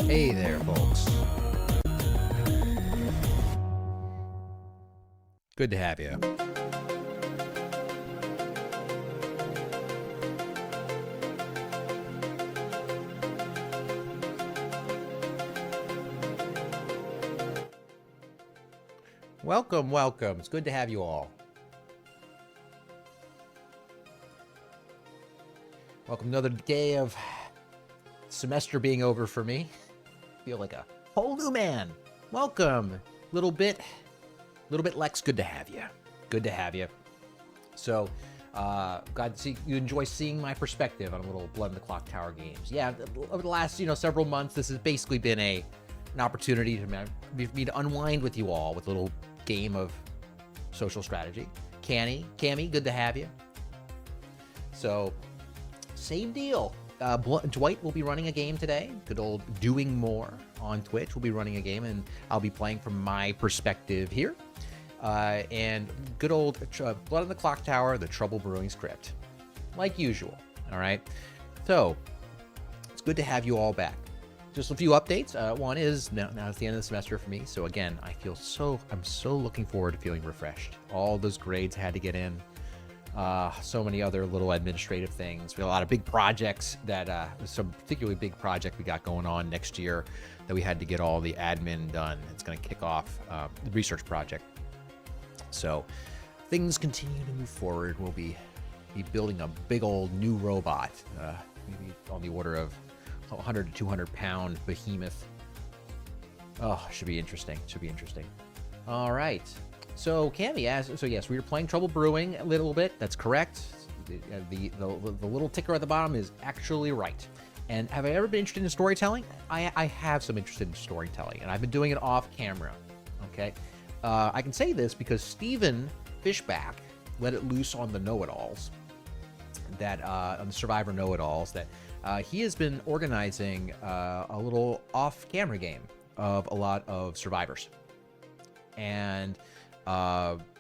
Hey there, folks. Good to have you. Welcome, welcome. It's good to have you all. Welcome to another day of semester being over for me. Feel like a whole new man. Welcome. Little bit Lex, good to have you. Good to have you. So, glad to see you enjoy seeing my perspective on a little Blood in the Clocktower games. Yeah, over the last, several months, this has basically been an opportunity for me to unwind with you all with a little game of social strategy. Cammy, good to have you. So, same deal. Dwight will be running a game today. Good old Doing More on Twitch will be running a game, and I'll be playing from my perspective here. And good old Blood in the Clocktower, the Trouble Brewing script, like usual. All right. So it's good to have you all back. Just a few updates. One is now it's the end of the semester for me. So again, I'm so looking forward to feeling refreshed. All those grades had to get in. So many other little administrative things. We have a lot of big projects that, some particularly big project we got going on next year that we had to get all the admin done. It's going to kick off the research project. So things continue to move forward. We'll be building a big old new robot, maybe on the order of 100 to 200 pound behemoth. Oh, should be interesting. All right. So, Cammy, yes, we were playing Trouble Brewing a little bit. That's correct. The little ticker at the bottom is actually right. And have I ever been interested in storytelling? I have some interest in storytelling, and I've been doing it off camera. Okay, I can say this because Steven Fishback let it loose on the know-it-alls, on the Survivor know-it-alls, that he has been organizing a little off-camera game of a lot of survivors, and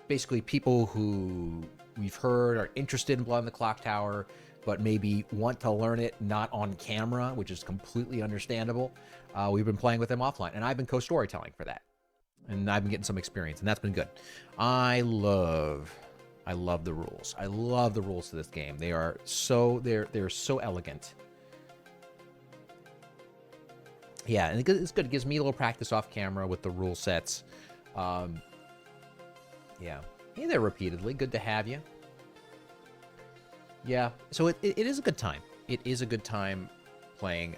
basically people who we've heard are interested in Blood in the Clocktower, but maybe want to learn it not on camera, which is completely understandable. We've been playing with them offline, and I've been co-storytelling for that, and I've been getting some experience, and that's been good. I love the rules. I love the rules to this game. They're so elegant. Yeah, and it's good. It gives me a little practice off camera with the rule sets. Yeah. Hey there, repeatedly. Good to have you. Yeah. So it is a good time. It is a good time playing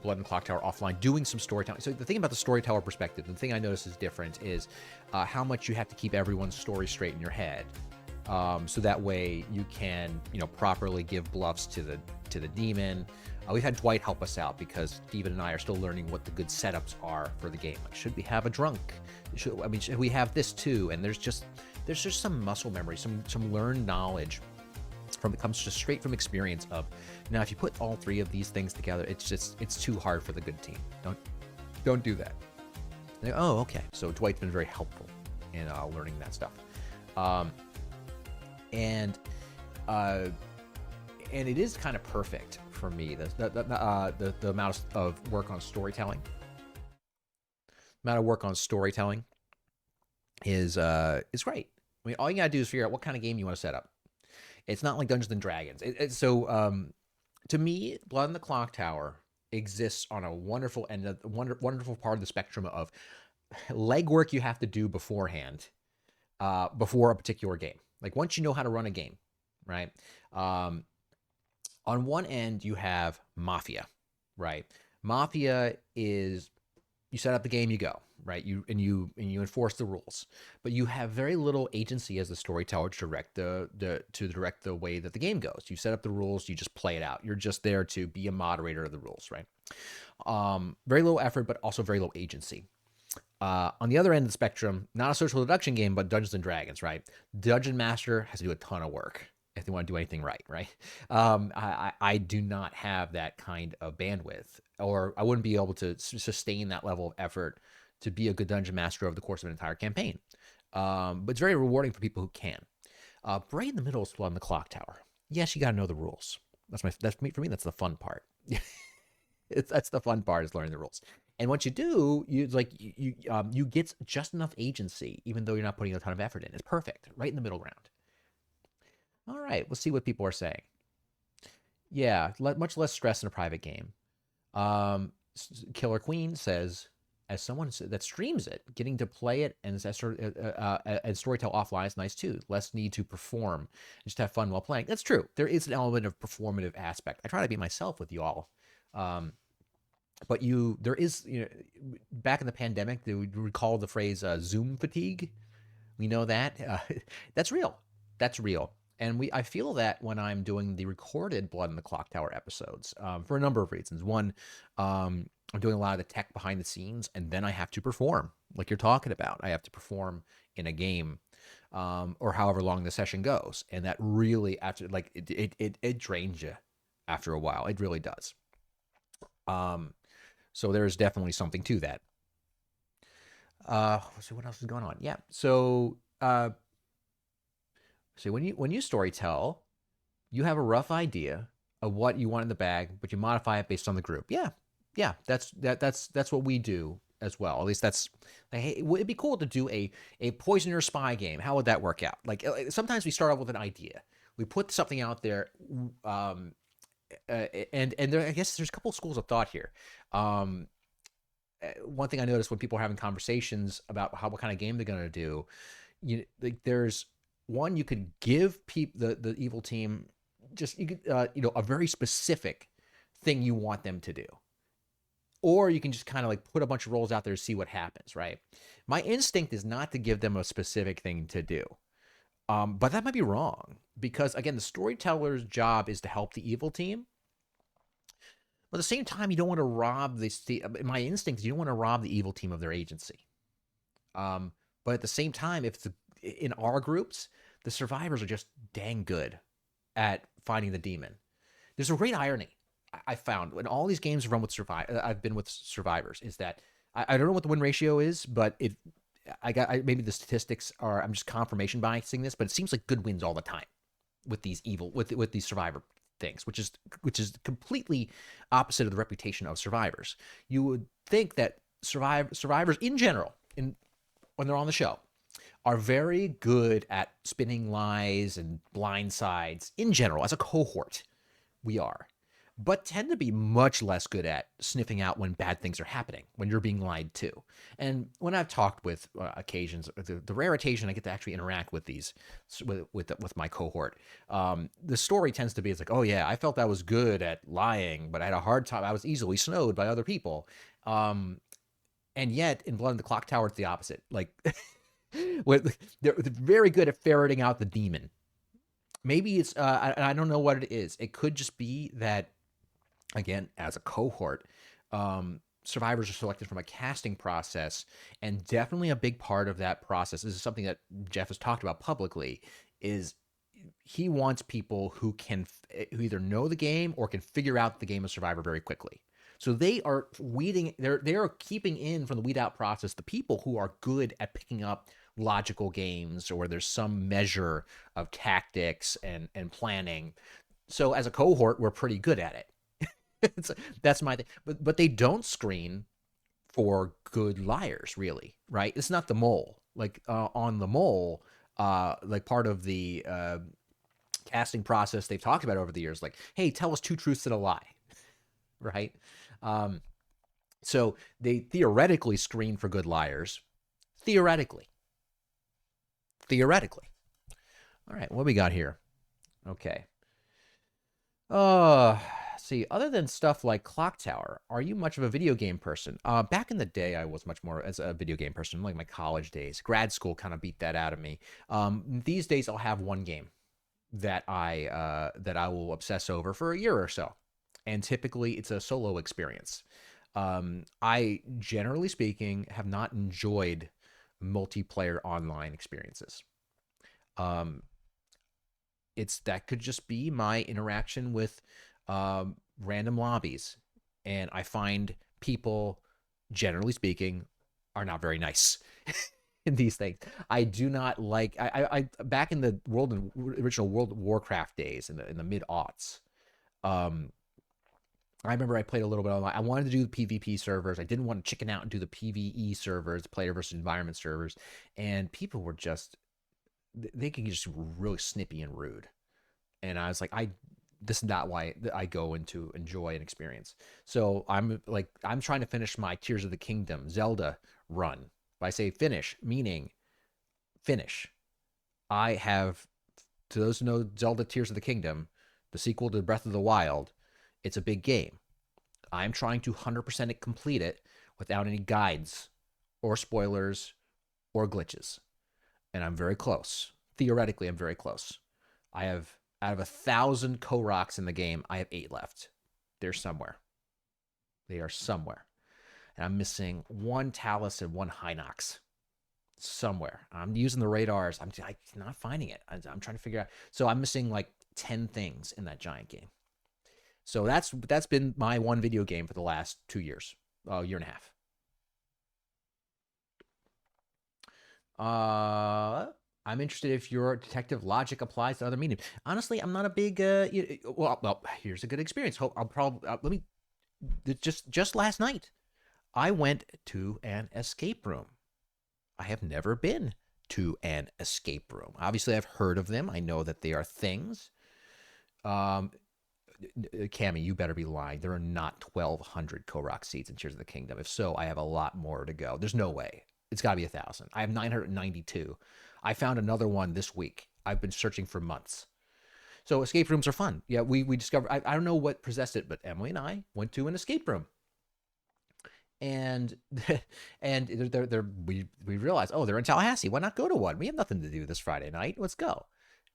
Blood in the Clocktower offline, doing some storytelling. So the thing about the storyteller perspective, the thing I notice is different is how much you have to keep everyone's story straight in your head. So that way you can, properly give bluffs to the demon. We've had Dwight help us out because Steven and I are still learning what the good setups are for the game. Like, should we have a drunk? Should we have this too? And there's just some muscle memory, some learned knowledge that comes just straight from experience of, now if you put all three of these things together, it's too hard for the good team. Don't do that. Like, oh, okay. So Dwight's been very helpful in learning that stuff. And it is kind of perfect for me. The amount of work on storytelling. Is great. I mean, all you gotta do is figure out what kind of game you want to set up. It's not like Dungeons and Dragons. To me, Blood in the Clocktower exists on a wonderful wonderful part of the spectrum of legwork you have to do beforehand, before a particular game. Like once you know how to run a game, right? On one end you have Mafia, right? Mafia is, you set up the game, you go, right? You enforce the rules, but you have very little agency as the storyteller to direct the way that the game goes. You set up the rules, you just play it out. You're just there to be a moderator of the rules, right? Very low effort, but also very low agency. On the other end of the spectrum, not a social deduction game, but Dungeons and Dragons, right? Dungeon Master has to do a ton of work if they want to do anything right? I do not have that kind of bandwidth, or I wouldn't be able to sustain that level of effort to be a good dungeon master over the course of an entire campaign. But it's very rewarding for people who can. Right in the middle is Blood in the Clocktower. Yes, you got to know the rules. For me, that's the fun part. That's the fun part, is learning the rules. And once you do, you get just enough agency, even though you're not putting a ton of effort in. It's perfect, right in the middle ground. All right, let's see what people are saying. Yeah, much less stress in a private game. Killer Queen says, as someone that streams it, getting to play it and storytell offline is nice too. Less need to perform, just have fun while playing. That's true. There is an element of performative aspect. I try to be myself with y'all. But there is, back in the pandemic, do you recall the phrase Zoom fatigue? We know that. That's real. That's real. And I feel that when I'm doing the recorded Blood in the Clocktower episodes, for a number of reasons. One, I'm doing a lot of the tech behind the scenes, and then I have to perform, like you're talking about. I have to perform in a game, or however long the session goes, and that really, after, like, it drains you after a while. It really does. So there's definitely something to that. Let's see what else is going on. Yeah. So when you storytell, you have a rough idea of what you want in the bag, but you modify it based on the group. Yeah. That's what we do as well. At least that's, hey, it'd be cool to do a poison or spy game. How would that work out? Like, sometimes we start off with an idea. We put something out there, and there, I guess there's a couple of schools of thought here. One thing I noticed when people are having conversations about what kind of game they're going to do, there's one, you could give the evil team just a very specific thing you want them to do, or you can just kind of like put a bunch of roles out there to see what happens. Right? My instinct is not to give them a specific thing to do. But that might be wrong, because again, the storyteller's job is to help the evil team. But at the same time, you don't want to rob my instinct is you don't want to rob the evil team of their agency. But at the same time, in our groups, the survivors are just dang good at finding the demon. There's a great irony I found when all these games run with I've been with survivors, is that I don't know what the win ratio is, but maybe the statistics are, I'm just confirmation biasing this, but it seems like good wins all the time with these with these survivor things, which is completely opposite of the reputation of survivors. You would think that survivors in general, when they're on the show, are very good at spinning lies and blind sides in general. As a cohort, we are, but tend to be much less good at sniffing out when bad things are happening, when you're being lied to. And when I've talked with occasions, the rare occasion I get to actually interact with with my cohort, the story tends to be, it's like, oh yeah, I felt I was good at lying, but I had a hard time. I was easily snowed by other people. And yet in Blood in the Clocktower, it's the opposite. Like, they're very good at ferreting out the demon. Maybe it's, I don't know what it is. It could just be that, again, as a cohort, survivors are selected from a casting process, and definitely a big part of that process, this is something that Jeff has talked about publicly, is he wants people who either know the game or can figure out the game of Survivor very quickly. So they are they're keeping in from the weed out process the people who are good at picking up logical games, or where there's some measure of tactics and planning. So as a cohort, we're pretty good at it. That's my thing. But they don't screen for good liars, really, right? It's not the mole. Like, on the mole, like, part of the casting process they've talked about over the years, like, hey, tell us two truths and a lie, right? So they theoretically screen for good liars. Theoretically. All right, what we got here? Okay. See, other than stuff like Clocktower, are you much of a video game person? Back in the day, I was much more as a video game person, like my college days. Grad school kind of beat that out of me. These days, I'll have one game that I will obsess over for a year or so, and typically it's a solo experience. I, generally speaking, have not enjoyed multiplayer online experiences. That could just be my interaction with random lobbies, and I find people, generally speaking, are not very nice in these things. I do not like. I back in the original World of Warcraft days, in the mid aughts, I remember I played a little bit online. I wanted to do the PvP servers. I didn't want to chicken out and do the PvE servers, player versus environment servers. And people were just, they can just really snippy and rude. And I was like, this is not why I go into enjoy an experience. So I'm trying to finish my Tears of the Kingdom Zelda run. If I say finish, meaning finish. I have, to those who know Zelda Tears of the Kingdom, the sequel to Breath of the Wild, it's a big game. I'm trying to 100% complete it without any guides or spoilers or glitches. And I'm very close. Theoretically, I'm very close. I have, out of 1,000 Koroks in the game, I have 8 left. They're somewhere. They are somewhere. And I'm missing 1 Talus and 1 Hinox somewhere. I'm using the radars. I'm not finding it. I'm trying to figure out. So I'm missing like 10 things in that giant game. So that's been my one video game for the last 2 years, year and a half. I'm interested if your detective logic applies to other mediums. Honestly, I'm not a big. Well, here's a good experience. I'll probably let me. Just last night, I went to an escape room. I have never been to an escape room. Obviously, I've heard of them. I know that they are things. Um, Cammy, you better be lying. There are not 1,200 Korok seats in Tears of the Kingdom. If so, I have a lot more to go. There's no way. It's got to be 1,000. I have 992. I found another one this week. I've been searching for months. So escape rooms are fun. Yeah, we discovered. I don't know what possessed it, but Emily and I went to an escape room, and and we realized, oh, they're in Tallahassee. Why not go to one? We have nothing to do this Friday night. Let's go.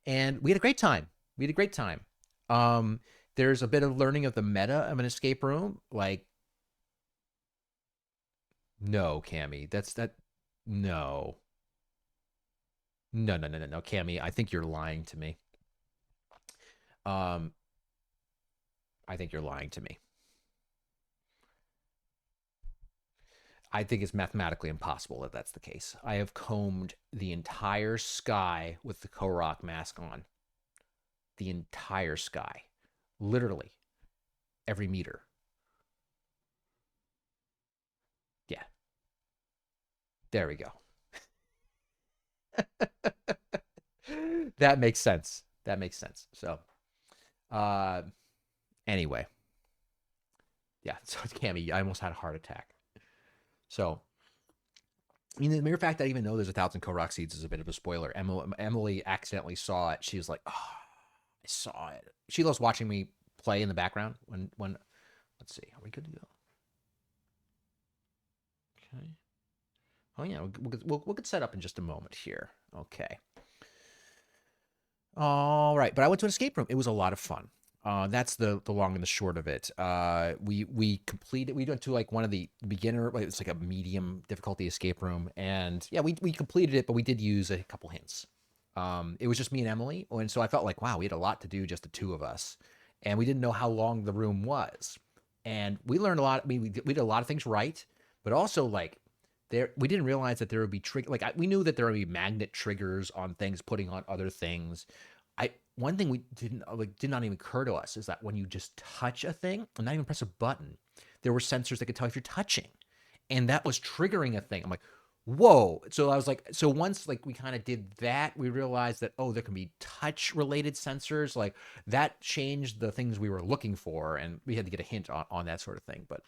And we had a great time. We had a great time. Um, there's a bit of learning of the meta of an escape room. Like, no, Cammy, that's that. No, no, Cammy. I think you're lying to me. Um, I think you're lying to me. I think it's mathematically impossible that that's the case. I have combed the entire sky with the Korok mask on. The entire sky. Literally every meter. Yeah, there we go. That makes sense. That makes sense. So, uh, anyway, yeah. So, Cammy, I almost had a heart attack. So, I mean, the mere fact that I even know there's 1,000 Korok seeds is a bit of a spoiler. Emily accidentally saw it. She was like, "Oh, I saw it." She loves watching me play in the background. When let's see, are we good to go? Okay. Oh yeah, we'll get set up in just a moment here. Okay. All right, but I went to an escape room. It was a lot of fun. That's the long and the short of it. We completed. We went to like one of the beginner. It's like a medium difficulty escape room, and yeah, we completed it, but we did use a couple hints. It was just me and Emily, and so I felt like wow, we had a lot to do, just the two of us, and we didn't know how long the room was, and we learned a lot. I mean, we did a lot of things right, but also like there we didn't realize that there would be we knew that there would be magnet triggers on things putting on other things. I One thing we didn't like did not even occur to us is that when you just touch a thing and not even press a button, there were sensors that could tell if you're touching, and that was triggering a thing. I'm like, whoa. So I was like, so once like we kind of did that, we realized that oh, there can be touch related sensors. Like that changed the things we were looking for, and we had to get a hint on that sort of thing. But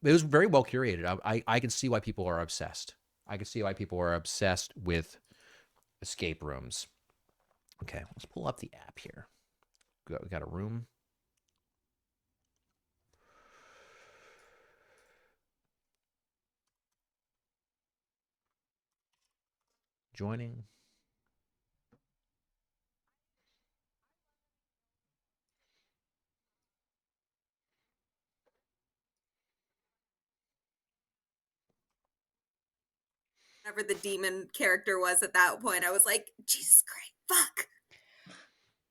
it was very well curated. I can see why people are obsessed. I can see why people are obsessed with escape rooms. Okay, let's pull up the app here. We got a room. Joining. Whatever the demon character was at that point, I was like, Jesus Christ, fuck.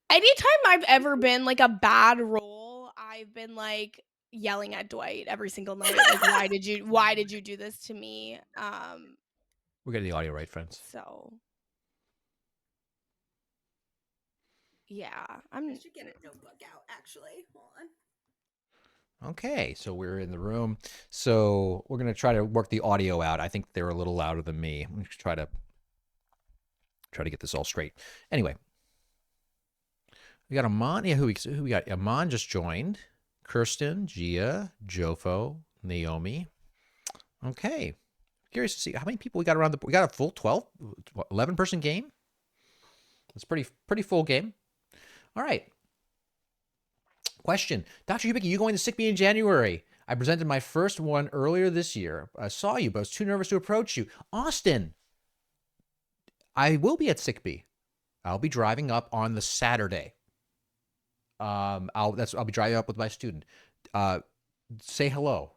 Anytime I've ever been like a bad role, I've been like yelling at Dwight every single night. Like, why did you do this to me? We're getting the audio right, friends. So yeah, I should get a notebook out, actually. Hold on. Okay, so we're in the room. So we're gonna try to work the audio out. I think they're a little louder than me. I'm gonna try to get this all straight. Anyway, we got Amon. Yeah, who we got? Amon just joined. Kirsten, Gia, Jofo, Naomi. Okay. Curious to see how many people we got around the. We got a full 12, 11 person game. It's pretty full game. All right. Question, Dr. Chubicki, you going to sick be in January? I presented my first one earlier this year. I saw you, but I was too nervous to approach you. Austin, I will be at sick be. I'll be driving up on the Saturday. I'll be driving up with my student. Say hello.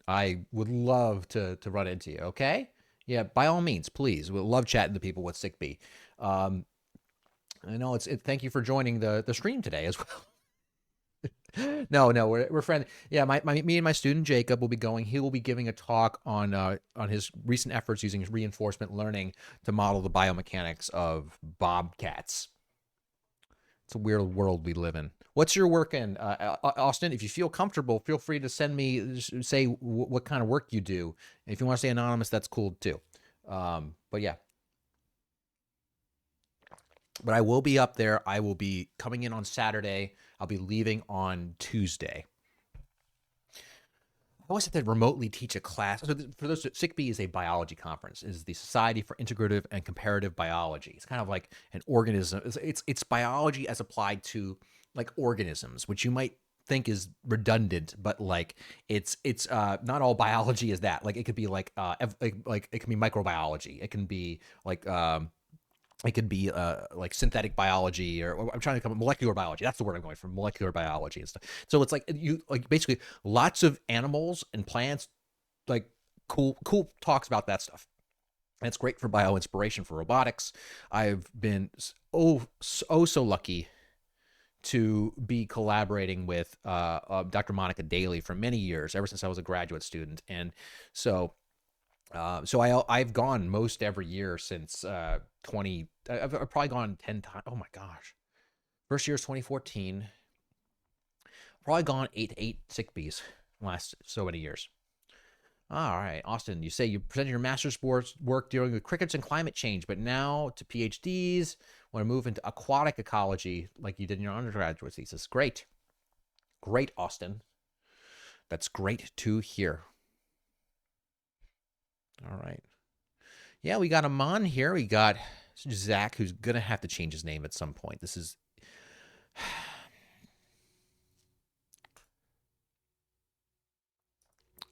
I would love to run into you. Okay? Yeah, by all means, please. We'll love chatting to people with sick be. I know thank you for joining the stream today as well. No, we're friends. Yeah, me and my student Jacob will be going. He will be giving a talk on his recent efforts using reinforcement learning to model the biomechanics of bobcats. It's a weird world we live in. What's your work in, Austin? If you feel comfortable, feel free to send me, say what kind of work you do. If you want to stay anonymous, that's cool too. But yeah. But I will be up there. I will be coming in on Saturday. I'll be leaving on Tuesday. I always have to remotely teach a class. So for those, SICB is a biology conference. It is the Society for Integrative and Comparative Biology. It's kind of like an organism. It's biology as applied to like organisms, which you might think is redundant, but like it's not all biology is that. Like it could be like it can be microbiology. It can be like it could be like synthetic biology, or I'm trying to come up molecular biology. That's the word I'm going for, molecular biology and stuff. So it's like basically lots of animals and plants, like cool talks about that stuff. And it's great for bio inspiration for robotics. I've been so lucky to be collaborating with Dr. Monica Daly for many years, ever since I was a graduate student. And so I've gone most every year since 20. I've probably gone 10 times. Oh my gosh! First year is 2014. Probably gone eight sick bees last so many years. All right, Austin, you say you presented your master's work dealing with crickets and climate change, but now to PhDs, want to move into aquatic ecology like you did in your undergraduate thesis. Great, Austin. That's great to hear. All right. Yeah, we got Amon here. We got Zach, who's going to have to change his name at some point. This is...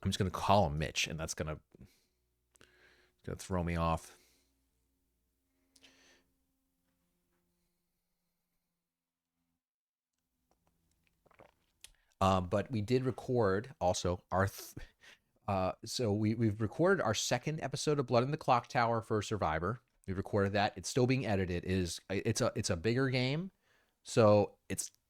I'm just going to call him Mitch, and that's going to throw me off. But we did record also our... so we've recorded our second episode of Blood in the Clocktower for Survivor. We've recorded that. It's still being edited. It's a bigger game, so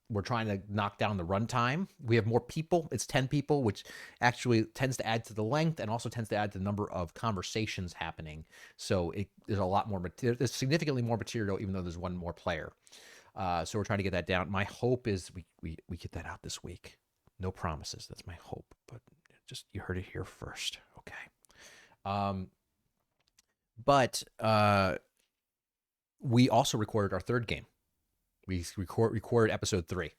we're trying to knock down the runtime. We have more people. It's 10 people, which actually tends to add to the length and also tends to add to the number of conversations happening. So there's a lot more material. There's significantly more material, even though there's one more player. So we're trying to get that down. My hope is we get that out this week. No promises. That's my hope, but just you heard it here first. Okay. But we also recorded our third game. We recorded episode 3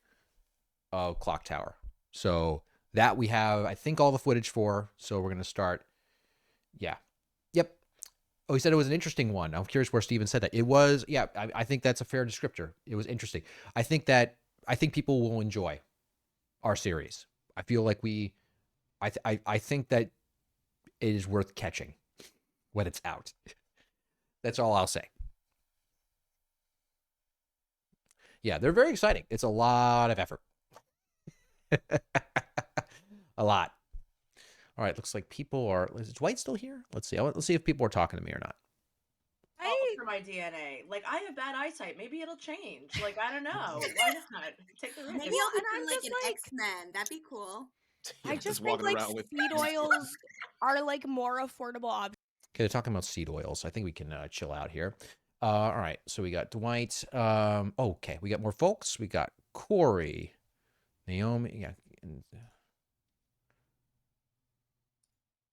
of Clocktower. So that we have, I think, all the footage for. So we're going to start. Yeah. Yep. Oh, he said it was an interesting one. I'm curious where Steven said that. It was, yeah, I think that's a fair descriptor. It was interesting. I think people will enjoy our series. I feel like I think that it is worth catching when it's out. That's all I'll say. Yeah, they're very exciting. It's a lot of effort. A lot. All right, looks like people are... Is Dwight still here? Let's see. Let's see if people are talking to me or not. For my DNA. Like, I have bad eyesight. Maybe it'll change. Like, I don't know. Why not? Take the risk. Maybe I'll become like an X-Men. That'd be cool. Yeah, I just think like seed oils are like more affordable options. Okay, they're talking about seed oils. I think we can chill out here. All right, so we got Dwight. Okay, we got more folks. We got Corey, Naomi. Yeah,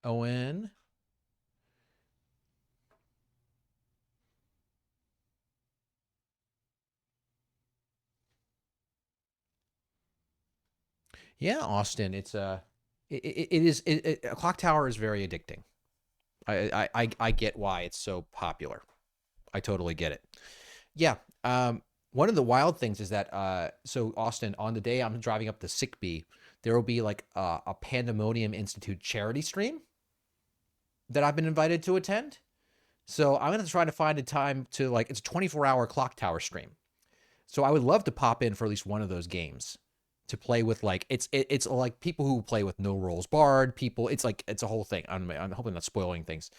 Owen. Yeah, Austin. It's a clock tower is very addicting. I get why it's so popular. I totally get it. Yeah. One of the wild things is that so Austin, on the day I'm driving up to Sickbee, there will be like a Pandemonium Institute charity stream that I've been invited to attend. So I'm gonna try to find a time to like it's a 24-hour clock tower stream. So I would love to pop in for at least one of those games to play with like it's like people who play with no rolls barred people. It's like it's a whole thing. I'm hoping not spoiling things.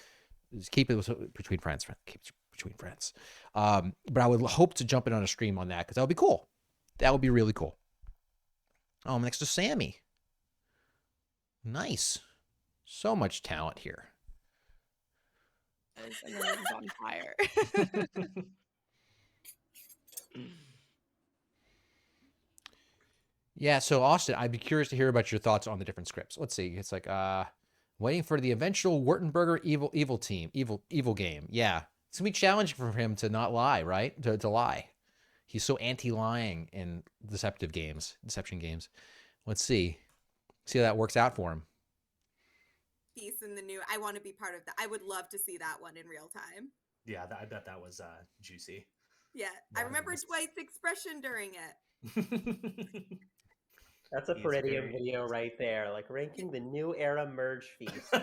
Just keep it between friends. Keep it between friends. But I would hope to jump in on a stream on that because that would be cool. That would be really cool. Oh, I'm next to Sammy. Nice. So much talent here. And then it was on fire. Yeah, so Austin, I'd be curious to hear about your thoughts on the different scripts. Let's see. It's like waiting for the eventual Wurtenberger evil game. Yeah. It's gonna be challenging for him to not lie, right? To lie. He's so anti-lying in deception games. Let's see. See how that works out for him. Piece in the new. I want to be part of that. I would love to see that one in real time. Yeah, I bet that was juicy. Yeah, I remember Dwight's expression during it. That's a Peridium video right there, like ranking the new era merge feast. I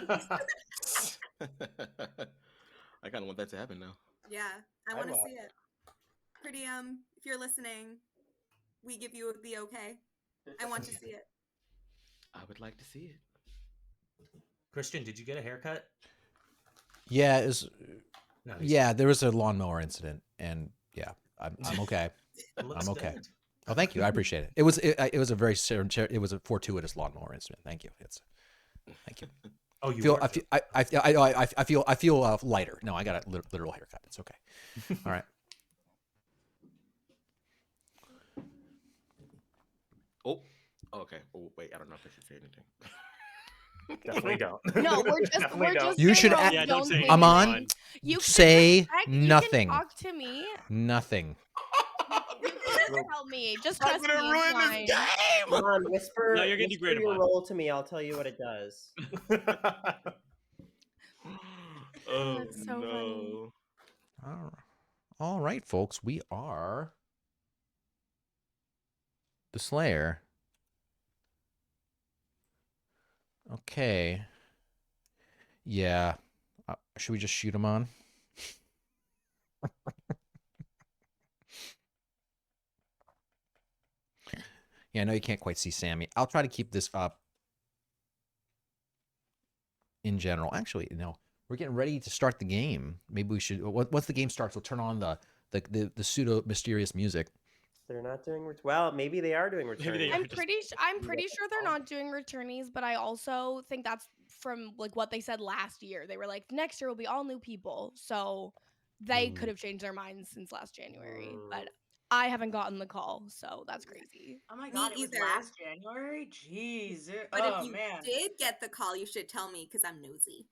kind of want that to happen now. Yeah, I want to see it. Peridium, if you're listening, we give you the okay. I want to see it. I would like to see it. Christian, did you get a haircut? Yeah, No, yeah, there was a lawnmower incident, and yeah, I'm okay. I'm okay. Oh, thank you. I appreciate it. It was a very it was a fortuitous lawnmower incident. Thank you. Thank you. Oh, you I feel lighter. No, I got a literal haircut. It's okay. All right. Oh, okay. Oh, wait. I don't know if I should say anything. Definitely don't. No, we're just You should don't say Aman, anything. You say can nothing. You can talk to me. Nothing. Tell me. Just trust me. Ruin It's this fine. game. Come on, whisper. No, you're gonna do whisper great, your Aman. roll to me. I'll tell you what it does. Oh, That's so funny. All right, folks. We are the Slayer. Okay. Yeah. Should we just shoot him on? Yeah, I know you can't quite see Sammy. I'll try to keep this up in general. Actually, no. We're getting ready to start the game. Maybe we should. Once the game starts, we'll turn on the pseudo mysterious music. They're not doing well. Maybe they are doing returns. they I'm pretty sure they're not doing returnees, but I also think that's from like what they said last year. They were like, next year will be all new people, so they could have changed their minds since last January. But I haven't gotten the call, so that's crazy. Oh my god, it was either. last January? Jeez. But Oh, if you man. did get the call, you should tell me because I'm nosy.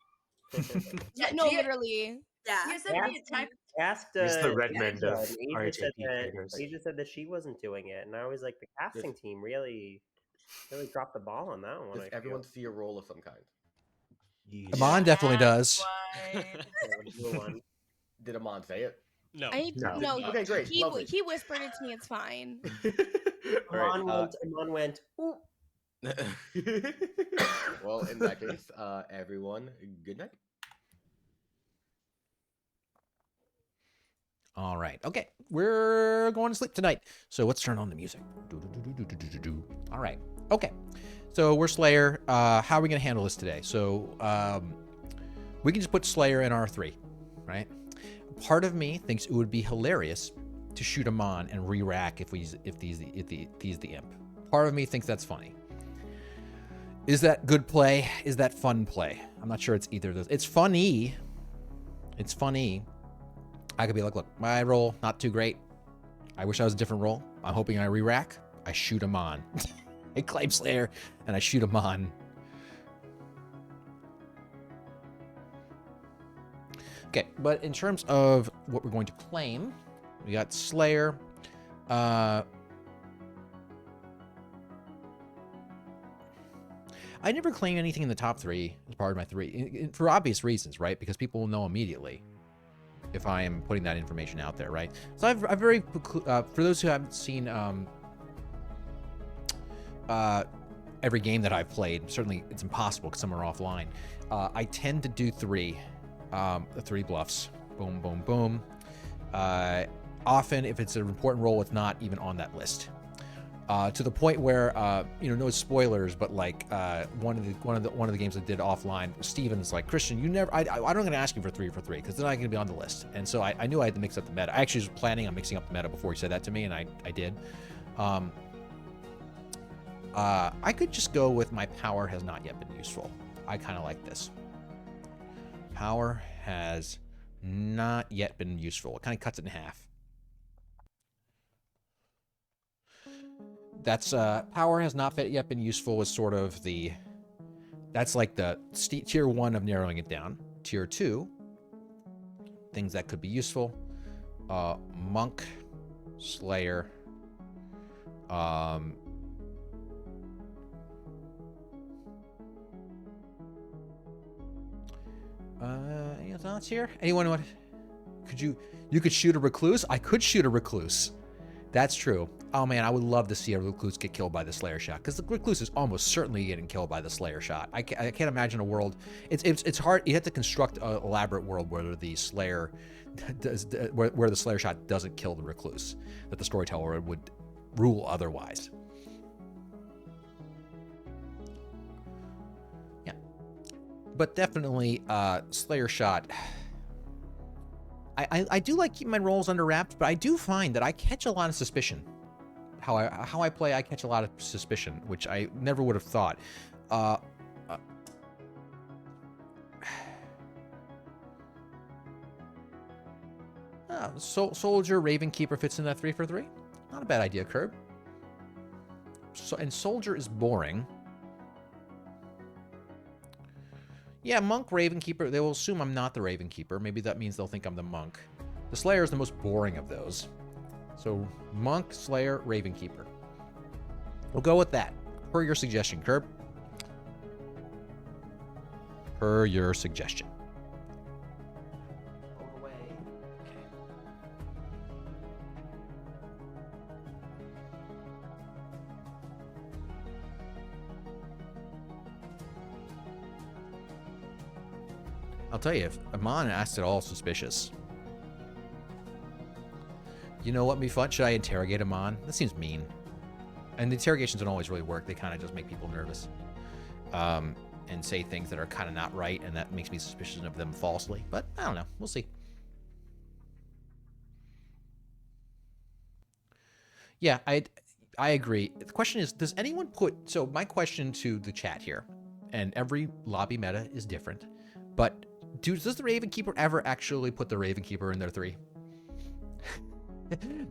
Yeah, no, literally. Yeah. You sent me a text. Asked He's the Redmond Asia, of and Asia said RHAP Asia said that she wasn't doing it, and I was like, the casting team really dropped the ball on that one. Does everyone see a roll of some kind? Amon definitely does. Did Amon say it? No. No. Okay, great. Lovely. He whispered it to me. It's fine. All right, Amon went. Ooh. Well, in that case, everyone, good night. All right. Okay. We're going to sleep tonight. So let's turn on the music. All right. Okay. So we're Slayer. How are we going to handle this today? So we can just put Slayer in R3, right? Part of me thinks it would be hilarious to shoot him on and re-rack if he's the imp. Part of me thinks that's funny. Is that good play? Is that fun play? I'm not sure it's either of those. It's funny. It's funny. I could be like, look, my roll, not too great. I wish I was a different roll. I'm hoping I re-rack. I shoot him on. I claim Slayer, and I shoot him on. Okay, but in terms of what we're going to claim, we got Slayer. I never claim anything in the top 3 as part of my 3, for obvious reasons, right? Because people will know immediately if I am putting that information out there, right? So I've very, for those who haven't seen every game that I've played, certainly it's impossible because some are offline. I tend to do 3 bluffs. Boom, boom, boom. Often, if it's an important role, it's not even on that list. To the point where, no spoilers, but like one of the games I did offline, Steven's like, Christian, you never, I'm not going to ask you for 3 for 3 because they're not going to be on the list. And so I knew I had to mix up the meta. I actually was planning on mixing up the meta before he said that to me, and I did. I could just go with my power has not yet been useful. I kind of like this. Power has not yet been useful. It kind of cuts it in half. That's power has not yet been useful is sort of the, that's like the tier 1 of narrowing it down. Tier 2, things that could be useful. Monk, Slayer, any thoughts here? Anyone want? You could shoot a recluse? I could shoot a recluse. That's true. Oh man, I would love to see a recluse get killed by the Slayer shot, because the recluse is almost certainly getting killed by the Slayer shot. I can't imagine a world. It's hard. You have to construct an elaborate world where the Slayer where the Slayer shot doesn't kill the recluse, that the storyteller would rule otherwise. Yeah, but definitely Slayer shot. I do like keeping my rolls under wraps, but I do find that I catch a lot of suspicion. How I play, I catch a lot of suspicion, which I never would have thought. Soldier, Raven Keeper fits in that 3 for 3. Not a bad idea, Curb. And Soldier is boring. Yeah, Monk, Raven Keeper. They will assume I'm not the Raven Keeper. Maybe that means they'll think I'm the Monk. The Slayer is the most boring of those. So, Monk, Slayer, Raven Keeper. We'll go with that. Per your suggestion, Curb. Per your suggestion. Okay. I'll tell you, if Amon asked at all suspicious. You know what would be fun? Should I interrogate Amon? That seems mean. And the interrogations don't always really work. They kind of just make people nervous. And say things that are kind of not right, and that makes me suspicious of them falsely. But I don't know. We'll see. Yeah, I agree. The question is, does anyone put... So my question to the chat here, and every lobby meta is different, but does the Raven Keeper ever actually put the Raven Keeper in their 3?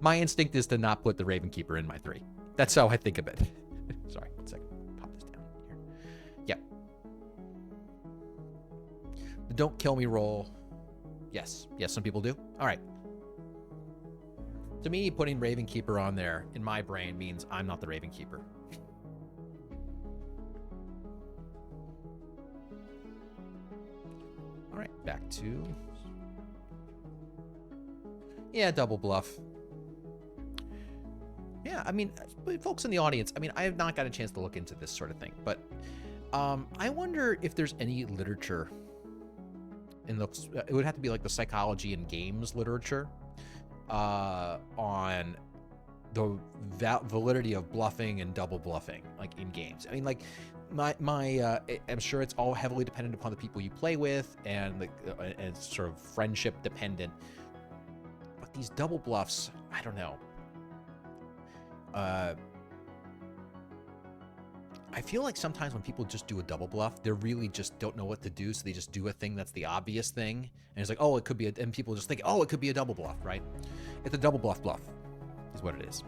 My instinct is to not put the Raven Keeper in my 3. That's how I think of it. Sorry, 1 second. Pop this down here. Yep. The don't kill me roll. Yes. Yes, some people do. All right. To me, putting Raven Keeper on there in my brain means I'm not the Raven Keeper. All right, back to... Yeah, double bluff. Yeah, I mean, folks in the audience, I mean, I have not got a chance to look into this sort of thing, but I wonder if there's any literature in the, it would have to be like the psychology and games literature on the validity of bluffing and double bluffing, like in games. I mean, like I'm sure it's all heavily dependent upon the people you play with and and sort of friendship dependent. But these double bluffs, I don't know. I feel like sometimes when people just do a double bluff, they really just don't know what to do, so they just do a thing that's the obvious thing, and it's like, oh, it could be, and people just think, oh, it could be a double bluff, right? It's a double bluff is what it is.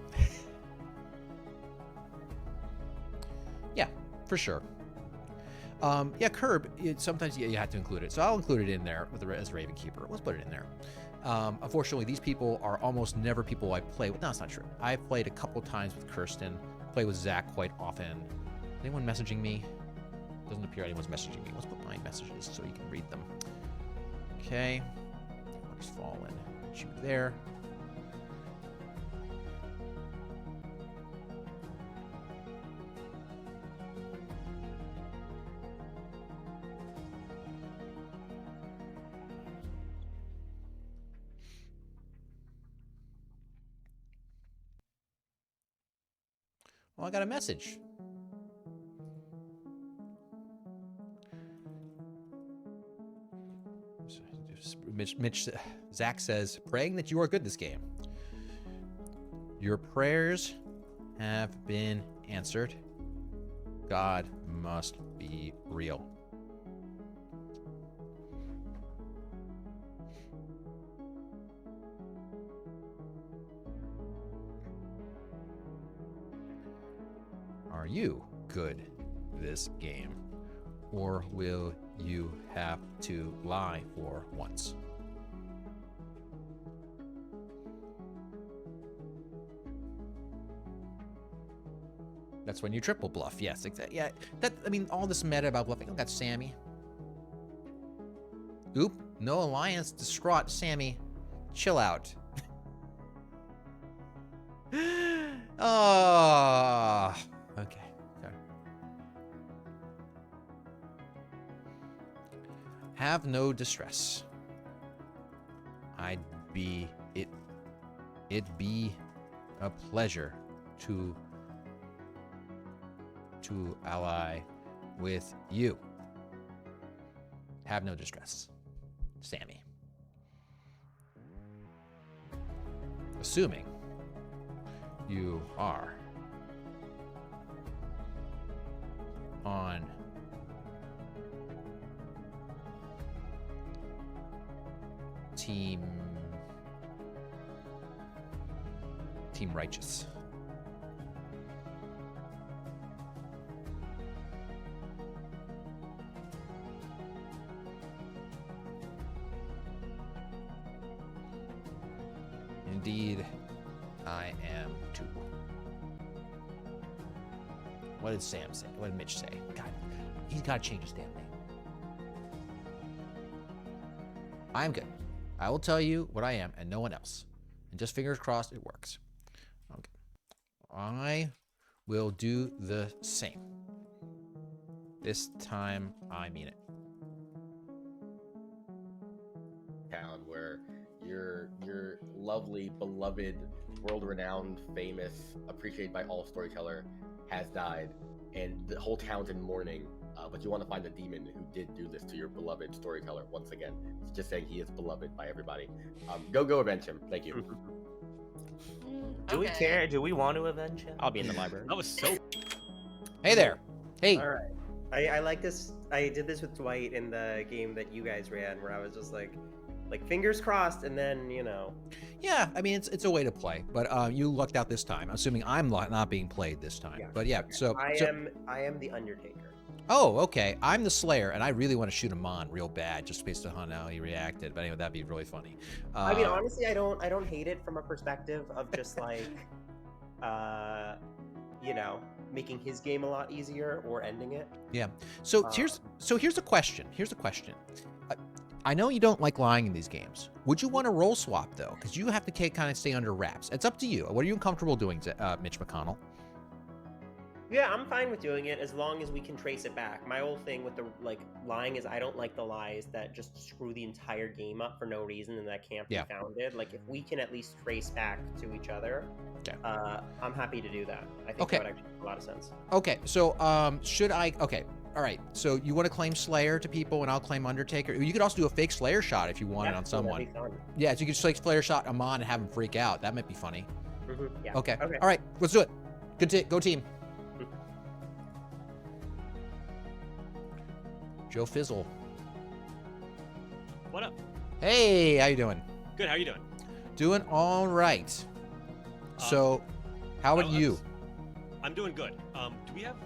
Yeah, for sure. Yeah, Curb. Sometimes you have to include it, so I'll include it in there as Raven Keeper. Let's put it in there. Unfortunately, these people are almost never people I play with. No, that's not true. I've played a couple times with Kirsten. Play with Zach quite often. Is anyone messaging me? Doesn't appear anyone's messaging me. Let's put my messages so you can read them. Okay. Water's fallen. Shoot there. Well, I got a message. Zach says, praying that you are good this game. Your prayers have been answered. God must be real. Are you good this game? Or will you have to lie for once? That's when you triple bluff. Yes, exactly. Yeah, I mean, all this meta about bluffing. I got Sammy. Oop, no alliance. Distraught Sammy. Chill out. Oh, okay. Have no distress. It'd be a pleasure to ally with you. Have no distress. Sammy. Assuming you are on Team Righteous. Indeed, I am too. What did Sam say? What did Mitch say? God, he's got to change his damn name. I'm good. I will tell you what I am and no one else. And just fingers crossed it works. Okay. I will do the same. This time I mean it. Town where your lovely, beloved, world-renowned, famous, appreciated by all storyteller has died, and the whole town's in mourning. But you want to find the demon who did do this to your beloved storyteller once again. It's just saying he is beloved by everybody. Go avenge him. Thank you. Do we care? Do we want to avenge him? I'll be in the library. That was so. Hey there. Hey. All right. I like this. I did this with Dwight in the game that you guys ran, where I was just like fingers crossed, and then Yeah, I mean it's a way to play, but you lucked out this time. Assuming I'm not being played this time. Yeah. But yeah, okay. I am the Undertaker. Oh, okay. I'm the Slayer, and I really want to shoot him on real bad, just based on how he reacted. But anyway, that'd be really funny. I mean, honestly, I don't hate it from a perspective of just making his game a lot easier or ending it. Yeah. So here's a question. Here's a question. I know you don't like lying in these games. Would you want to role swap though? Because you have to kind of stay under wraps. It's up to you. What are you uncomfortable doing, Mitch McConnell? Yeah, I'm fine with doing it as long as we can trace it back. My whole thing with the lying is I don't like the lies that just screw the entire game up for no reason and that can't be founded. Like if we can at least trace back to each other, I'm happy to do that. I think that would actually make a lot of sense. Okay, so should I? Okay, all right. So you want to claim Slayer to people, and I'll claim Undertaker. You could also do a fake Slayer shot if you wanted on someone. That'd be fun. Yeah, so you could just fake Slayer shot Amon and have him freak out. That might be funny. Mm-hmm. Yeah. Okay. All right, let's do it. Go team. Joe Fizzle. What up? Hey, how you doing? Good. How you doing? Doing all right. So, how about you? I'm doing good. Do we have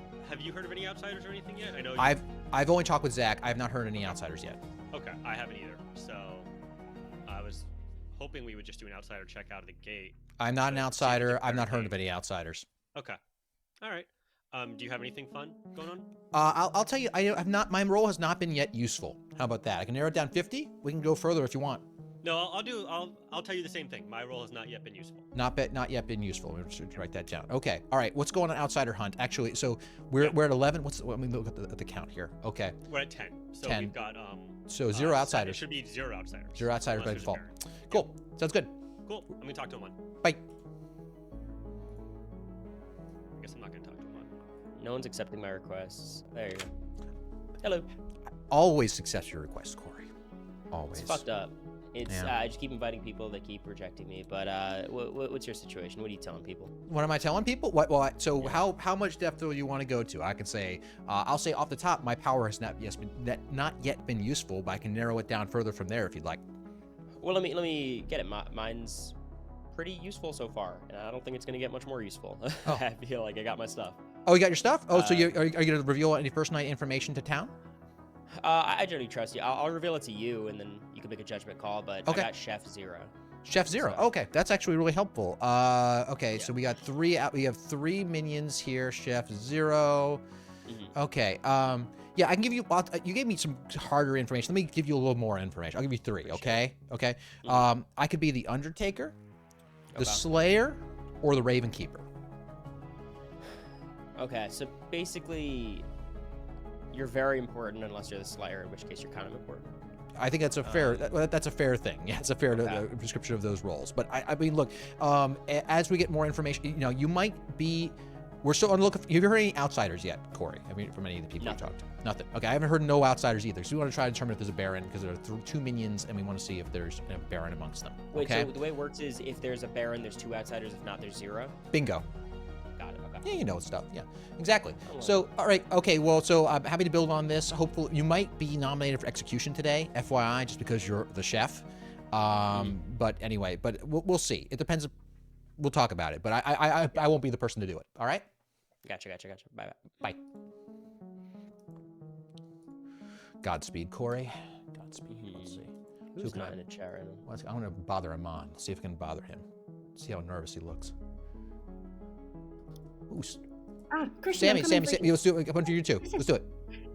you heard of any outsiders or anything yet? I know I've only talked with Zach. I have not heard any outsiders yet. Okay, I haven't either. So I was hoping we would just do an outsider check out of the gate. I'm not an to see if outsider. they're I've not heard game. of any outsiders. Okay. All right. Do you have anything fun going on? I'll tell you. I have not. My role has not been yet useful. How about that? I can narrow it down 50. We can go further if you want. No, I'll tell you the same thing. My role has not yet been useful. Not yet been useful. We should write that down. Okay. All right. What's going on outsider hunt? Actually, so we're at 11. Let me look at the count here. Okay. We're at 10. So 10. we've got So 0 outsiders. It should be 0 outsiders. 0 outsiders by Unless there's a default. parent. Cool. Sounds good. Cool. I'm gonna talk to him one. Bye. I guess I'm not gonna talk to him one. No one's accepting my requests. There you go. Hello. Always accept your request, Corey. Always. It's fucked up. It's Yeah. I just keep inviting people, they keep rejecting me. But what's your situation? What are you telling people? What am I telling people? What? Well, so how much depth do you want to go to? I can say, I'll say off the top, my power has not yet been useful, but I can narrow it down further from there if you'd like. Well, let me get it. Mine's pretty useful so far, and I don't think it's gonna get much more useful. Oh. I feel like I got my stuff. Oh, you got your stuff? Oh, so are you going to reveal any first night information to town? I generally trust you. I'll reveal it to you, and then you can make a judgment call. But Okay. I got Chef 0. Chef 0. So- Okay, that's actually really helpful. Okay, Yeah. so we got 3. We have 3 minions here. Chef 0. Okay. Yeah, I can give you. You gave me some harder information. Let me give you a little more information. I'll give you 3. Okay. Okay. I could be the Undertaker, the Okay. Slayer, or the Raven Keeper. Okay, so basically, you're very important unless you're the Slayer, in which case you're kind of important. I think that's a fair. That's a fair thing. Yeah, it's a fair description of those roles. But I mean, look. As we get more information, you might be. We're still on the look. Have you heard any outsiders yet, Corey? I mean, from any of the people we talked to? Nothing. Okay, I haven't heard no outsiders either. So we want to try to determine if there's a Baron because there are 2 minions, and we want to see if there's a Baron amongst them. Wait, Okay. so the way it works is if there's a Baron, there's 2 outsiders. If not, there's 0. Bingo. Got it. Okay. Yeah, you know stuff. Yeah, exactly. I love So, all right, okay. Well, so I'm happy to build on this. Hopefully, you might be nominated for execution today, FYI, just because you're the chef. But anyway, but we'll see. It depends. We'll talk about it. But I won't be the person to do it. All right. Gotcha. Bye. Bye. Godspeed, Corey. Godspeed. Let's see. Who's can not I- in a chat right now? I'm gonna bother Amon. See if I can bother him. See how nervous he looks. Ooh, Christian, I'm Sammy, coming for you. let's do it. A bunch of you too. Let's do it.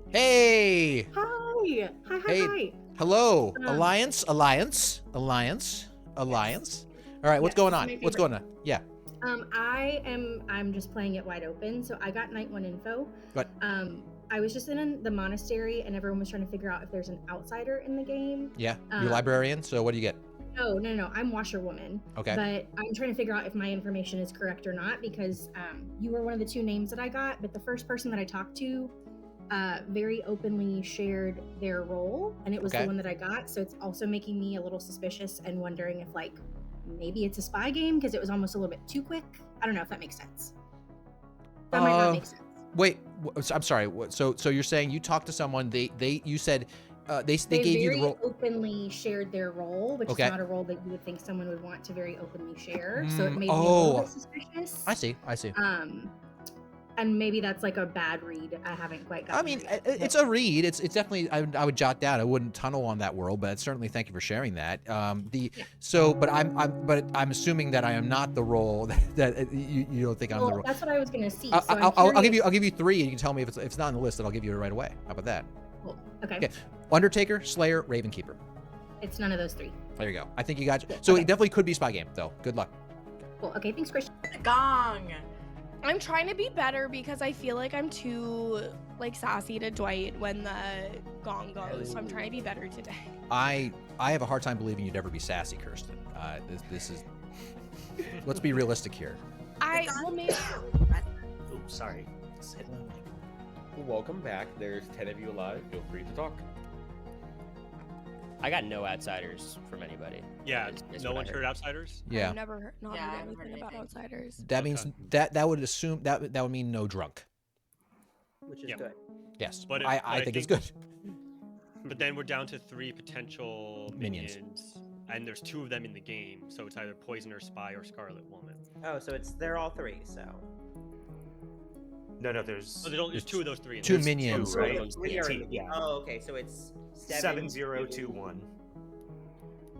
Hey. Hi. Hey. Hello. Um, Alliance. All right. What's Yes, going this on? is my What's going on? Yeah. I'm just playing it wide open, so I got night 1 info. What? I was just in the monastery, and everyone was trying to figure out if there's an outsider in the game. Yeah. You're librarian. So what do you get? No, I'm washerwoman. Okay. But I'm trying to figure out if my information is correct or not because you were one of the 2 names that I got, but the first person that I talked to very openly shared their role, and it was Okay. the one that I got. So it's also making me a little suspicious and wondering if maybe it's a spy game because it was almost a little bit too quick. I don't know if that makes sense. That might not make sense. Wait. I'm sorry. So you're saying you talked to someone? You said they gave you the very role. openly shared their role, which Okay. is not a role that you would think someone would want to very openly share. So it made me a oh. little bit suspicious. I see. And maybe that's a bad read. I haven't quite got. I mean, it's a read. It's definitely. I would jot down. I wouldn't tunnel on that world, but certainly thank you for sharing that. But I'm assuming that I am not the role that you don't think I'm the role. That's what I was gonna see. I'll give you 3, and you can tell me if it's not on the list, then I'll give you it right away. How about that? Cool. Okay. Okay. Undertaker, Slayer, Raven Keeper. It's none of those 3. There you go. I think you got. So Okay. it definitely could be spy game, though. Good luck. Cool. Okay. Thanks, Christian. The gong. I'm trying to be better because I feel like I'm too sassy to Dwight when the gong goes. So I'm trying to be better today. I have a hard time believing you'd ever be sassy, Kirsten. This is. Let's be realistic here. Maybe. Ooh, sorry. It's hitting my mic. Welcome back. There's 10 of you alive. Feel free to talk. I got no outsiders from anybody. Yeah, Is no what I one's heard outsiders? Yeah. I've never heard, not Yeah, I heard haven't heard anything about anything. outsiders. That means Okay. that would assume that would mean no drunk. Which is Yep. good. Yes. But I think it's good. But then we're down to 3 potential Minions. minions. And there's 2 of them in the game, so it's either Poisoner, Spy, or Scarlet Woman. Oh, so they're all 3. So No, there's There's two of those three. Two There's minions. two, right? Three are in the Yeah. Oh, okay. So it's 7021.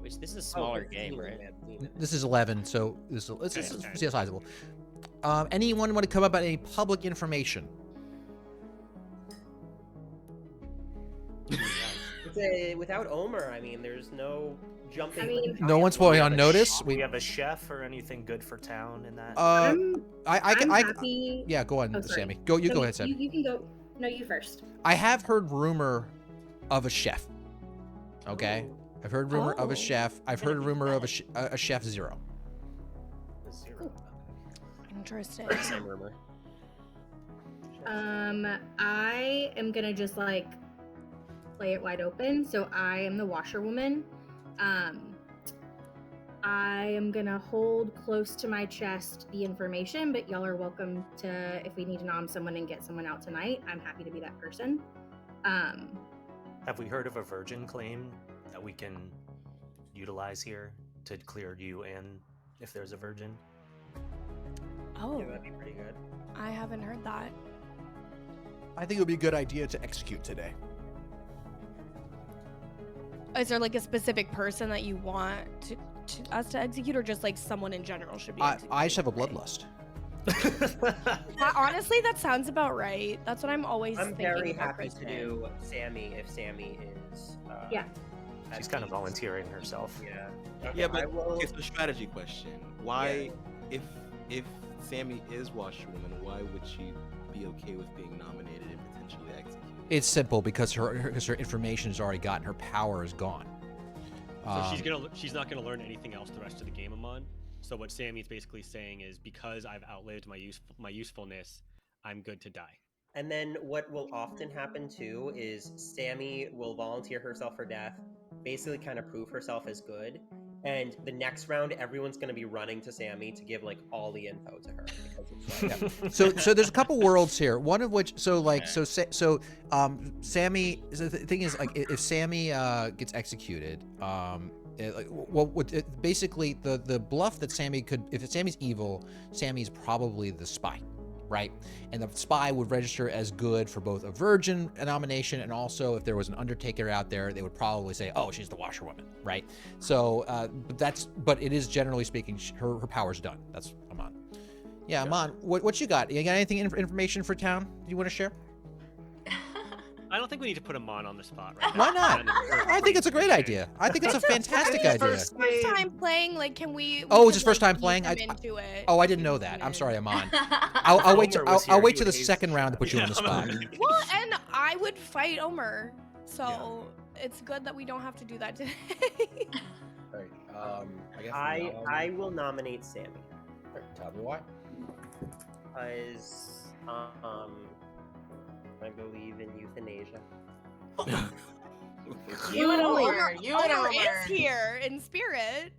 Which this is a smaller Oh, game, right? This is 11, so it's Okay. sizable. Anyone want to come up with any public information? Without Omer, I mean, there's no jumping. I mean, No one's We putting have on a notice. We have a chef or anything good for town in that. I'm I'm happy. yeah, go on, Oh, sorry. Sammy. Go No, ahead, Sammy. You can go. No, you first. I have heard rumor of a chef. Okay, I've heard rumor of Oh. a chef. I've heard rumor of a chef zero. The zero. Interesting. Same rumor. I am gonna just like play it wide open. So I am the washerwoman. I am gonna hold close to my chest the information, but y'all are welcome to, if we need to nom someone and get someone out tonight, I'm happy to be that person. Have we heard of a virgin claim that we can utilize here to clear you in if there's a virgin? Oh, That'd be pretty good. I haven't heard that. I think it would be a good idea to execute today. Is there like a specific person that you want us to execute, or just like someone in general should be? I just have a bloodlust. Honestly, that sounds about right. That's what I'm always. I'm thinking very about happy to Kristen. do Sammy if Sammy is. Yeah. She's kind of volunteering herself. Yeah. Yeah, I but will. it's a strategy question. Why, if Sammy is washerwoman, why would she be okay with being nominated and potentially executed? It's simple because her information is already gotten. Her power is gone. So she's not gonna learn anything else the rest of the game, Amon. So what Sammy's basically saying is, because I've outlived my usefulness, I'm good to die. And then what will often happen too is Sammy will volunteer herself for death, basically kind of prove herself as good. And the next round, everyone's going to be running to Sammy to give like all the info to her. Because it's like, So there's a couple worlds here. One of which, Sammy. The thing is, like, if Sammy gets executed, basically the bluff that Sammy could, if Sammy's evil, Sammy's probably the spy, right? And the spy would register as good for both a virgin nomination, and also if there was an undertaker out there, they would probably say, oh, she's the washerwoman, right? So but it is, generally speaking, her power's done. That's Amon. Yeah, Amon, what you got? You got anything information for town you want to share? I don't think we need to put Amon on the spot right Why now. not? I think it's a great idea. I think it's a fantastic idea. First time playing, like, can we? Oh, it's could, his first like, time playing? ease him into it. Oh, I didn't know that. I'm sorry, Amon. I'll wait. I'll wait till the second round to put you on the spot. Well, and I would fight Omer, so it's good that we don't have to do that today. Alright, I guess I will nominate Sammy. Tell me why. Because I believe in euthanasia. You and Omer Omer. You and Omer. is here in spirit.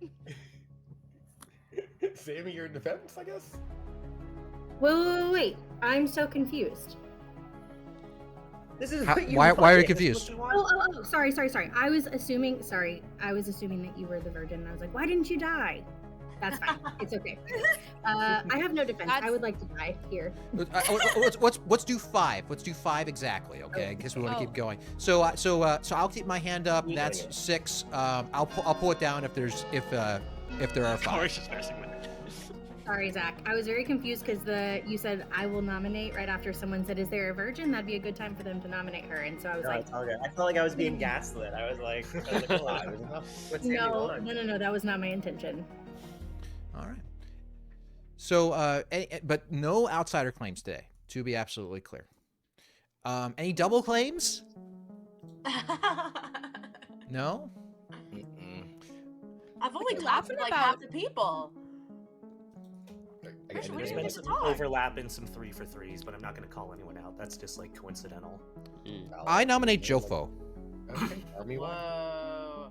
Sammy, you're in defense, I guess? Wait. I'm so confused. This is Why are you confused? Oh, sorry. I was assuming that you were the virgin, and I was like, why didn't you die? That's fine. It's okay. I have no defense. I would like to die here. Let's do 5. Let's do 5 exactly, okay? Because we want to keep going. So I'll keep my hand up. That's 6. I'll pull it down if there are 5. Sorry, Zach. I was very confused because you said I will nominate right after someone said, "Is there a virgin?" That'd be a good time for them to nominate her, and so I was like, it's all good. I felt like I was being gaslit. I was like, what's "No, that was not my intention." All right. So, but no outsider claims today, to be absolutely clear. Any double claims? No? I've only You're clapped laughing for like about- half the people. There's we didn't been get to some talk. overlap in some 3 for 3s, but I'm not going to call anyone out. That's just like coincidental. I nominate Jofo. Okay, tell me why. Whoa.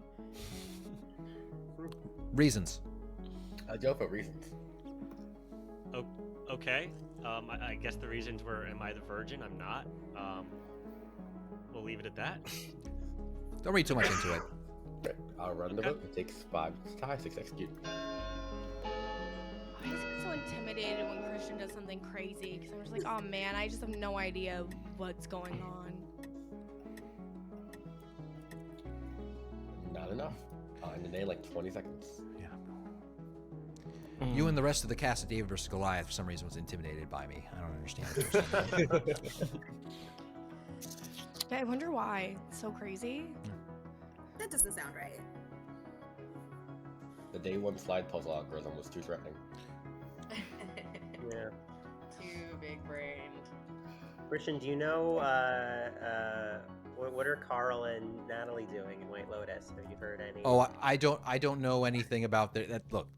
Jofo, Reasons. reasons. Okay. I guess the reasons were, am I the virgin? I'm not. We'll leave it at that. Don't read too much into it. Okay, I'll run the vote. It takes 5 to tie, 6 execute. Why is he so intimidated when Christian Christian does something crazy because I'm just like, oh man, I just have no idea what's going on. Not enough. In the day, like 20 seconds. Yeah. You and the rest of the cast of David vs. Goliath, for some reason, was intimidated by me. I don't understand. Yeah, I wonder why. It's so crazy. That doesn't sound right. The day one slide puzzle algorithm was too threatening. Yeah. Too big brained. Christian, do you know what are Carl and Natalie doing in White Lotus? Have you heard any? Oh, I don't know anything about that. Look,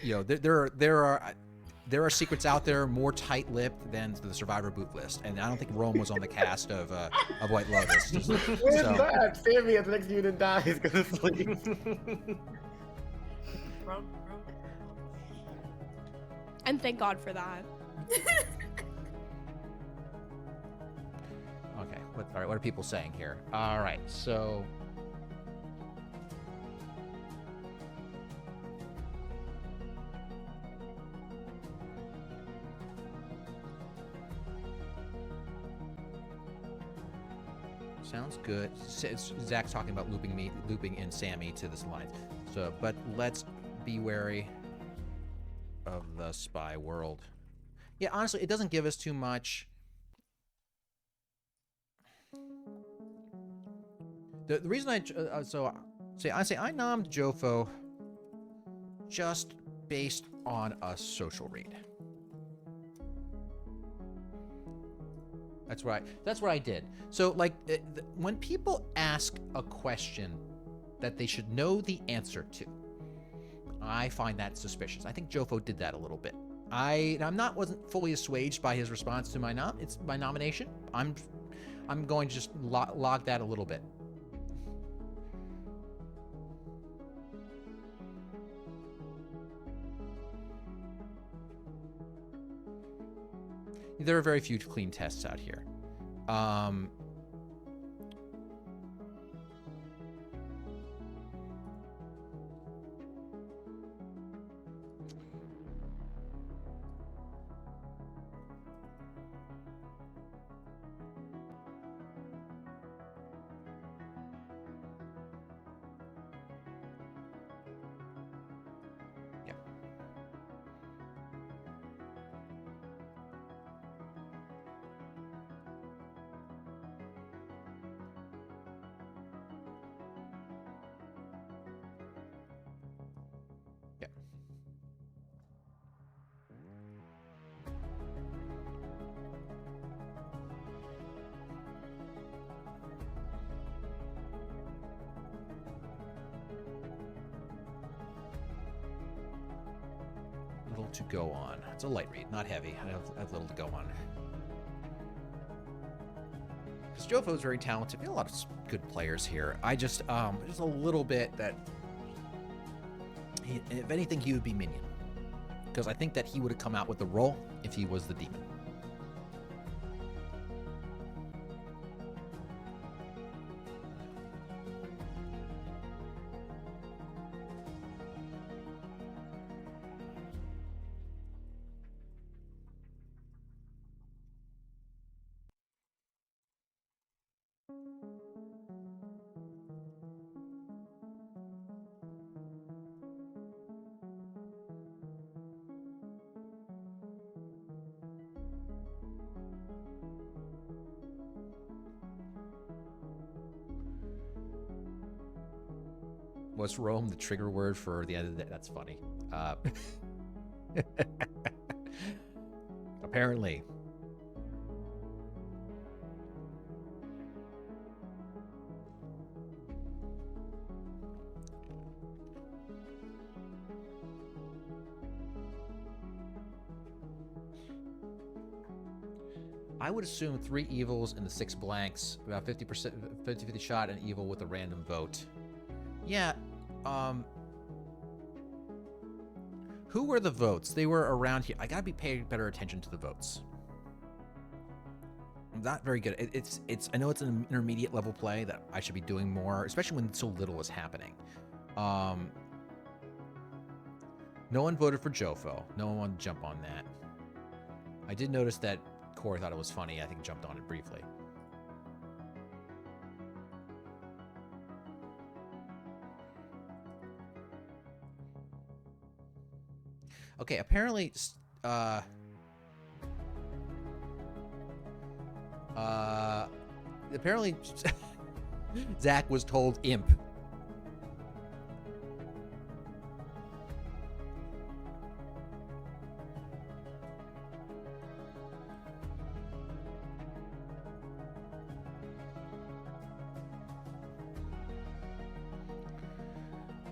you know, there are secrets out there more tight-lipped than the Survivor boot list, and I don't think Rome was on the cast of White Lotus. Where's that? Sammy at the next unit dies. Go to sleep. And thank God for that. Okay. All right. What are people saying here? All right. So. Sounds good. Zach's talking about looping in Sammy to this line. So, but let's be wary of the spy world. Yeah, honestly, it doesn't give us too much. The reason I say I nommed Jofo just based on a social read. That's what I did. So like when people ask a question that they should know the answer to, I find that suspicious. I think Jofo did that a little bit. Wasn't fully assuaged by his response to my nomination. I'm going to just log that a little bit. There are very few clean tests out here. To go on. It's a light read, not heavy. I have little to go on. Because Jofo is very talented. We have a lot of good players here. I just a little bit that, if anything, he would be minion. Because I think that he would have come out with the role if he was the demon. Was Rome the trigger word for the end of the day? That's funny. Apparently. I would assume 3 evils and the 6 blanks, about 50%, 50-50 shot, and evil with a random vote. Yeah, who were the votes? They were around here. I gotta be paying better attention to the votes. I'm not very good. It's. I know it's an intermediate level play that I should be doing more, especially when so little is happening. No one voted for Jofo. No one wanted to jump on that. I did notice that Corey thought it was funny. I think jumped on it briefly. Okay, apparently, apparently, Zach was told imp.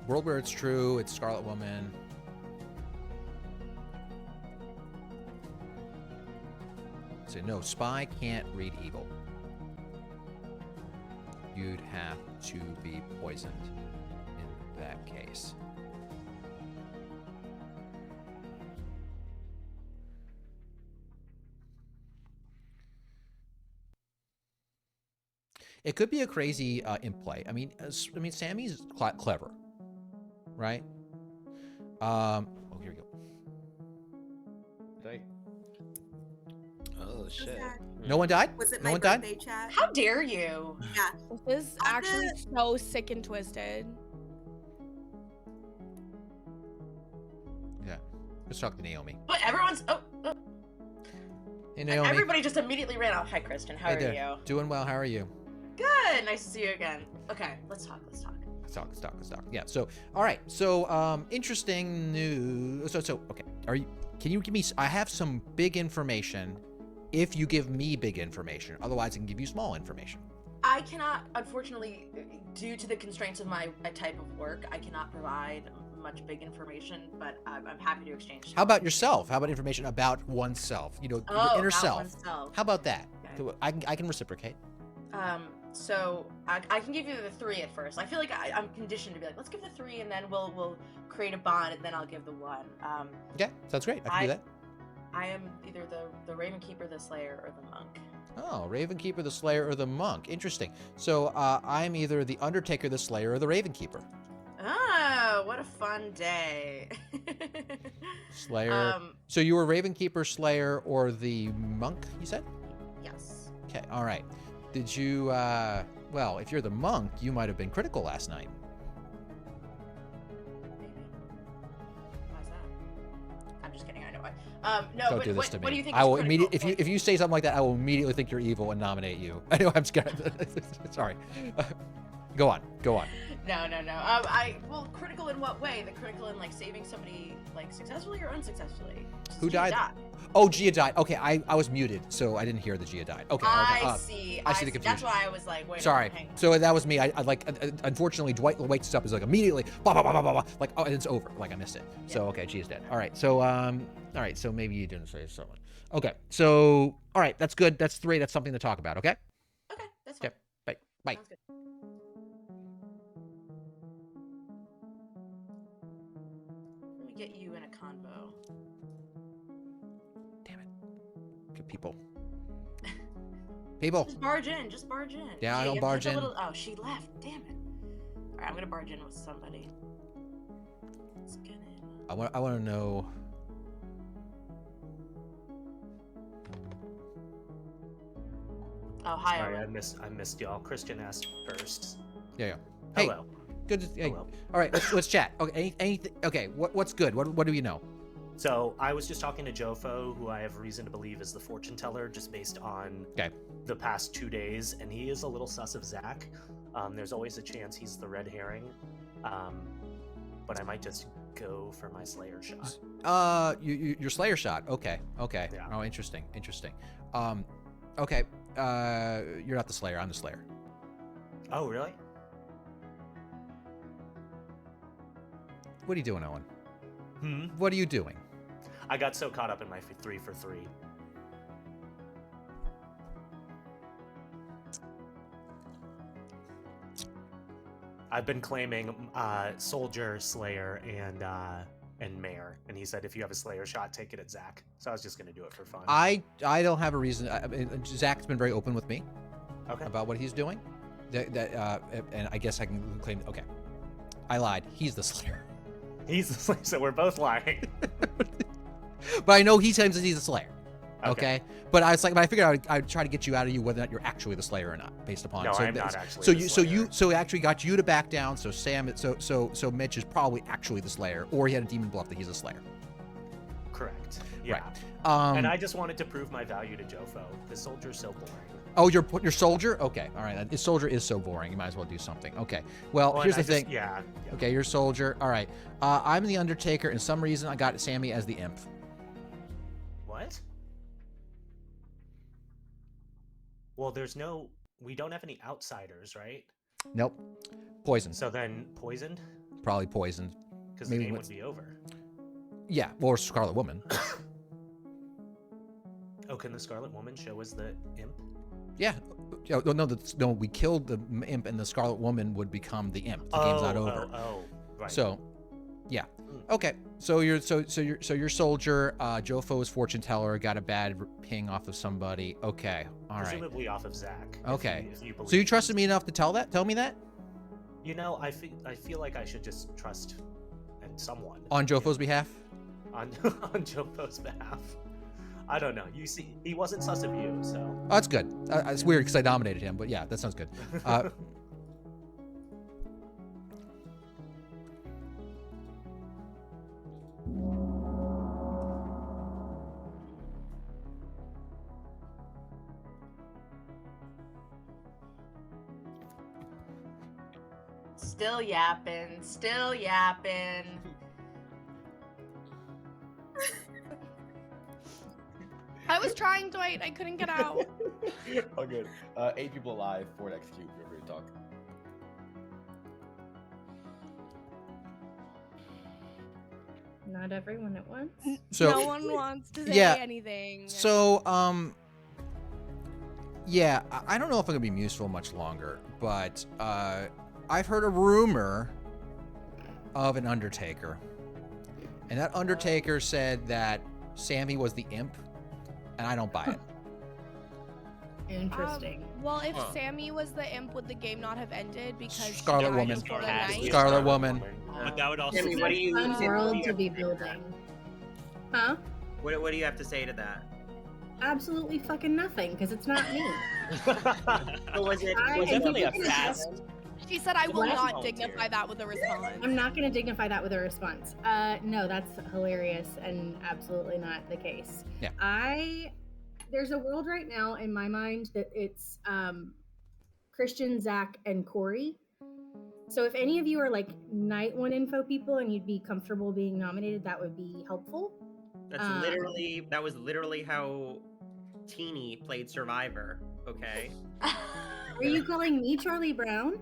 World where it's true, it's Scarlet Woman. So no, spy can't read evil. You'd have to be poisoned in that case. It could be a crazy imp play. I mean, Sammy's clever, right? Oh, here we go. Right. Oh shit. No one died? Was it No my one died? birthday chat? How dare you? Yeah. This is actually so sick and twisted. Yeah. Let's talk to Naomi. But everyone's Hey, Naomi. everybody just immediately ran out. Hi, Kristen. How Hey are there. you? Doing well. How are you? Good. Nice to see you again. Okay, let's talk. Let's talk. Yeah. So, all right. So, interesting news. So, okay. Can you give me? I have some big information. If you give me big information, otherwise I can give you small information. I cannot, unfortunately, due to the constraints of my type of work, I cannot provide much big information, but I'm happy to exchange. How about yourself? How about information about oneself? You know, your inner about self. oneself. How about that? Okay. I can reciprocate. So I can give you the 3 at first. I feel like I'm conditioned to be like, let's give the 3, and then we'll create a bond, and then I'll give the 1. Yeah, sounds great. I can do that. I am either the Raven Keeper, the Slayer, or the Monk. Oh, Raven Keeper, the Slayer, or the Monk. Interesting. So I'm either the Undertaker, the Slayer, or the Raven Keeper. Oh, what a fun day. Slayer. So you were Raven Keeper, Slayer, or the Monk, you said? Yes. Okay, all right. Did you, well, if you're the Monk, you might have been critical last night. Maybe. Why's that? I'm just kidding. I know why. No, Don't but do this to me. what do you think I is will critical? immediately if you say something like that, I will immediately think you're evil and nominate you. I know I'm scared. Sorry. Go on. No. Well, critical in what way? The critical in like saving somebody like successfully or unsuccessfully? Who died? Oh, Gia died. Okay, I was muted, so I didn't hear the Gia died. Okay. I see. I see the confusion. That's why I was like, wait. Sorry. Hang on. So that was me. I like. Unfortunately, Dwight wakes up is like immediately, blah, blah, blah, blah, blah, blah, like, oh, and it's over. Like I missed it. Yeah. So okay, Gia's dead. All right. So all right. So maybe you didn't say someone. Okay. So all right, that's good. That's 3. That's something to talk about. Okay. Okay, that's fine. Okay. Bye. Sounds good. Let me get you in a convo. Damn it. Good people. People. Just barge in. Yeah, I Gee, don't it's barge like a in. Oh, she left. Damn it. All right, I'm gonna barge in with somebody. Let's get in. I want to know. Oh, hi. Sorry, Owen. I missed y'all. Christian asked first. Yeah. Hey, Hello. good. Hey. Hello. All right. Let's chat. Okay. Anything? Okay. What's good? What do you know? So I was just talking to Jofo, who I have reason to believe is the fortune teller, just based on the past 2 days, and he is a little sus of Zach. There's always a chance he's the red herring, but I might just go for my Slayer shot. Your Slayer shot. Okay. Yeah. Oh, interesting. Okay. You're not the Slayer. I'm the Slayer. Oh, really? What are you doing, Owen? What are you doing? I got so caught up in my 3 for 3. I've been claiming Soldier, Slayer, and Mayor, and he said if you have a Slayer shot, take it at Zach. So I was just gonna do it for fun. I don't have a reason. Zach's been very open with me Okay. about what he's doing. And I guess I can claim. Okay, I lied. He's the Slayer. He's the Slayer, so we're both lying. But I know he claims that he's the Slayer. Okay. But I was like, but I figured I'd try to get you out of you whether or not you're actually the Slayer or not, based upon. No, so I'm not actually. So it actually got you to back down. So so Mitch is probably actually the Slayer, or he had a demon bluff that he's a Slayer. Correct. Yeah. Right. And I just wanted to prove my value to Jofo. The soldier's so boring. Oh, your soldier? Okay, all right. This soldier is so boring. You might as well do something. Okay. Well, here's the thing. Yeah. Okay, your soldier. All right. I'm the Undertaker, and some reason I got Sammy as the imp. What? Well, we don't have any outsiders, right? Nope. Poison. So then poisoned? Probably poisoned. Because the game would be over. Yeah, or Scarlet Woman. Oh, can the Scarlet Woman show as the imp? Yeah. No, we killed the imp, and the Scarlet Woman would become the imp. The game's not over. Right. So, yeah. Okay. So your soldier, Jofo's fortune teller, got a bad ping off of somebody. Okay. All right. Presumably off of Zach. Okay. If you So you trusted me enough to tell me that? You know, I feel like I should just trust someone on Jofo's behalf. On Jofo's behalf. I don't know. You see, he wasn't sus of you, so. Oh, that's good. It's weird because I dominated him, but yeah, that sounds good. Still yapping. I was trying, Dwight. I couldn't get out. Oh, good. 8 people alive, 4 to execute. Feel free to talk. Not everyone at once. So no one wants to say anything. So yeah, I don't know if I'm gonna be useful much longer, but I've heard a rumor of an Undertaker, and that Undertaker said that Sammy was the imp, and I don't buy it. Interesting. Well, if Sammy was the imp, would the game not have ended because Scarlet Woman? Scarlet Woman. But that would also. Sammy, what do you? Fun world to be building. Huh? What do you have to say to that? Absolutely fucking nothing, because it's not me. Was it definitely a fast? She said, "I will not dignify that with a response." I'm not going to dignify that with a response. No, that's hilarious and absolutely not the case. Yeah. There's a world right now in my mind that it's Christian, Zach, and Corey. So if any of you are like Night One info people and you'd be comfortable being nominated, that would be helpful. That was literally how Teeny played Survivor. Okay. Are you calling me Charlie Brown?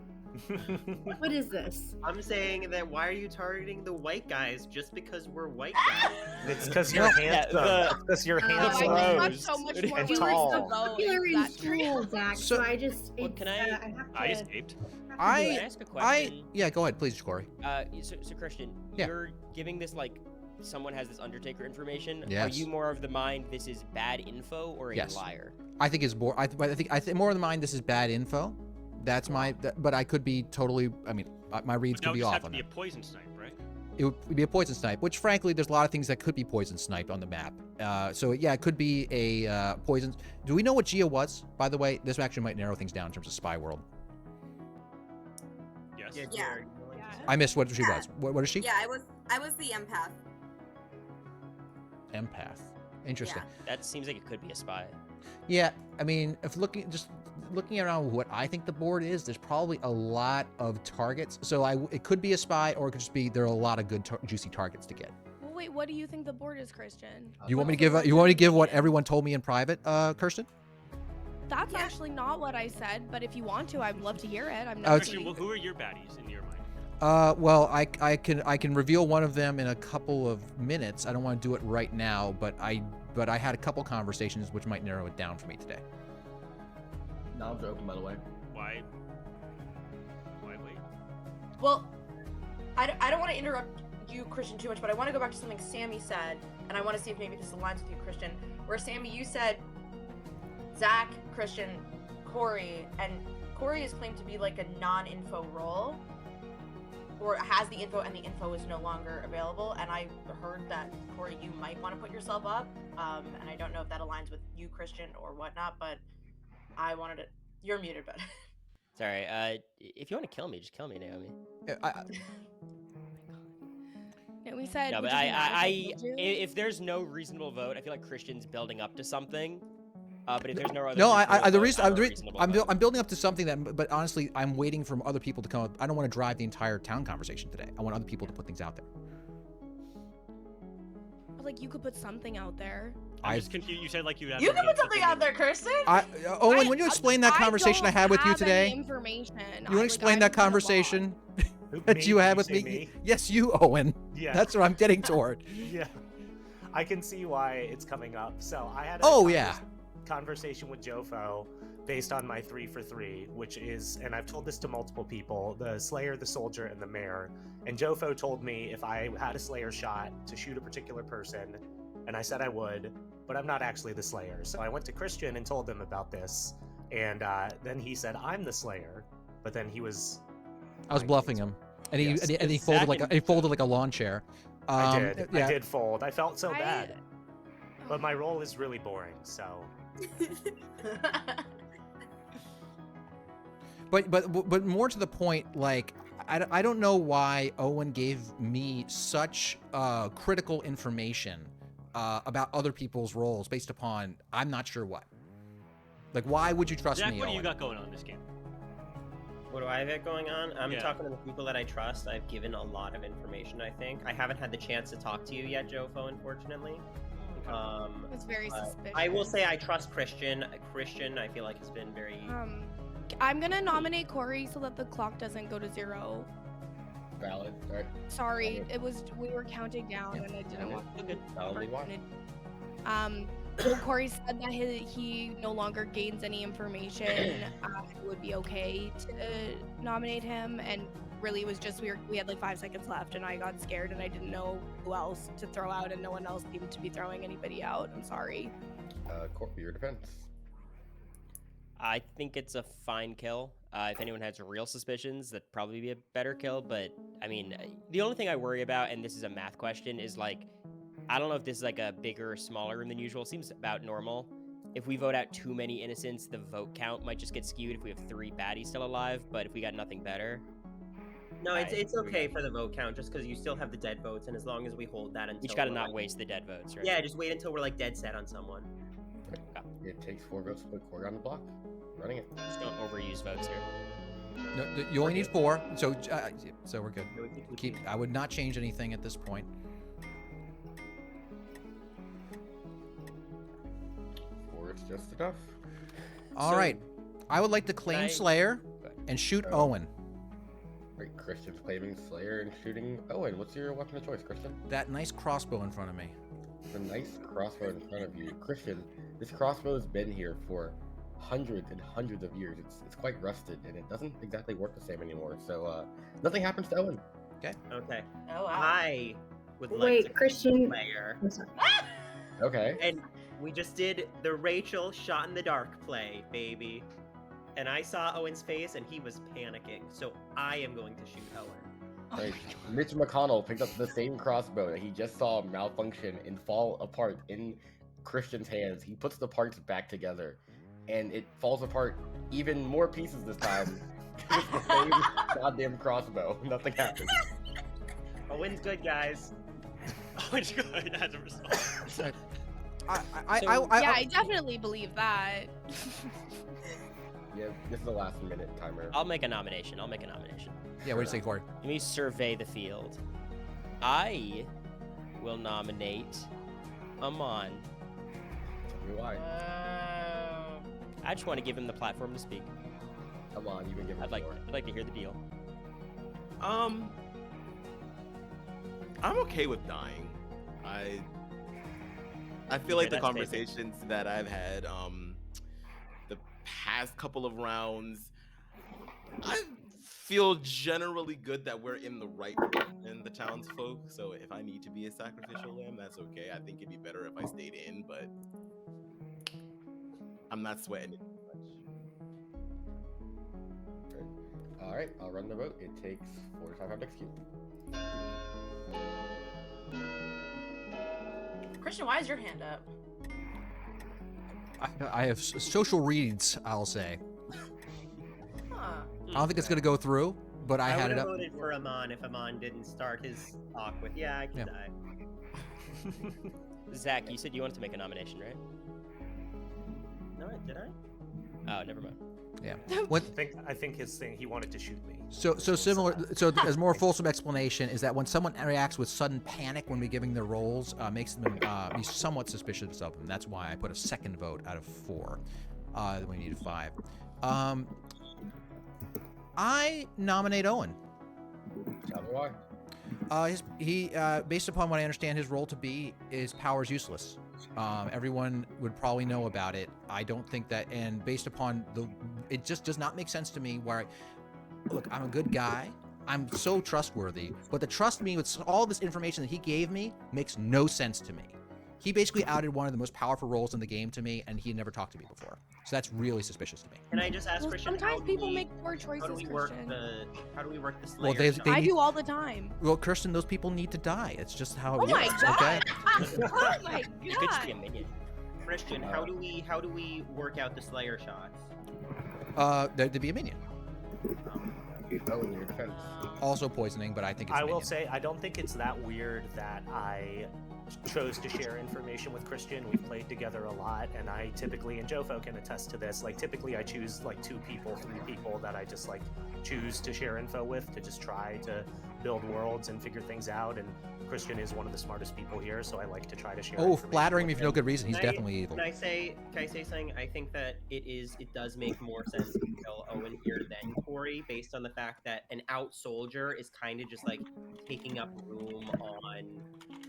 What is this? I'm saying that why are you targeting the white guys just because we're white guys? It's because you're handsome. Because you're handsome and tall. Popular in school, Zach. So I just. Well, can I? I escaped. Can I ask a question? Yeah, go ahead, please, Corey. So Christian, Yeah. you're giving this like someone has this Undertaker information. Yes. Are you more of the mind this is bad info or a liar? I think it's more. I think more in the mind this is bad info. That's but I could be totally. I mean, my reads could be off on that. It would have to be a poison snipe, right? It would be a poison snipe, which frankly, there's a lot of things that could be poison snipe on the map. So yeah, it could be a poison. Do we know what Gia was? By the way, this actually might narrow things down in terms of spy world. Yes. Yeah. I missed what she was. What is she? Yeah, I was the empath. Empath. Interesting. That seems like it could be a spy. Yeah, I mean, if looking around what I think the board is, there's probably a lot of targets. So it could be a spy, or it could just be there are a lot of good juicy targets to get. Well, wait, what do you think the board is, Christian? You want me to give what everyone told me in private, Kirsten? That's actually not what I said, but if you want to, I'd love to hear it. I'm Christian, who are your baddies in your mind? Well, I can reveal one of them in a couple of minutes. I don't want to do it right now, but I had a couple conversations which might narrow it down for me today. Knobs are open, by the way. Why wait? Well, I don't want to interrupt you, Christian, too much, but I want to go back to something Sammy said, and I want to see if maybe this aligns with you, Christian. Where Sammy, you said Zach, Christian, Corey, and Corey is claimed to be like a non-info role. or has the info and the info is no longer available. And I heard that, Corey, you might want to put yourself up. And I don't know if that aligns with you, Christian, or whatnot, but I wanted to. You're muted, but. Sorry. If you want to kill me, just kill me, Naomi. Naomi said. No, but if there's no reasonable vote, I feel like Christian's building up to something. But if there's no other, I'm building up to something that, but honestly, I'm waiting for other people to come up. I don't want to drive the entire town conversation today. I want other people to put things out there. Like you could put something out there. I'm just confused. You said like you. You can put something out there, Kirsten. Owen, when you explain that conversation I had with you today, information. You want to explain that conversation that you had with me? Yes, you, Owen. Yeah. That's what I'm getting toward. Yeah. I can see why it's coming up. So I had conversation with Jofo based on my 3 for 3, which is, and I've told this to multiple people, the Slayer, the Soldier, and the Mayor. And Jofo told me if I had a Slayer shot to shoot a particular person, and I said I would, but I'm not actually the Slayer. So I went to Christian and told him about this, and then he said I'm the Slayer, but then he was. I was bluffing him, and he folded like a lawn chair. I did fold. I felt so bad, but my role is really boring. So. But more to the point, like I don't know why Owen gave me such critical information about other people's roles based upon I'm not sure what. Like, why would you trust Jack, me? What do Owen? you got going on this game? What do I have going on? I'm talking to the people that I trust. I've given a lot of information, I think. I haven't had the chance to talk to you yet, Jofo, unfortunately. It's very suspicious. I will say I trust Christian. Christian, I feel like, has been very... I'm gonna nominate Corey so that the clock doesn't go to 0. Valid. All right. Sorry, we were counting down and I didn't want to. Validly won. Corey said that he no longer gains any information. It would be okay to nominate him, and really it was just we had like 5 seconds left, and I got scared and I didn't know who else to throw out, and no one else seemed to be throwing anybody out. I'm sorry. Corey, your defense. I think it's a fine kill. If anyone has real suspicions, that'd probably be a better kill. But I mean, the only thing I worry about, and this is a math question, is like, I don't know if this is like a bigger or smaller room than usual. It seems about normal. If we vote out too many innocents, the vote count might just get skewed if we have 3 baddies still alive. But if we got nothing better. No, it's okay for the vote count, just because you still have the dead votes, and as long as we hold that until... You just gotta not waste the dead votes, right? Yeah, just wait until we're like dead set on someone. It takes 4 votes to put Corey on the block. Running it. Just don't overuse votes here. No, you only need 4, so we're good. I would not change anything at this point. 4 is just enough. All right, I would like to claim Slayer and shoot Owen. Wait, Christian's claiming Slayer and shooting Owen. What's your weapon of choice, Christian? That nice crossbow in front of me. The nice crossbow in front of you, Christian. This crossbow has been here for hundreds and hundreds of years. It's quite rusted, and it doesn't exactly work the same anymore. So nothing happens to Owen. Okay. Oh, wow. I would like to Christian. Slayer. Okay. And we just did the Rachel shot in the dark play, baby. And I saw Owen's face, and he was panicking. So I am going to shoot Owen. Right. Mitch McConnell picked up the same crossbow that he just saw malfunction and fall apart in Christian's hands. He puts the parts back together, and it falls apart even more pieces this time. It's the same goddamn crossbow. Nothing happens. Owen's good, guys. Owen's good as a result. I definitely believe that. Yeah, this is the last minute timer. I'll make a nomination. Yeah, what do you say, Corey? Let me survey the field. I will nominate Amon. Tell me why. I just want to give him the platform to speak. Come on, you can give him I'd like to hear the deal. I'm okay with dying. I feel like the conversations that I've had the past couple of rounds, I feel generally good that we're in the right in the townsfolk. So if I need to be a sacrificial lamb, that's okay. I think it'd be better if I stayed in, but I'm not sweating it too much. All right, I'll run the vote. It takes 4 to execute. Christian, why is your hand up? I have social reads, I'll say. Huh. I don't think it's going to go through, but I had it up. I would have voted for Amon if Amon didn't start his talk with, yeah, I can die. Zach, you said you wanted to make a nomination, right? No, did I? Oh, never mind. Yeah. I think his thing, he wanted to shoot me. So similar. So as more fulsome explanation is that when someone reacts with sudden panic when we're giving their roles, makes them be somewhat suspicious of them. That's why I put a second vote out of 4. Then we needed 5. I nominate Owen. Tell me why. He based upon what I understand his role to be, his power is useless. Everyone would probably know about it. I don't think that, and based upon it just does not make sense to me where, look, I'm a good guy. I'm so trustworthy, but to trust me with all this information that he gave me makes no sense to me. He basically outed one of the most powerful roles in the game to me, and he had never talked to me before. So that's really suspicious to me. Can I just ask Christian? Sometimes people make poor choices. How do we work the Slayer? Well, they I need, do all the time. Well, Kirsten, those people need to die. It's just how it Oh my works. god! Okay? Oh my You could just be a god! minion. Christian, how do we work out the Slayer shots? There'd be a minion. Oh, in your defense. Also poisoning, but I think it's. I will say I don't think it's that weird that I chose to share information with Christian. We've played together a lot, and I typically, and Jofo can attest to this, like typically I choose like 2 people, 3 people that I just like choose to share info with to just try to build worlds and figure things out. And Christian is one of the smartest people here, so I like to try to share. Oh, flattering me for no good reason. He's Can I- definitely evil. Can I say something? I think that it does make more sense to kill Owen here than Corey, based on the fact that an out soldier is kind of just like taking up room on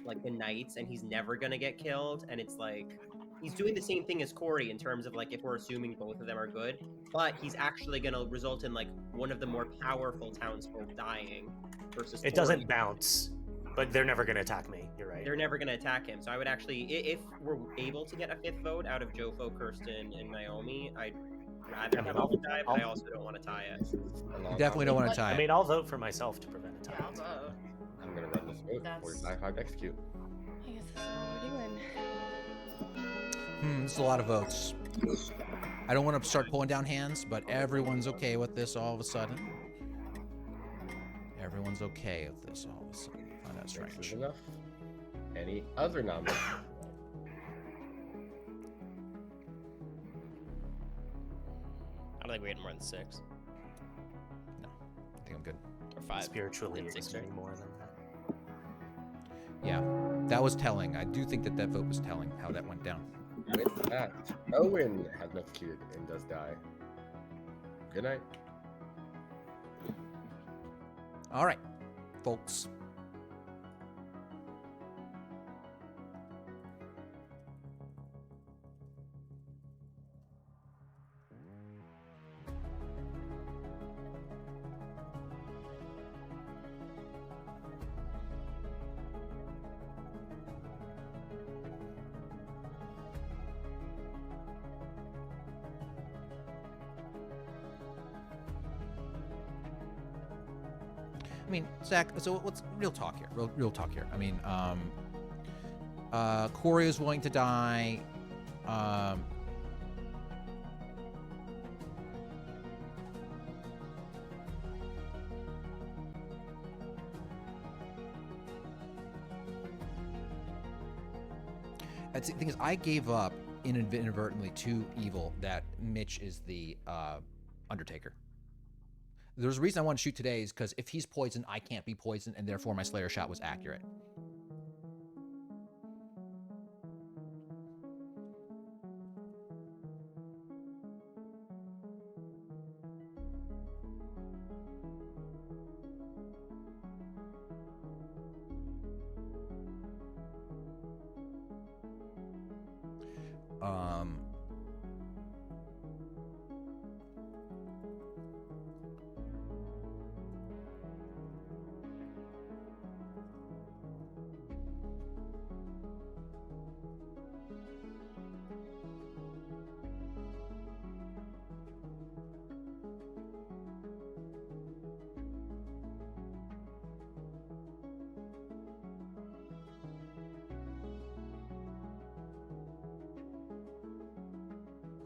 like the knights, and he's never gonna get killed. And it's like he's doing the same thing as Corey in terms of like if we're assuming both of them are good, but he's actually gonna result in like one of the more powerful townsfolk dying versus It Corey. doesn't bounce, but they're never going to attack me. You're right. They're never going to attack him. So I would actually, if we're able to get a 5th vote out of Jofo, Kirsten, and Naomi, I'd rather have Owen die, but I also don't want to tie it. You definitely don't want to tie I it. mean, I'll vote for myself to prevent a tie. Yeah, I'll vote. I'm gonna run this vote. That's- 4 to execute. I guess this is what we're doing. This is a lot of votes. I don't want to start pulling down hands, but everyone's okay with this all of a sudden. Everyone's okay with this all of a sudden. I find that This is strange. enough. Any other nominations? I don't think we get more than 6 No, I think I'm good. or 5. Spiritually, Than it's 6, gonna right? be more than that. Yeah, that was telling. I do think that vote was telling how that went down. With that, Owen has been executed and does die. Good night. All right, folks. I mean, Zach, so let's real talk here. Real talk here. I mean, Corey is willing to die. The thing is, I gave up inadvertently to evil that Mitch is the Undertaker. There's a reason I want to shoot today is because if he's poisoned, I can't be poisoned, and therefore my Slayer shot was accurate.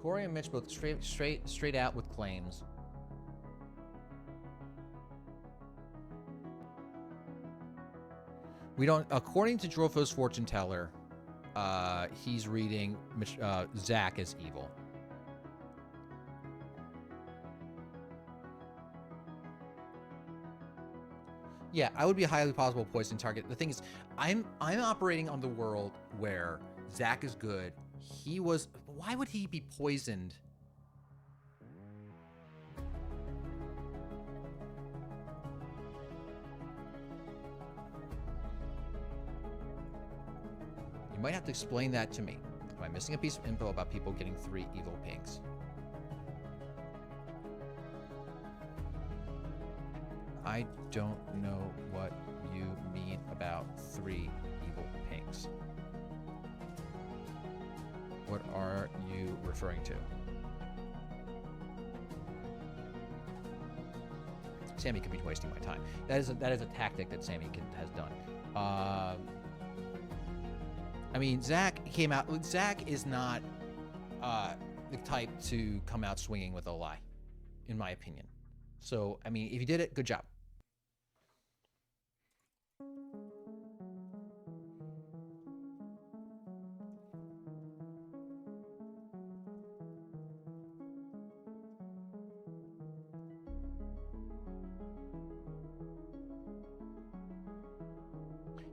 Corey and Mitch both straight out with claims. We don't, according to Drofo's fortune teller, he's reading Zach as evil. Yeah, I would be a highly possible poison target. The thing is, I'm operating on the world where Zach is good. He was. Why would he be poisoned? You might have to explain that to me. Am I missing a piece of info about people getting 3 evil pinks? I don't know what you mean about 3 evil pinks. What are you referring to? Sammy could be wasting my time. That is a tactic that Sammy has done. I mean, Zach came out. Zach is not the type to come out swinging with a lie, in my opinion. So, I mean, if you did it, good job.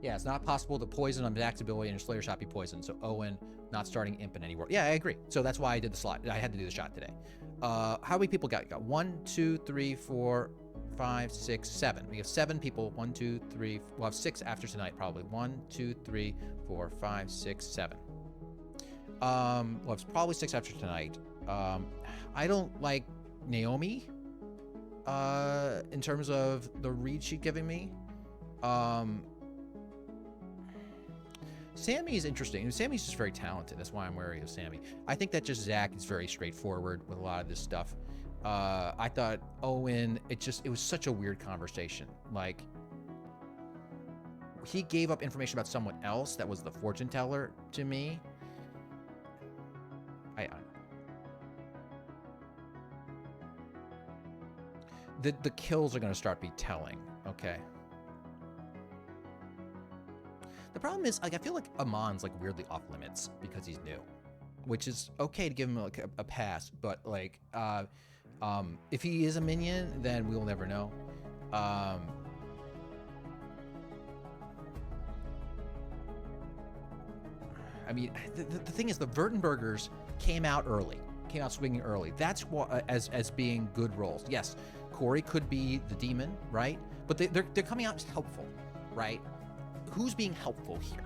Yeah, it's not possible to poison on Zach's ability and Slayer shot be poisoned, so Owen not starting Imp in any world. Yeah, I agree. So that's why I did the slot. I had to do the shot today. How many people got? You got 1, 2, 3, 4, 5, 6, 7. We have 7 people. 1, 2, 3. We'll have 6 after tonight, probably. 1, 2, 3, 4, 5, 6, 7. Well, it's probably 6 after tonight. I don't like Naomi in terms of the read she's giving me. Sammy is interesting. Sammy's just very talented. That's why I'm wary of Sammy. I think that just Zach is very straightforward with a lot of this stuff. I thought Owen, it was such a weird conversation. Like, he gave up information about someone else that was the fortune teller to me. The kills are going to start be telling, okay? The problem is, like, I feel like Amon's like weirdly off limits because he's new, which is okay to give him like a pass, but like, if he is a minion, then we'll never know. I mean, the thing is, the Württembergers came out swinging early. That's what, as being good roles. Yes, Corey could be the demon, right? But they're coming out as helpful, right? Who's being helpful here?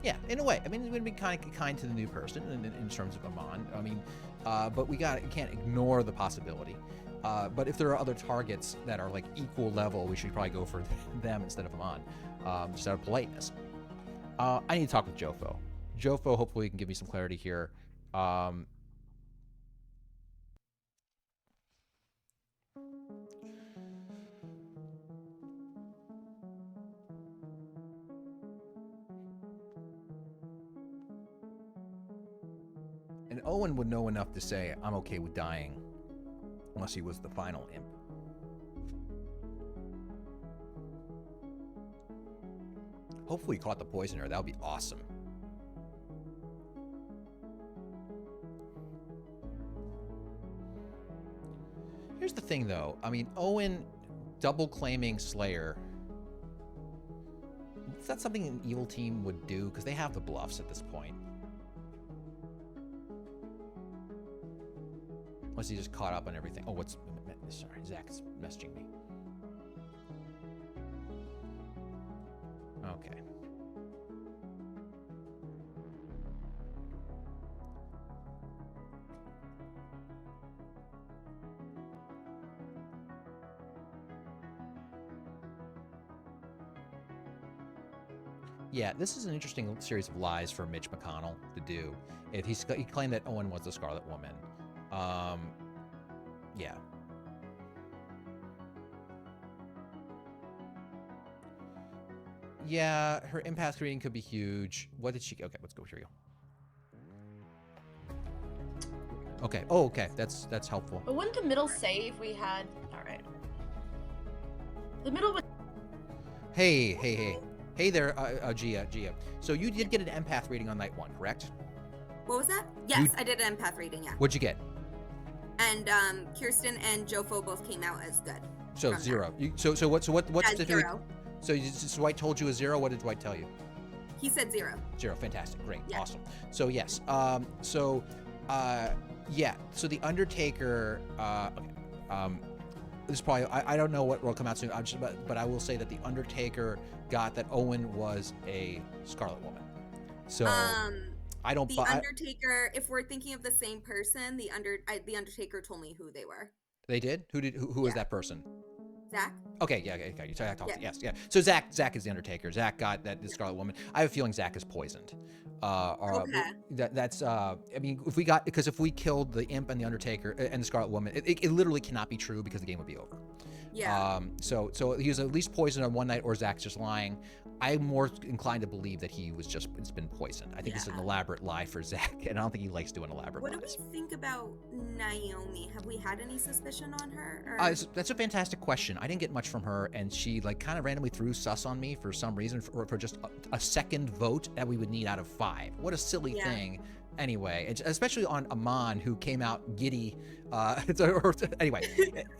Yeah, in a way. I mean, we're going to be kind to the new person in terms of Amon. I mean, but we can't ignore the possibility. But if there are other targets that are like equal level, we should probably go for them instead of Amon, just out of politeness. I need to talk with Jofo. Jofo hopefully can give me some clarity here. And Owen would know enough to say, I'm okay with dying, unless he was the final imp. Hopefully he caught the poisoner. That would be awesome. Here's the thing, though. I mean, Owen double claiming Slayer. Is that something an evil team would do? Because they have the bluffs at this point. Unless he just caught up on everything. Oh, sorry, Zach's messaging me. Okay. Yeah, this is an interesting series of lies for Mitch McConnell to do. If he claimed that Owen was the Scarlet Woman. Yeah. Yeah, her empath reading could be huge. What did she? Okay, let's go. Here we go. Okay. Oh, okay. That's helpful. But wouldn't the middle say if we had? All right. The middle would. Hey there, Gia. So you did get an empath reading on night 1, correct? What was that? Yes, I did an empath reading, yeah. What'd you get? And Kirsten and Jofo both came out as good. So 0. So what's the 0. So Dwight told you a 0. What did Dwight tell you? He said 0. 0. Fantastic. Great. Yeah. Awesome. So yes. Yeah. So the Undertaker. This is probably I don't know what will come out soon. But I will say that the Undertaker got that Owen was a Scarlet Woman. So I don't. The Undertaker. If we're thinking of the same person, the Undertaker told me who they were. They did. Who was that person? Zach. Okay, yeah. So I talked. Yes. So Zach is the Undertaker. Zach got the Scarlet Woman. I have a feeling Zach is poisoned. Okay. That's I mean, if we killed the Imp and the Undertaker and the Scarlet Woman, it literally cannot be true because the game would be over. Yeah. So he was at least poisoned on one night, or Zach's just lying. I'm more inclined to believe that it's been poisoned. I think it's an elaborate lie for Zach, and I don't think he likes doing elaborate lies. What do we think about Naomi? Have we had any suspicion on her? That's a fantastic question. I didn't get much from her, and she kind of randomly threw sus on me for some reason, for just a second vote that we would need out of 5. What a silly thing. Anyway, especially on Amon, who came out giddy. Anyway,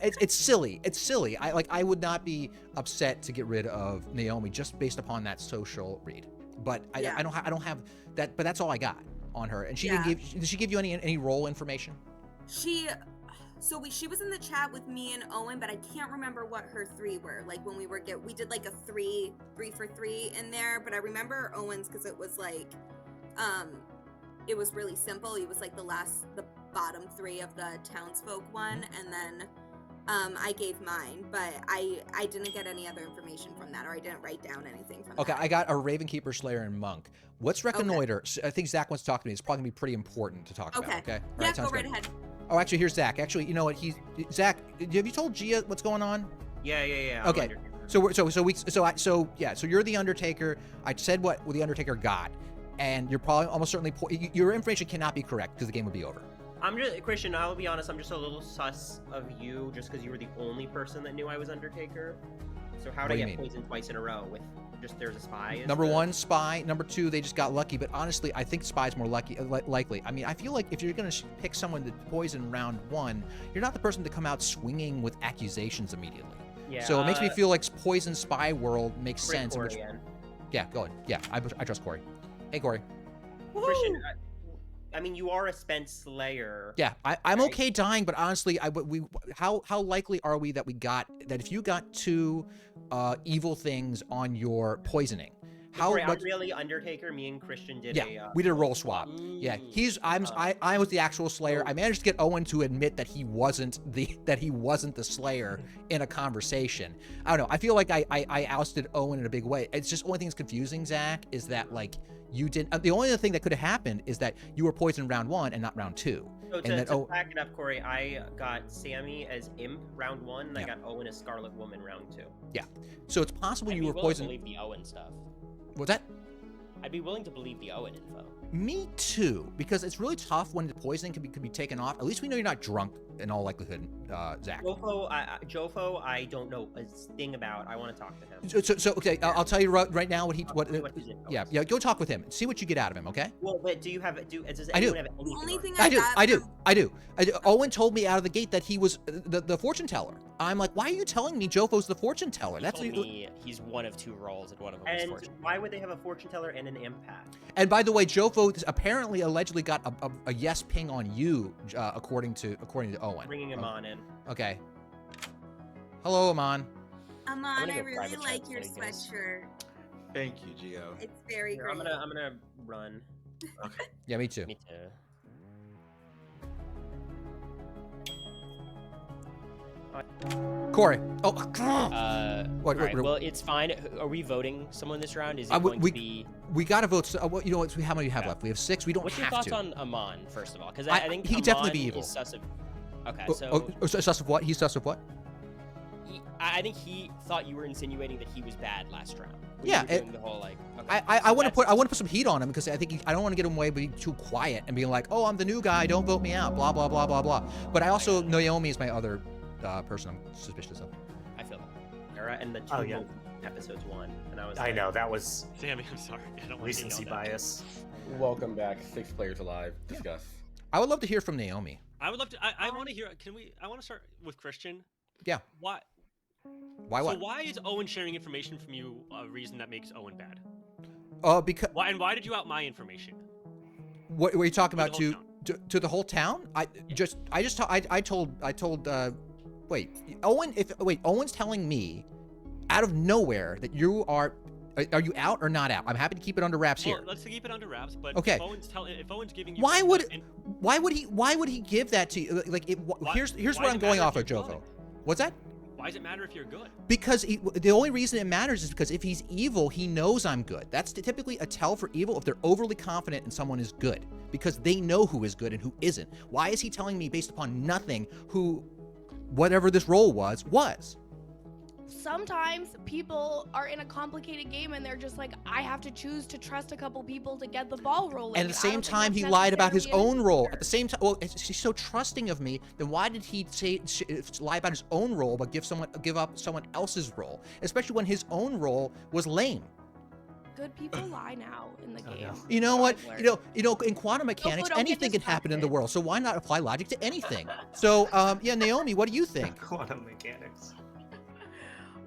it's silly. It's silly. I would not be upset to get rid of Naomi just based upon that social read. But I don't have that. But that's all I got on her. And did she give you any role information? She was in the chat with me and Owen, but I can't remember what her 3 were. Like when we did like a 3 for 3 in there. But I remember Owen's because it was like, it was really simple. He was like the bottom 3 of the townsfolk one, and then I gave mine, but I didn't get any other information from that, or I didn't write down anything from that. Okay, I got a Ravenkeeper, Slayer, and Monk. What's Reconnoiter? Okay. I think Zach wants to talk to me. It's probably going to be pretty important to talk about, okay? All right, go right ahead. Oh, actually, here's Zach. Actually, you know what? Zach, have you told Gia what's going on? Yeah. Okay. So you're the Undertaker. I said what the Undertaker got. And you're probably almost certainly your information cannot be correct because the game would be over. Christian, I'll be honest, I'm just a little sus of you just because you were the only person that knew I was Undertaker. So how did I get poisoned twice in a row with just there's a spy? Number 1, spy. Number 2, they just got lucky. But honestly, I think spy's more likely. I mean, I feel like if you're going to pick someone to poison round 1, you're not the person to come out swinging with accusations immediately. Yeah. So it makes me feel like poison spy world makes sense. Yeah, go ahead. Yeah, I trust Corey. Hey, Corey. Christian, I mean, you are a spent slayer. Yeah, I'm okay dying, but honestly, how likely are we that if you got 2 evil things on your poisoning? I'm really Undertaker. Me and Christian did we did a roll swap. Yeah, I was the actual Slayer. I managed to get Owen to admit that he wasn't the Slayer in a conversation. I don't know. I feel like I ousted Owen in a big way. It's just only thing that's confusing, Zach, is that you didn't. The only other thing that could have happened is that you were poisoned round 1 and not round 2. So to back it up, Corey, I got Sammy as Imp round 1, and I got Owen as Scarlet Woman round 2. Yeah. So it's possible you were poisoned. I'd be willing to believe the Owen stuff. What's that? I'd be willing to believe the Owen info. Me too, because it's really tough when the poisoning could be taken off. At least we know you're not drunk in all likelihood, Zach. Jofo, I don't know a thing about. I want to talk to him. So okay, I'll tell you right now yeah, go talk with him. See what you get out of him, okay? Well, but does anyone have anything? The only thing I do. Owen told me out of the gate that he was the fortune teller. I'm like, why are you telling me Jofo's the fortune teller? He told me he's one of 2 roles, and one of them is fortune. And why would they have a fortune teller and an empath? And by the way, Jofo apparently allegedly got a yes ping on you, according to Owen. Bringing Amon in. Okay. Hello, Amon. Amon, I really like your sweatshirt. Thank you, Gio. It's very great. I'm gonna run. Okay. Yeah, me too. Me too. Corey. Oh. Right. Well, it's fine. Are we voting someone this round? Is it going to be? We got to vote. So, how many do we have left? We have 6. We don't What's have to. What's your thoughts on Amon, first of all? Because I think he Amon could definitely be evil. Is sus of... Okay, so... sus of what? He's sus of what? I think he thought you were insinuating that he was bad last round. When Yeah, you were doing the whole like. Okay. I want to put some heat on him because I think I don't want to get him away being too quiet and being like, oh, I'm the new guy, don't vote me out, blah blah blah blah blah. But I also Naomi is my other person I'm suspicious of. I feel that. Era and the two episodes 1, and I was. I know that was. Sammy, I'm sorry. I don't want recency to know that. bias. Welcome back, 6 players alive. Discuss. I would love to hear from Naomi. I would love to. I want to hear. Can we? I want to start with Christian. Yeah. Why? Why what? So why is Owen sharing information from you a reason that makes Owen bad? Because. Why and why did you out my information? What were you talking about to to the whole town? I told Owen's telling me out of nowhere that you are you out or not out? I'm happy to keep it under wraps here. Let's keep it under wraps. But okay. If Owen's giving you, why would he give that to you? Like here's what I'm going off of, Jofo. What's that? Why does it matter if you're good? Because the only reason it matters is because if he's evil, he knows I'm good. That's typically a tell for evil if they're overly confident in someone is good, because they know who is good and who isn't. Why is he telling me based upon nothing who, whatever this role was? Sometimes people are in a complicated game and they're just like, I have to choose to trust a couple people to get the ball rolling. And at the same time, he lied about his own role. At the same time, well, she's so trusting of me. Then why did he lie about his own role but give up someone else's role, especially when his own role was lame? Good people lie now in the game. You know what? You know, in quantum mechanics, anything can happen in the world. So why not apply logic to anything? So, yeah, Naomi, what do you think? Quantum mechanics.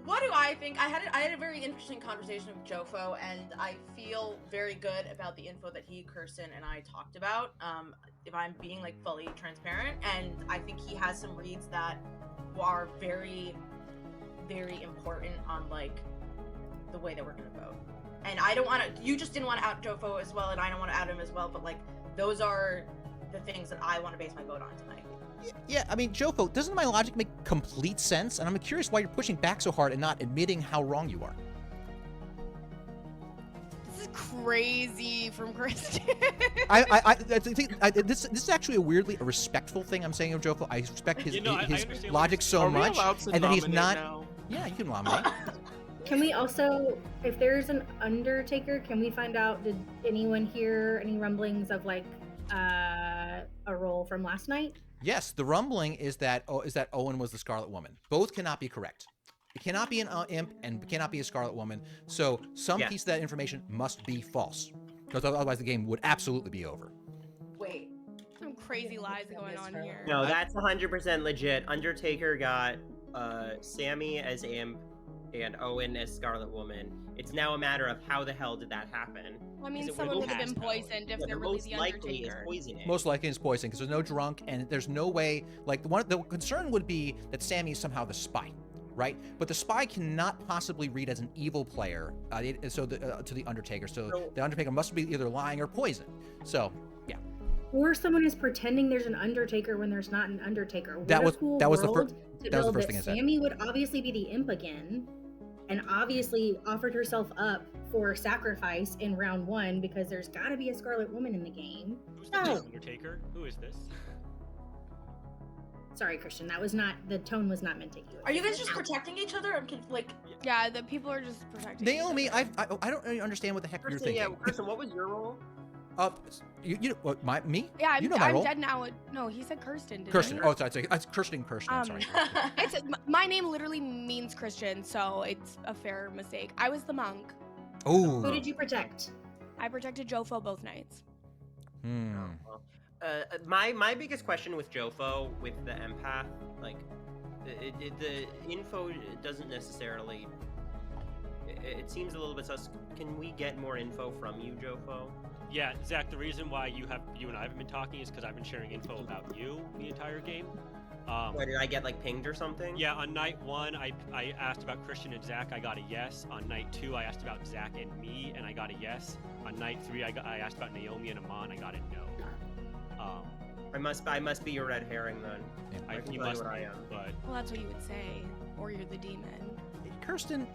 What do I think? I had a very interesting conversation with Jofo, and I feel very good about the info that he, Kirsten, and I talked about. If I'm being like fully transparent, and I think he has some reads that are very, very important on like the way that we're gonna vote. And I don't want to. You just didn't want to out Jofo as well, and I don't want to out him as well. But like, those are the things that I want to base my vote on tonight. Yeah, I mean, Jofo, doesn't my logic make complete sense? And I'm curious why you're pushing back so hard and not admitting how wrong you are. This is crazy from Kristen. I think this is actually a respectful thing I'm saying of Jofo. I respect his logic so much, and that he's not. Now? Yeah, you can nominate. Can we also, if there's an Undertaker, can we find out, did anyone hear any rumblings of like a role from last night? Yes, the rumbling is that Owen was the Scarlet Woman. Both cannot be correct. It cannot be an imp and cannot be a Scarlet Woman. So some piece of that information must be false, because otherwise the game would absolutely be over. Wait, some crazy lies going on here. No, that's 100% legit. Undertaker got Sammy as imp and Owen as Scarlet Woman. It's now a matter of how the hell did that happen? Well, I mean, someone would have been poisoned if they're really the Undertaker. Most likely it's poison because there's no drunk and there's no way. Like the concern would be that Sammy is somehow the spy, right? But the spy cannot possibly read as an evil player. To the Undertaker. So the Undertaker must be either lying or poison. So yeah. Or someone is pretending there's an Undertaker when there's not an Undertaker. That was the first thing I said. Sammy would obviously be the imp again, and obviously offered herself up for sacrifice in round 1 because there's got to be a Scarlet Woman in the game. Who's the Undertaker? Who is this? Sorry, Christian. The tone was not meant to you. Are you guys just protecting each other? Yeah, the people are just protecting. Naomi, I don't really understand what the heck you're thinking. Yeah, Kirsten, what was your role? Me? Yeah, you know my I'm role. dead now. No, he said Kirsten. Kirsten. Oh, sorry. It's Kirsten. I'm sorry. My name literally means Christian, so it's a fair mistake. I was the monk. Oh. Who did you protect? I protected Jofo both nights. My biggest question with Jofo, with the empath, like, the info doesn't necessarily. It seems a little bit sus. Can we get more info from you, Jofo? Yeah, Zach, the reason why you and I haven't been talking is because I've been sharing info about you the entire game. Why did I get like pinged or something? Yeah, on night 1, I asked about Christian and Zach, I got a yes. On night 2, I asked about Zach and me, and I got a yes. On night 3, I asked about Naomi and Amon, I got a no. I must be your red herring then. Yeah, you must be, but... Well, that's what you would say, or you're the demon. Kirsten,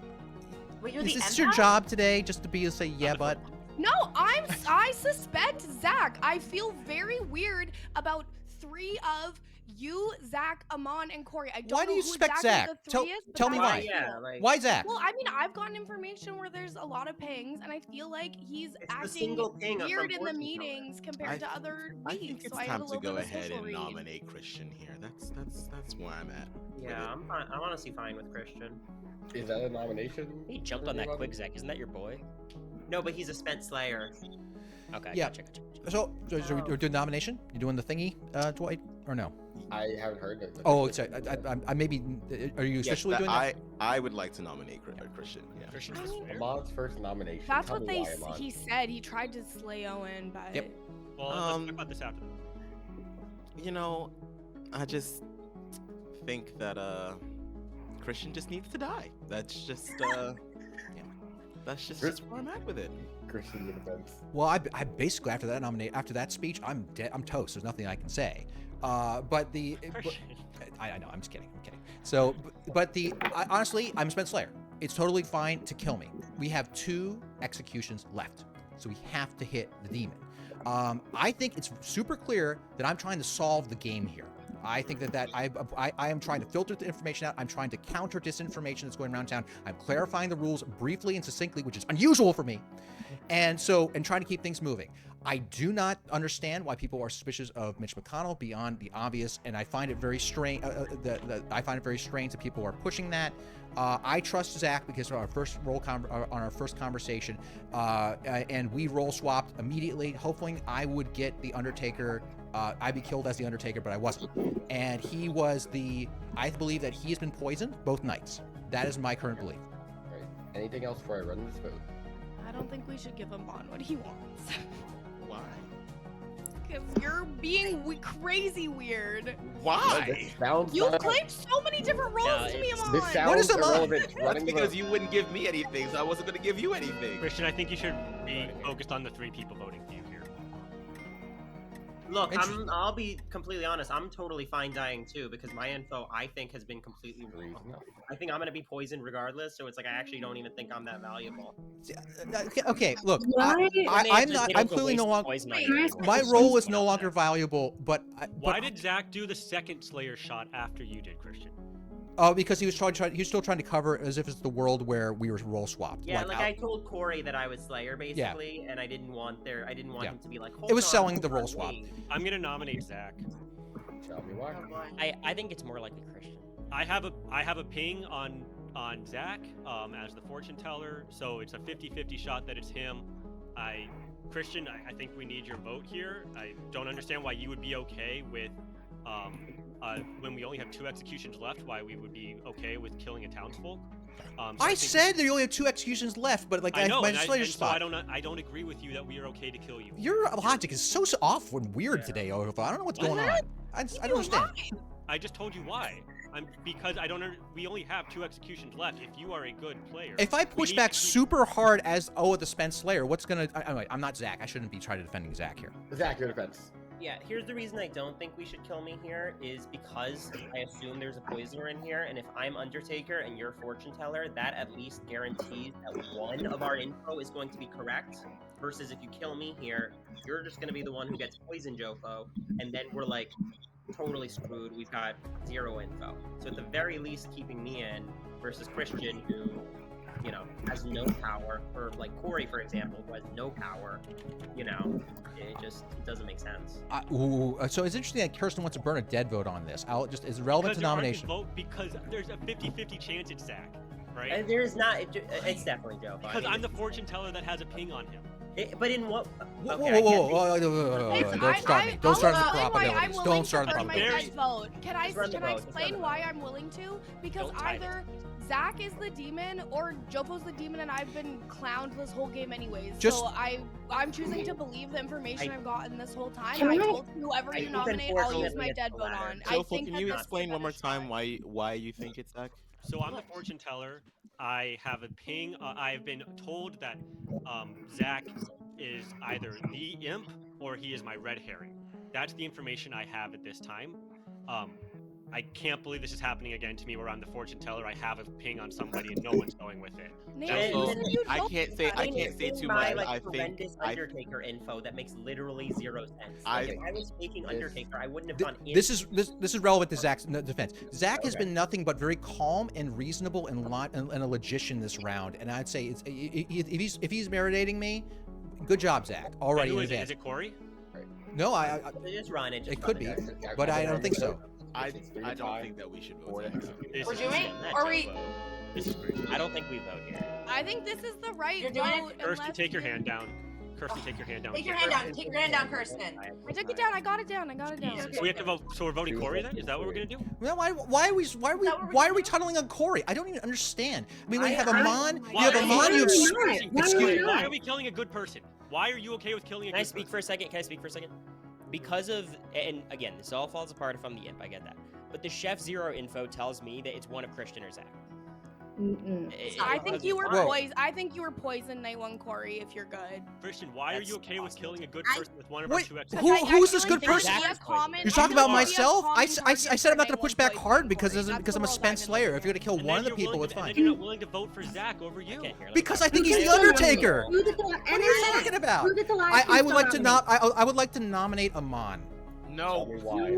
wait, is this your job today, just to be say yeah, but? No, I suspect Zach. I feel very weird about three of you, Zach, Amon, and Corey. I don't Why know do you who suspect exactly Zach? the three is, but Tell me that's why. what I feel. Why Zach? Well, I mean, I've gotten information where there's a lot of pings, and I feel like he's It's the acting single ping from weird in the fortune teller. meetings compared to other I think weeks. it's So I have time a to little go bit of a ahead social and read. nominate Christian here. That's where I'm at. Yeah, I'm honestly fine with Christian. Is that a nomination? He jumped on that quick, Zach. Isn't that your boy? No, but he's a spent slayer. Okay, Yeah. gotcha. So we're doing nomination? You doing the thingy, Dwight, or no? I haven't heard of it. Oh, it's I maybe. Are you officially doing that? I would like to nominate Christian. Yeah. Christian's Amon's first nomination. That's Tell what me why, Amon. he said. He tried to slay Owen, but Yep. Well, let's talk about this after. You know, I just think that Christian just needs to die. That's just that's where I'm at with it. Christian defense. Well, I basically after that speech, I'm dead. I'm toast. There's nothing I can say. But the I know. I'm just kidding. I'm kidding. So, honestly, I'm a spent slayer. It's totally fine to kill me. We have 2 executions left, so we have to hit the demon. I think it's super clear that I'm trying to solve the game here. I think that I am trying to filter the information out. I'm trying to counter disinformation that's going around town. I'm clarifying the rules briefly and succinctly, which is unusual for me. And trying to keep things moving. I do not understand why people are suspicious of Mitch McConnell beyond the obvious, and I find it very strange. I find it very strange that people are pushing that. I trust Zach because of our first on our first conversation, and we role swapped immediately, hoping I would get the Undertaker. I'd be killed as the Undertaker, but I wasn't. And I believe that he has been poisoned both nights. That is my current belief. Right. Anything else before I run this vote? I don't think we should give him on what he wants. Why? Because you're being crazy weird. Why? You've claimed so many different roles to me, Amon. This sounds irrelevant. That's because you wouldn't give me anything, so I wasn't going to give you anything. Christian, I think you should be focused on the 3 people voting for you here. Look, I'll be completely honest. I'm totally fine dying too because my info I think has been completely wrong. I think I'm gonna be poisoned regardless, so it's like I actually don't even think I'm that valuable. Okay, look, I'm clearly no longer. My role is no longer valuable, but why did Zach do the second Slayer shot after you did, Christian? Because he was still trying to cover as if it's the world where we were role swapped. Yeah, I told Corey that I was Slayer basically, and I didn't want him to be like. It was selling the role swap. I'm gonna nominate Zach. Tell me why. I think it's more likely Christian. I have a ping on Zach as the fortune teller, so it's a 50-50 shot that it's him. Christian, I think we need your vote here. I don't understand why you would be okay with when we only have 2 executions left, why we would be okay with killing a townsfolk. I said there you only have 2 executions left, but like I know, my Slayer's spot. So I don't agree with you that we are okay to kill you. Your logic is so off and weird today, Olaf. I don't know what's going on. I don't understand. I just told you why. Because we only have 2 executions left. If you are a good player, if I push back super hard as the spent Slayer, what's gonna? I'm not Zach. I shouldn't be trying to defending Zach here. Zach, your defense. Yeah, here's the reason I don't think we should kill me here is because I assume there's a poisoner in here, and if I'm Undertaker and you're fortune teller, that at least guarantees that one of our info is going to be correct. Versus if you kill me here, you're just gonna be the one who gets poisoned, Jofo, and then we're like totally screwed. We've got 0 info. So at the very least, keeping me in versus Christian, who has no power, or like Corey, for example, who has no power. It doesn't make sense. So it's interesting that Kirsten wants to burn a dead vote on this. It's relevant to nomination. Vote because there's a 50-50 chance it's Zach, right? And there's not. It's definitely Joe. Because I'm the fortune teller that has a ping on him. But in what? Whoa! Don't start me. Don't start the probabilities. Don't start the probabilities. Can I explain why I'm willing to? Because either Zach is the demon or Jopo's the demon, and I've been clowned this whole game anyways. So I'm choosing to believe the information I've gotten this whole time. I told whoever you nominate, I'll use my dead vote on. Jopo, can you explain one more time why you think it's Zach? So I'm the fortune teller. I have a ping. I've been told that Zach is either the imp or he is my red herring. That's the information I have at this time. I can't believe this is happening again to me where I'm the fortune teller. I have a ping on somebody and no one's going with it. Nate, So, you said you I don't can't do say that. I can't say too much. Like, I think horrendous Undertaker info that makes literally zero sense. Like, if I was faking Undertaker, I wouldn't have gone in. This is relevant to Zach's defense. Zach has been nothing but very calm and reasonable and a logician this round, and I'd say if he's marinating me, good job, Zach. Already in advance. Is it Corey? No, It is Ryan. it could be, but I don't think so. I don't think that we should vote. We're doing? Are we? I don't think we vote here. I think this is the right You're doing it? vote. Kirsten, unless take your you- hand down. Kirsten, take your hand down. Take your hand down. Take your hand down, Kirsten. I took it down. I got it down. So we have to vote. So we're voting Corey then? Is that what we're gonna do? Well, why are we tunneling on Corey? I don't even understand. I mean, we have Amon. You have Amon. You have. Excuse me. Why are we killing a good person? Why are you okay with killing a good person? Can I speak for a second? Because of, and again, this all falls apart if I'm the imp, I get that. But the Chef Zero info tells me that it's one of Christian or Zach. I think you were poisoned. I think you were poisoned, Night One Corey. If you're good, Christian, why are you okay with killing a good person with one of our two exes? Who's this good person? You're talking about myself? I said I'm not going to push back hard because I'm a spent slayer. If you're going to kill one of the people, it's fine. And you're not willing to vote for Zach over you. Because I think he's the Undertaker. What are you talking about? I would like to nominate Amon. No. Why?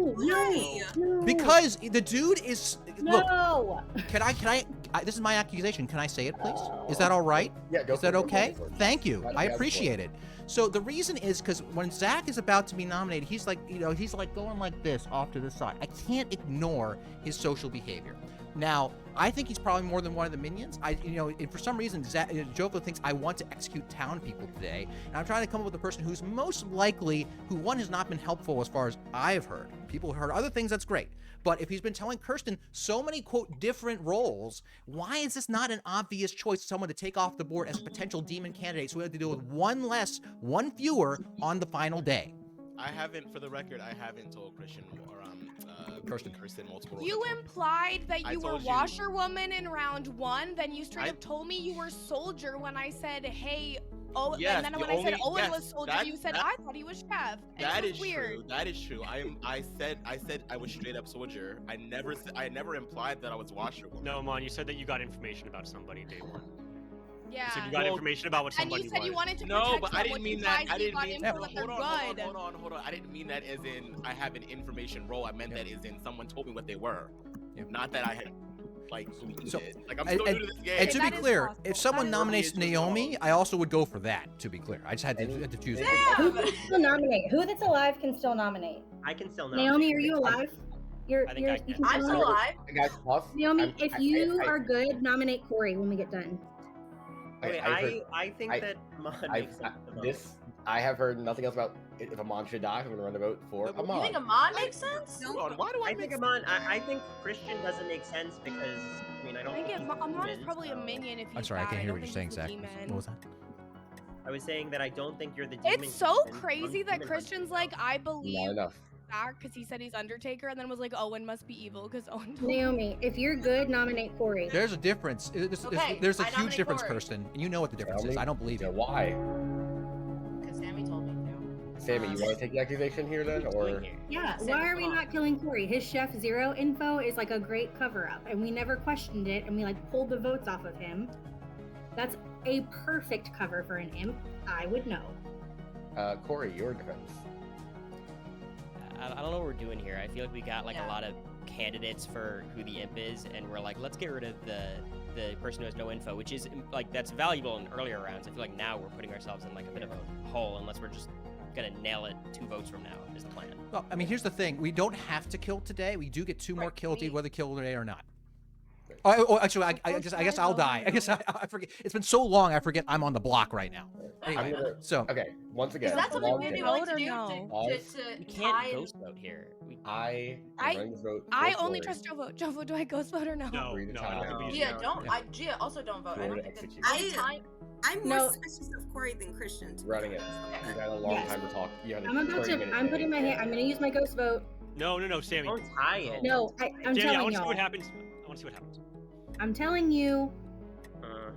Because the dude is. No. Look, can I? This is my accusation. Can I say it, please? Is that all right? Yeah, go Is that for it, okay? go for it. Thank you. I Yeah, appreciate it. So the reason is because when Zach is about to be nominated, he's like, he's like going like this off to the side. I can't ignore his social behavior. Now, I think he's probably more than one of the minions. And for some reason, Joko thinks I want to execute town people today, and I'm trying to come up with a person who's most likely, who one has not been helpful as far as I've heard. People have heard other things, that's great. But if he's been telling Kirsten so many, quote, different roles, why is this not an obvious choice, someone to take off the board as a potential demon candidate, so we have to deal with one less, one fewer on the final day? I haven't, for the record, I haven't told Christian or Kirsten multiple roles. you implied that you were told you. washerwoman in round 1. Then you straight up told me you were soldier when I said, "Hey." Oh, Yes, and then the when I said only- Owen was soldier, that- you said that- I thought he was chef. And That it was is weird. true. That is true. I said I was straight up soldier. I never implied that I was washerwoman. No, Amon, you said that you got information about somebody day one. Yeah. You said you got information about what And somebody you said was. you wanted to No, protect but I them, didn't which mean is that. why I you didn't got mean. info that they're good. Hold on. I didn't mean that as in I have an information role. I meant that as in someone told me what they were. Not that I had like So, like I'm still new to this game. And to be clear, if someone nominates Naomi, I also would go for that, to be clear. I just had to choose. Who can still nominate? Who that's alive can still nominate? I can still nominate. Naomi, are you alive? You I can I'm still alive. Guys, pause. Naomi, if you are good, nominate Corey when we get done. Okay, I think that Amon makes sense to vote. I have heard nothing else about if Amon should die. I'm going to run the vote for Amon. You think Amon makes sense? No, Hold on, why do I think Amon. I think Christian doesn't make sense because I don't I think think he's Amon is human, probably a so- minion if he's I'm sorry, I bad. can't hear don't what you're think saying, he's a Zach. demon. What was that? I was saying that I don't think you're the demon. It's so human. crazy that Demon Christian's hunter. like, I believe enough. Zach because he said he's Undertaker, and then was like, Owen must be evil because Owen. Naomi, if you're good, nominate Corey. There's a difference. Okay, There's a I huge nominate difference, Corey. Kirsten, and you know what the difference is. I don't believe Yeah, you. why? Because Sammy told me to. Sammy, you want to take the accusation here then, or? Yeah, Sammy, why are we come on. not killing Corey? His Chef Zero info is like a great cover up, and we never questioned it, and we like pulled the votes off of him. That's a perfect cover for an imp. I would know. Corey, your defense. I don't know what we're doing here. I feel like we got like Yeah. a lot of candidates for who the imp is, and we're like, let's get rid of the person who has no info, which is like that's valuable in earlier rounds. I feel like now we're putting ourselves in like a bit of a hole unless we're just gonna nail it 2 votes from now is the plan. Well, I mean, here's the thing. We don't have to kill today. We do get 2 more kills, whether kill today or not. Oh, actually, I guess I'll die. I guess I forget. It's been so long, I forget I'm on the block right now. Anyway, so Okay, once again. Is that something long we'd be game. willing to Vote or do no? to We tie can't in- ghost vote here. I I- am running this vote for I only Corey. trust Jovo. Jovo, do I ghost vote or no? No, Read the no, time. I don't think we Gia, should. don't. Yeah. Gia, also don't vote. I Go don't to think execute. that time. I'm more No. suspicious of Corey than Christian. to be Running it. honest. You got a long Yes. time to talk. You had a I'm about 30-minute to. I'm putting my hand. I'm gonna use my ghost vote. No, Sammy. Don't tie it. No, I'm Jamie, I telling want to see y'all. what happens. I want to see what happens. I'm telling you. No.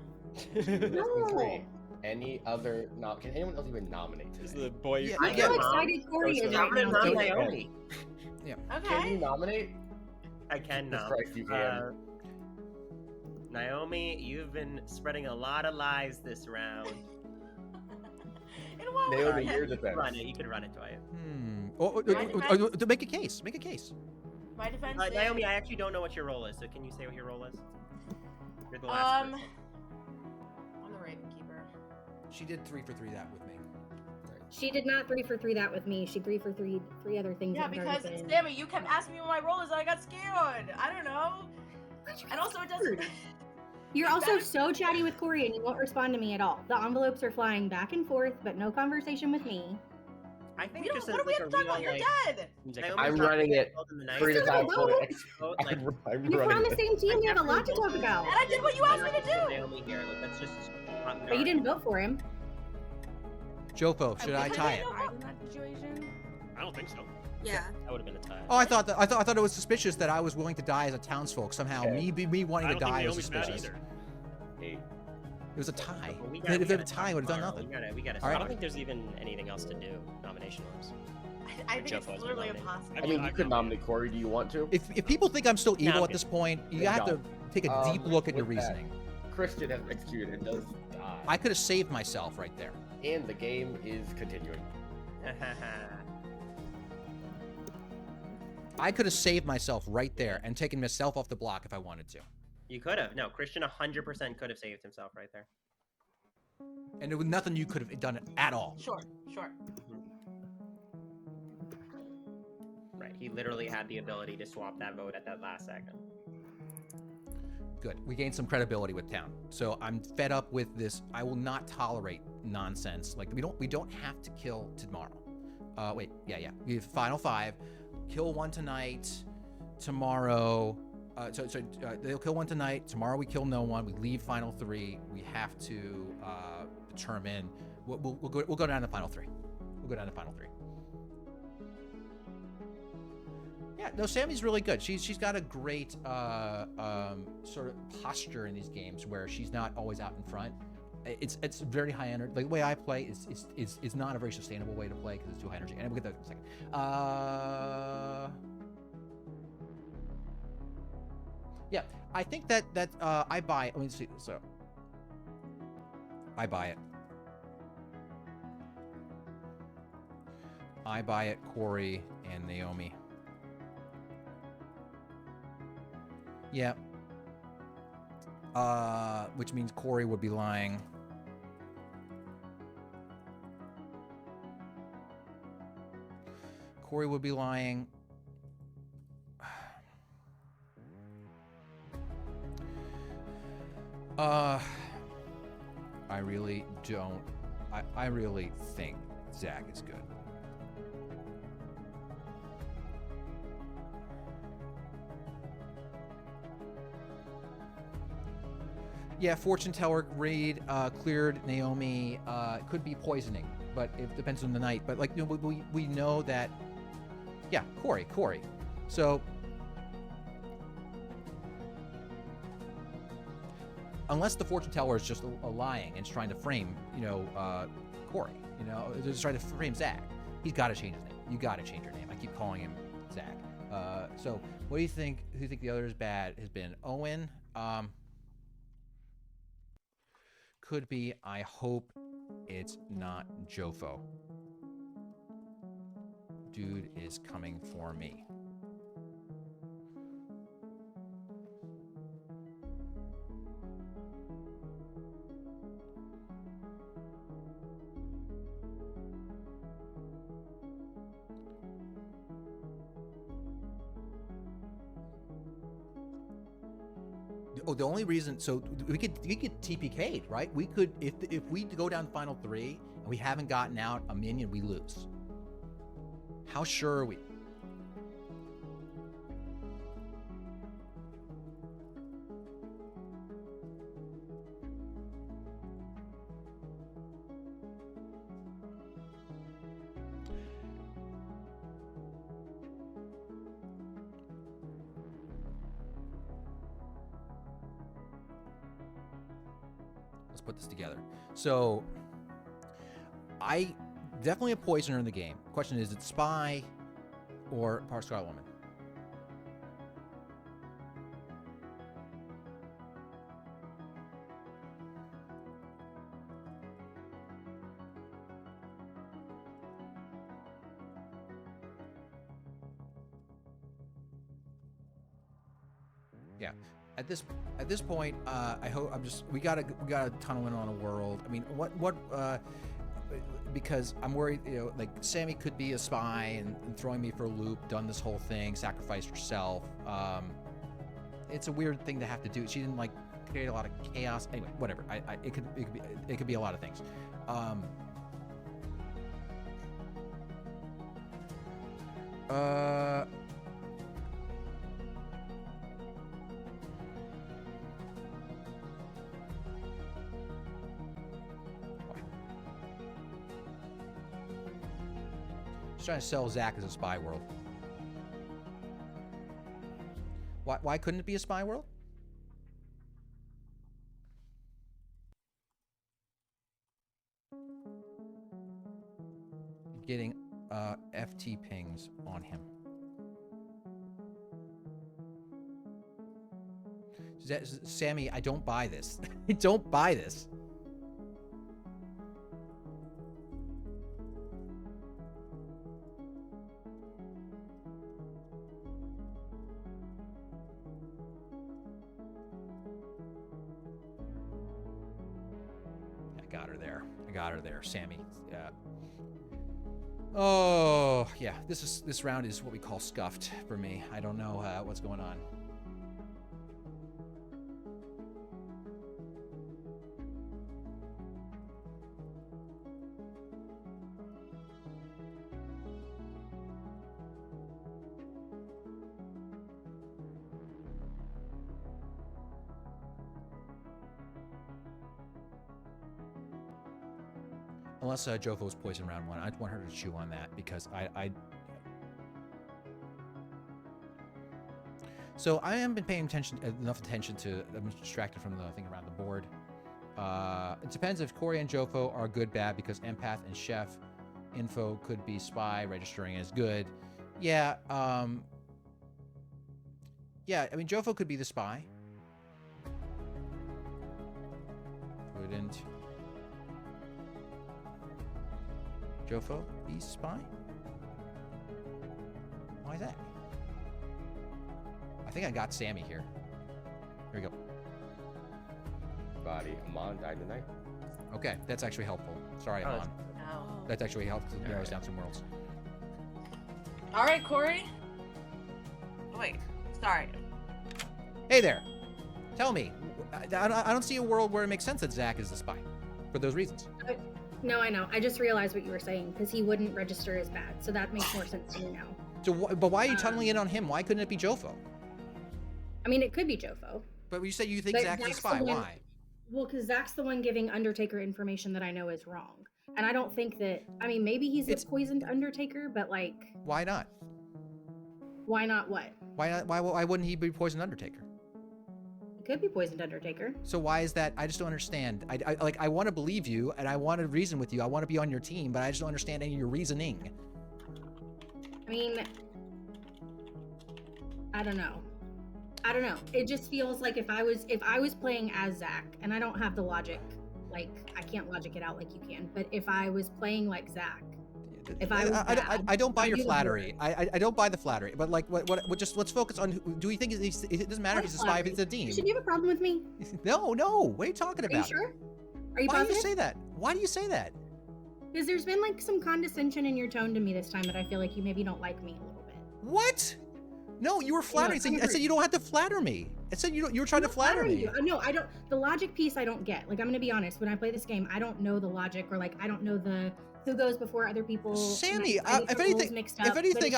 No. Any other? Can anyone else even nominate This is today? the boy. Yeah, Look yeah. how excited Corey is right Nominate now. Naomi. Can Okay. you nominate? I can Jesus now. Christ, you can. Naomi, you've been spreading a lot of lies this round. In what way? Naomi, you your can defense. run it. You can run it, Dwight. To make a case. Make a case. My defense Naomi, I actually don't know what your role is, so can you say what your role is? You're the last person. I'm the Raven Keeper. She did 3 for 3 that with me. She did not 3 for 3 that with me. She 3 for 3 other things. Yeah, that had already because been- Sammy, you kept asking me what my role is, and I got scared. I don't know. And also, it doesn't. You're also so chatty with Corey, and you won't respond to me at all. The envelopes are flying back and forth, but no conversation with me. I think What just do as we like have a to talk real, about? You're like, dead. Naomi's I'm not running really it involved in the night. 3 to 5 No. I'm If we're running on the it. same team, we have a lot to talk about. And I did what you asked me to do. Naomi here. Like, that's just hot and But you dark. didn't vote for him. Jofo, should I tie it? In that situation. I don't think so. Yeah. That would have been a tie. Oh, I thought it was suspicious that I was willing to die as a townsfolk. Somehow, me wanting I to don't die think was Naomi's mad suspicious. either. Hey, It was a tie. Well, we If it gotta was a tie, I would have done tomorrow. nothing. We gotta All right. I don't think there's even anything else to do nomination-wise. I think it's Jofo's literally nominated. impossible. I mean, you could nominate Corey. Do you want to? If people think I'm still evil I'm at this point, you have to take a deep look at your with that, reasoning. Christian has been executed and does die. I could have saved myself right there. And the game is continuing. I could have saved myself right there and taken myself off the block if I wanted to. You could have. No, Christian 100% could have saved himself right there. And there was nothing you could have done at all. Sure. Right. He literally had the ability to swap that vote at that last second. Good. We gained some credibility with town. So I'm fed up with this. I will not tolerate nonsense. Like we don't have to kill tomorrow. Wait, yeah. We have final 5. Kill 1 tonight. Tomorrow. They'll kill 1 tonight. Tomorrow we kill no one. We leave final 3. We have to determine. We'll go down to final 3. We'll go down to final 3. Yeah, no, Sammy's really good. She's got a great sort of posture in these games where she's not always out in front. It's very high energy. Like, the way I play is not a very sustainable way to play because it's too high energy. And we'll get that in a second. Yeah, I think that I buy. Let me see. So I buy it. I buy it. Corey and Naomi. Yeah. Which means Corey would be lying. Corey would be lying. I really don't. I really think Zach is good. Yeah, fortune teller raid cleared Naomi. It could be poisoning, but it depends on the night. But like, you know, we know that. Yeah, Corey. So unless the fortune teller is just lying and is trying to frame, Corey. They're just trying to frame Zach. He's got to change his name. You got to change your name. I keep calling him Zach. So what do you think? Who do you think the other is bad? Has been Owen. Could be. I hope it's not Jofo. Dude is coming for me. Oh, the only reason, so we could TPK'd, right? We could, if we go down final 3 and we haven't gotten out a minion, we lose. How sure are we? Let's put this together. So, I definitely a poisoner in the game. Question is it spy or Power Scarlet Woman? Yeah. At this point, I hope we gotta tunnel in on a world. I mean, what because I'm worried, like Sammy could be a spy and throwing me for a loop, done this whole thing, sacrificed herself. It's a weird thing to have to do. She didn't like create a lot of chaos. Anyway, whatever. It could be a lot of things. She's trying to sell Zach as a spy world. Why couldn't it be a spy world? Getting FT pings on him. Sammy, I don't buy this. I don't buy this. I got her there, Sammy. Oh, yeah. This round is what we call scuffed for me. I don't know what's going on. Unless Jofo's poison round one. I'd want her to chew on that because So I haven't been paying enough attention to. I'm distracted from the thing around the board. It depends if Corey and Jofo are good, bad, because empath and chef info could be spy registering as good. Yeah. Yeah. I mean, Jofo could be the spy. Couldn't Jofo be spy? Why is that? I think I got Sammy here. Here we go. Body. Amon died tonight. Okay, that's actually helpful. Sorry, Amon. No. That's actually helpful because it narrows down some worlds. All right, Corey. Wait, sorry. Hey there. Tell me. I don't see a world where it makes sense that Zach is the spy for those reasons. No, I know. I just realized what you were saying because he wouldn't register as bad, so that makes more sense to me now. So, but why are you tunneling in on him? Why couldn't it be Jofo? I mean, it could be Jofo. But you say you think Zach's the spy. Why? Well, because Zach's the one giving Undertaker information that I know is wrong. And I don't think that... I mean, maybe he's a poisoned Undertaker, but like... Why not? Why not what? Why not? Why wouldn't he be poisoned Undertaker? He could be poisoned Undertaker. So why is that? I just don't understand. I want to believe you, and I want to reason with you. I want to be on your team, but I just don't understand any of your reasoning. I mean... I don't know. It just feels like if I was playing as Zach, and I don't have the logic, like I can't logic it out like you can, but if I was playing like Zach, if I was I don't buy your flattery. I don't buy the flattery. But like what just let's focus on do we think it doesn't matter if he's a spy if it's a dean. Should you have a problem with me? No. What are you talking about? Are you sure? Are you Why positive? do you say that? Why do you say that? Because there's been like some condescension in your tone to me this time that I feel like you maybe don't like me a little bit. What? No, you were flattering. I said you don't have to flatter me. I said you were trying to flatter me. You. No, I don't. The logic piece I don't get. Like I'm gonna be honest. When I play this game, I don't know the logic or like I don't know the who goes before other people. Sammy, if anything,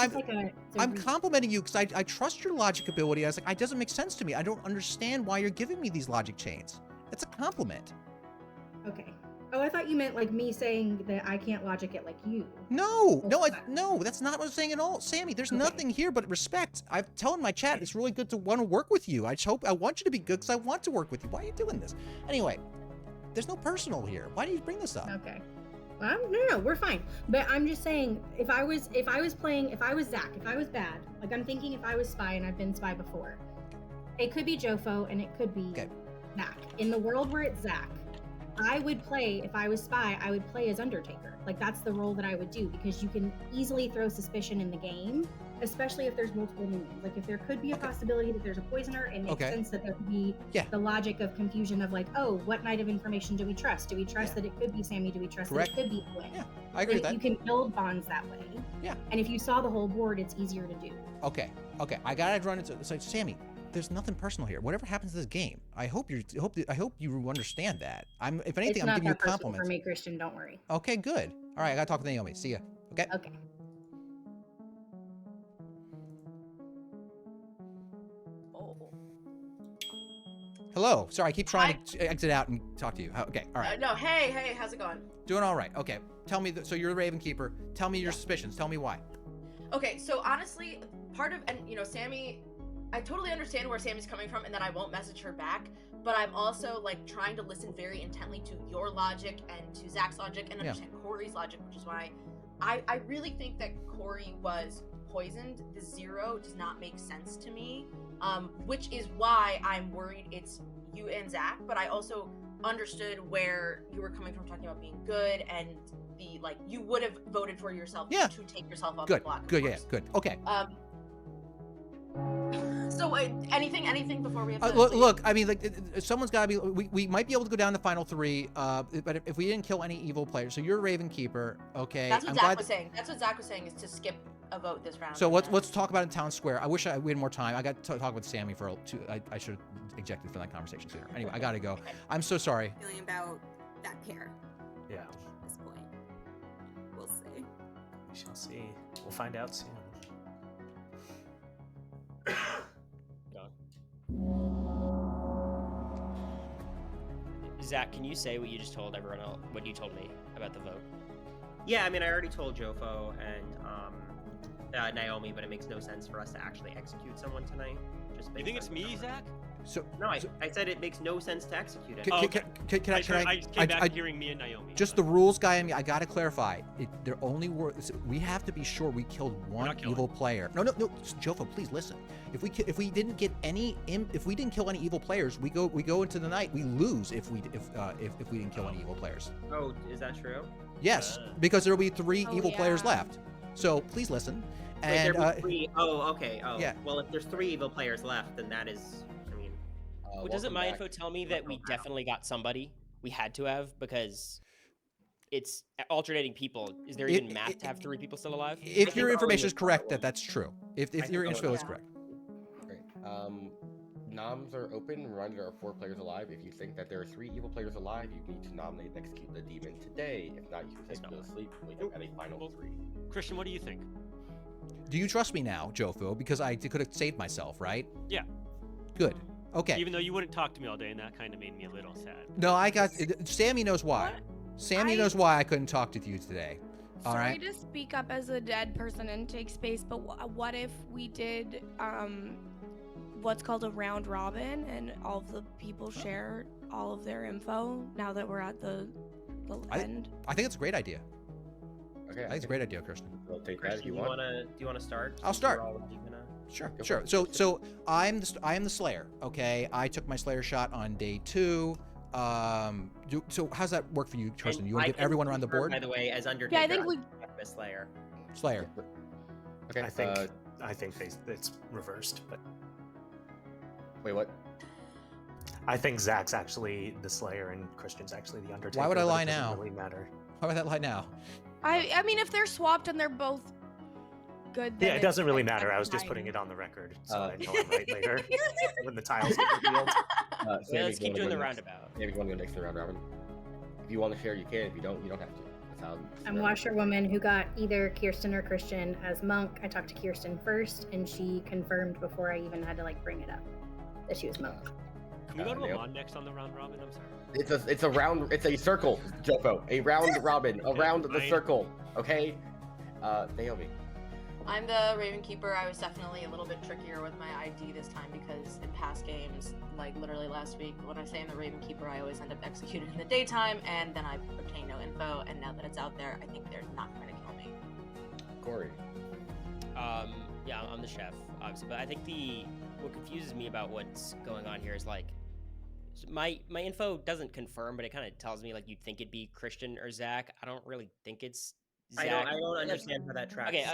I'm complimenting you because I trust your logic ability. I was like, it doesn't make sense to me. I don't understand why you're giving me these logic chains. That's a compliment. Okay. Oh, I thought you meant like me saying that I can't logic it like you. No, that's not what I'm saying at all. Sammy, there's nothing here but respect. I've told my chat it's really good to want to work with you. I want you to be good because I want to work with you. Why are you doing this? Anyway, there's no personal here. Why do you bring this up? Okay. No, we're fine. But I'm just saying, if I was Zach, if I was bad, like I'm thinking if I was spy and I've been spy before, it could be Jofo and it could be Zach. In the world where it's Zach, I would play, if I was spy, I would play as Undertaker. Like that's the role that I would do because you can easily throw suspicion in the game especially if there's multiple names. Like if there could be a possibility that there's a poisoner, it makes sense that there could be the logic of confusion of like, oh, what Knight of Information do we trust? Do we trust that it could be Sammy? Do we trust that it could be Owen? Yeah, I agree with that. You can build bonds that way. Yeah. And if you saw the whole board, it's easier to do. Okay. I gotta run into. So Sammy, there's nothing personal here. Whatever happens to this game, I hope you understand that. If anything, I'm giving you compliments. For me, Christian, don't worry. Okay, good. All right, I gotta talk to Naomi. See ya. Okay. Okay. Hello. Sorry, I keep trying to exit out and talk to you. Okay. All right. No. Hey. How's it going? Doing all right. Okay. Tell me. So you're the Raven Keeper. Tell me your suspicions. Tell me why. Okay. So honestly, Sammy, I totally understand where Sammy's coming from, and that I won't message her back. But I'm also like trying to listen very intently to your logic and to Zach's logic and understand Corey's logic, which is why I really think that Corey was poisoned. The 0 does not make sense to me, which is why I'm worried it's you and Zach. But I also understood where you were coming from, talking about being good and the like. You would have voted for yourself to take yourself off the block. Good. Yeah. Good. Okay. So anything before we have to look, I mean, like, someone's got to be. We might be able to go down to final 3, but if we didn't kill any evil players, so you're a Raven Keeper, okay? That's what Zach was saying. That's what Zach was saying, is to skip a vote this round. So let's talk about it in Town Square. I wish we had more time. I got to talk with Sammy for I should have ejected from that conversation sooner. Anyway, I gotta go. Okay. I'm so sorry. Feeling about that pair. Yeah. At this point, we'll see. We shall see. We'll find out soon. Zach, can you say what you just told everyone else, what you told me about the vote? Yeah, I mean, I already told Jofo and Naomi, but it makes no sense for us to actually execute someone tonight. You think it's me, Zach? I said it makes no sense to execute it. I came back hearing me and Naomi. Just the rules guy. I gotta clarify. They're only we have to be sure we killed one evil player. No, Jofo, please listen. If we didn't kill any evil players, we go into the night. We lose if we didn't kill any evil players. Oh, is that true? Yes, because there will be 3 evil players left. So please listen. And there will be 3. Oh, okay. Oh, yeah. Well, if there's 3 evil players left, then that is. Well, doesn't my info tell me that we definitely got somebody? We had to have, because it's alternating people. Is there even math to have 3 people still alive? If your information is correct, that's true. If your info is correct. Great. Noms are open. Reminder, there are 4 players alive. If you think that there are 3 evil players alive, you need to nominate and execute the demon today. If not, you can go to sleep and wake up at a final 3. Christian, what do you think? Do you trust me now, Jofo? Because I could have saved myself, right? Yeah. Good. Okay. Even though you wouldn't talk to me all day, and that kind of made me a little sad. No, Sammy knows why. Sammy knows why I couldn't talk to you today. All right. Sorry to speak up as a dead person and take space, but what if we did what's called a round robin, and all of the people share all of their info now that we're at the end? I think it's a great idea. Okay. I think it's a great idea, Kirsten. We'll take Christian, that if you do you want to start? I'll start. Sure. So I am the Slayer. Okay, I took my Slayer shot on day 2. So how's that work for you, Kirsten? You want to get everyone around the board? By the way, as Undertaker, yeah, I think we Slayer. Okay. I think it's reversed, but wait, what? I think Zach's actually the Slayer and Christian's actually the Undertaker. Why would I lie now? Doesn't really matter. Why would that lie now? I mean, if they're swapped and they're both good, then yeah, it doesn't really matter. I was just putting it on the record so I know I'm right later when the tiles get revealed. Let's keep doing the roundabout. Maybe you want to go next to the round robin. If you want to share, you can. If you don't, you don't have to. That's how. I'm washerwoman who got either Kirsten or Christian as monk. I talked to Kirsten first, and she confirmed before I even had to bring it up that she was monk. Can we go to Milan next on the round robin? I'm sorry. It's a round. It's a circle, Jofo. A round robin around the circle. Okay. Naomi. I'm the Raven Keeper. I was definitely a little bit trickier with my ID this time, because in past games, literally last week, when I say I'm the Raven Keeper, I always end up executed in the daytime, and then I obtain no info, and now that it's out there, I think they're not going to kill me. Corey. Yeah, I'm the chef, obviously, but I think what confuses me about what's going on here is my info doesn't confirm, but it kind of tells me you'd think it'd be Christian or Zach. I don't really think it's Zach. I don't understand how that tracks. Okay,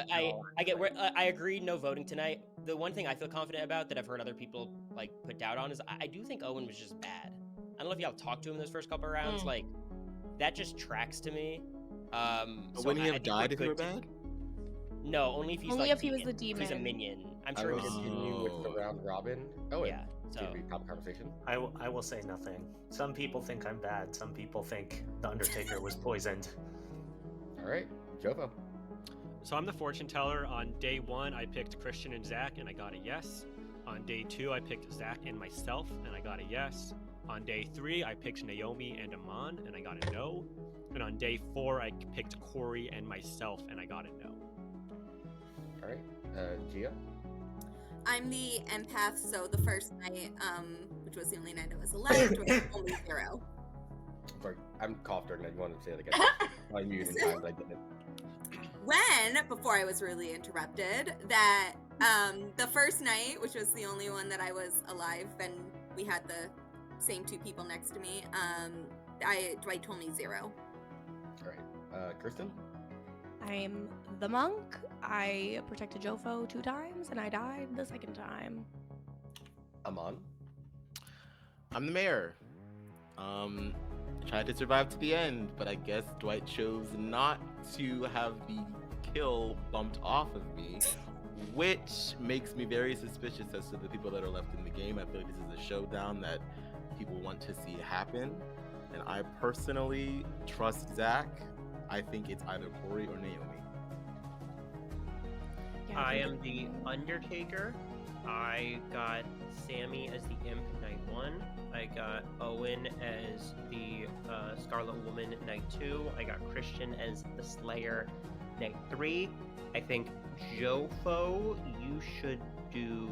I get where where I agree. No voting tonight. The one thing I feel confident about that I've heard other people like put doubt on is I do think Owen was just bad. I don't know if y'all talked to him in those first couple of rounds. Like that just tracks to me. So wouldn't he have died if he were bad? No, only if he's Only like if he was the If he's a demon. minion. I'm I sure will he was. continue with the round robin. Oh, Yeah. So Should we have a conversation? I will say nothing. Some people think I'm bad. Some people think the Undertaker was poisoned. All right, Jova. So I'm the fortune teller. On day 1, I picked Christian and Zach, and I got a yes. On day 2, I picked Zach and myself, and I got a yes. On day 3, I picked Naomi and Amon, and I got a no. And on day 4, I picked Corey and myself, and I got a no. All right, Gia. I'm the empath, so the first night, which was the only night I was alive, was only 0. Sorry, I'm coughed during that. You wanted to say it again? I muted in time, but I didn't. When, before I was really interrupted, that the first night, which was the only one that I was alive, and we had the same 2 people next to me, Dwight told me 0. All right, Kristen. I'm the monk. I protected Jofo 2 times, and I died the 2nd time. Amon. I'm the mayor. Tried to survive to the end, but I guess Dwight chose not to have the kill bumped off of me, which makes me very suspicious as to the people that are left in the game. I feel like this is a showdown that people want to see happen, and I personally trust Zach. I think it's either Corey or Naomi. Yeah, I think am the Undertaker. I got Sammy as the Imp night 1. I got Owen as the Scarlet Woman night 2. I got Christian as the Slayer night 3. I think Jofo, you should do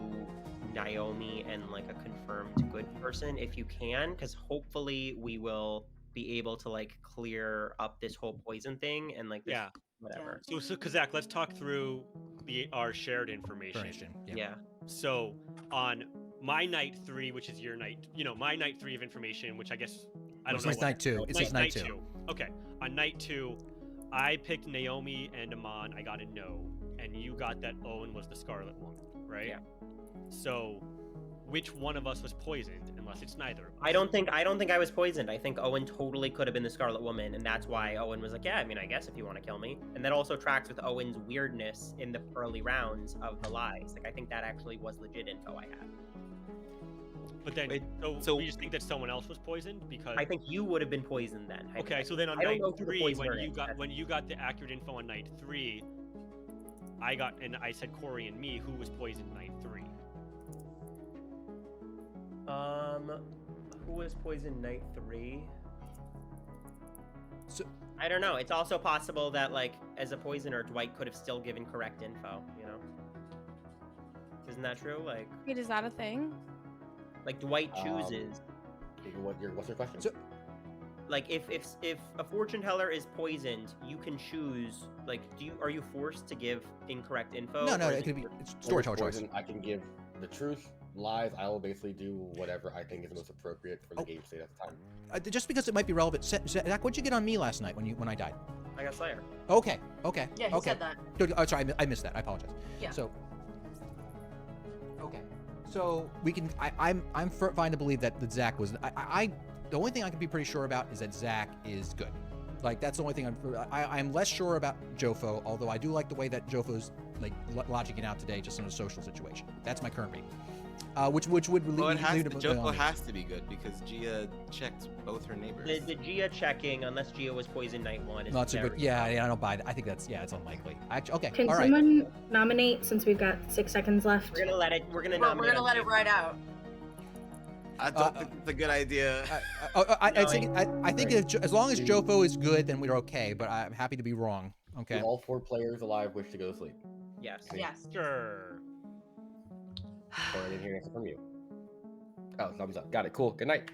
Naomi and like a confirmed good person if you can, because hopefully we will be able to like clear up this whole poison thing and like this, whatever. So Kazak, let's talk through our shared information. Yeah. So on my night 3, which is your night, my night 3 of information, which I guess I don't know. It's night 2. It's night 2. Okay. On night 2, I picked Naomi and Amon. I got a no, and you got that Owen was the Scarlet Woman, right? Yeah. So, which one of us was poisoned? Unless it's neither of us. I don't think I was poisoned. I think Owen totally could have been the Scarlet Woman, and that's why Owen was like, yeah, I mean, I guess if you want to kill me. And that also tracks with Owen's weirdness in the early rounds of the lies. Like, I think that actually was legit info I had. But then, so we just think that someone else was poisoned because I think you would have been poisoned then. Okay, so then on night 3, when you got the accurate info on night 3, I said Corey and me, who was poisoned night 3. Who was poisoned night 3? So I don't know. It's also possible that, like, as a poisoner, Dwight could have still given correct info. Isn't that true? Like, wait, is that a thing? Like Dwight chooses. What's your question? So, like, if a fortune teller is poisoned, you can choose. Like, are you forced to give incorrect info? no, it could be storyteller choice. I can give the truth. Lies, I will basically do whatever I think is most appropriate for the game state at the time. Just because it might be relevant. Zach, what'd you get on me last night when I died? I got Slayer. Okay. Yeah, he said that. Good. Oh, sorry, I missed that. I apologize. Yeah. So. Okay. So we can. I'm fine to believe that Zach was. The only thing I can be pretty sure about is that Zach is good. Like that's the only thing I'm less sure about Jofo. Although I do like the way that Jofo's like logicking out today, just in a social situation. That's my current read. Which would lead Jofo has to be good because Gia checked both her neighbors. The Gia checking, unless Gia was poisoned night 1, is that's a good. Yeah, I don't buy that. I think it's unlikely. Okay. Can all right. someone nominate since we've got 6 seconds left? We're gonna let it. We're gonna let it ride out. I don't think it's a good idea. I think as long as Jofo is good, then we're okay. But I'm happy to be wrong. Okay. Do all 4 players alive wish to go to sleep? Yes. Yes. Sure. Or I didn't hear anything from you. Oh, thumbs up. Got it. Cool. Good night.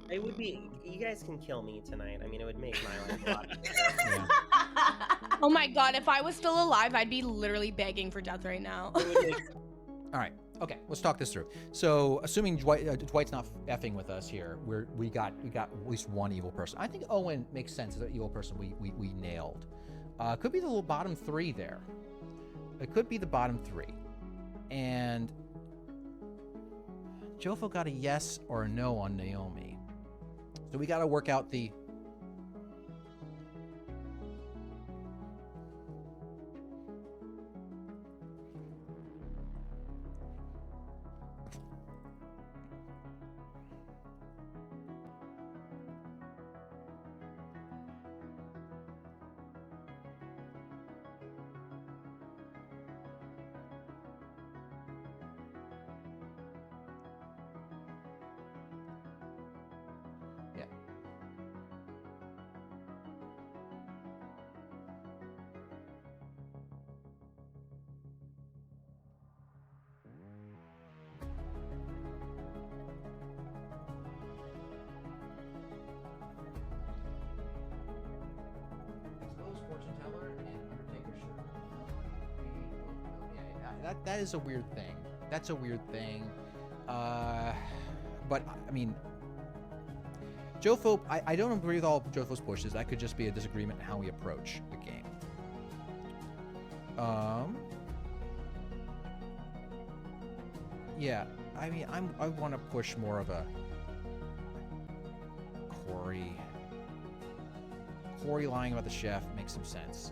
It would be. You guys can kill me tonight. I mean, it would make my life a lot easier. Yeah. Oh my god, if I was still alive, I'd be literally begging for death right now. All right. Okay, let's talk this through. So, assuming Dwight's not effing with us here, we got at least one evil person. I think Owen makes sense as an evil person we nailed. Could be the little bottom 3 there. It could be the bottom 3. And Jofo got a yes or a no on Naomi. So we got to work out the... That is a weird thing. That's a weird thing. But I mean, Jofo, I don't agree with all of Jofo's pushes. That could just be a disagreement in how we approach the game. Yeah, I mean, I want to push more of a Corey lying about the chef makes some sense.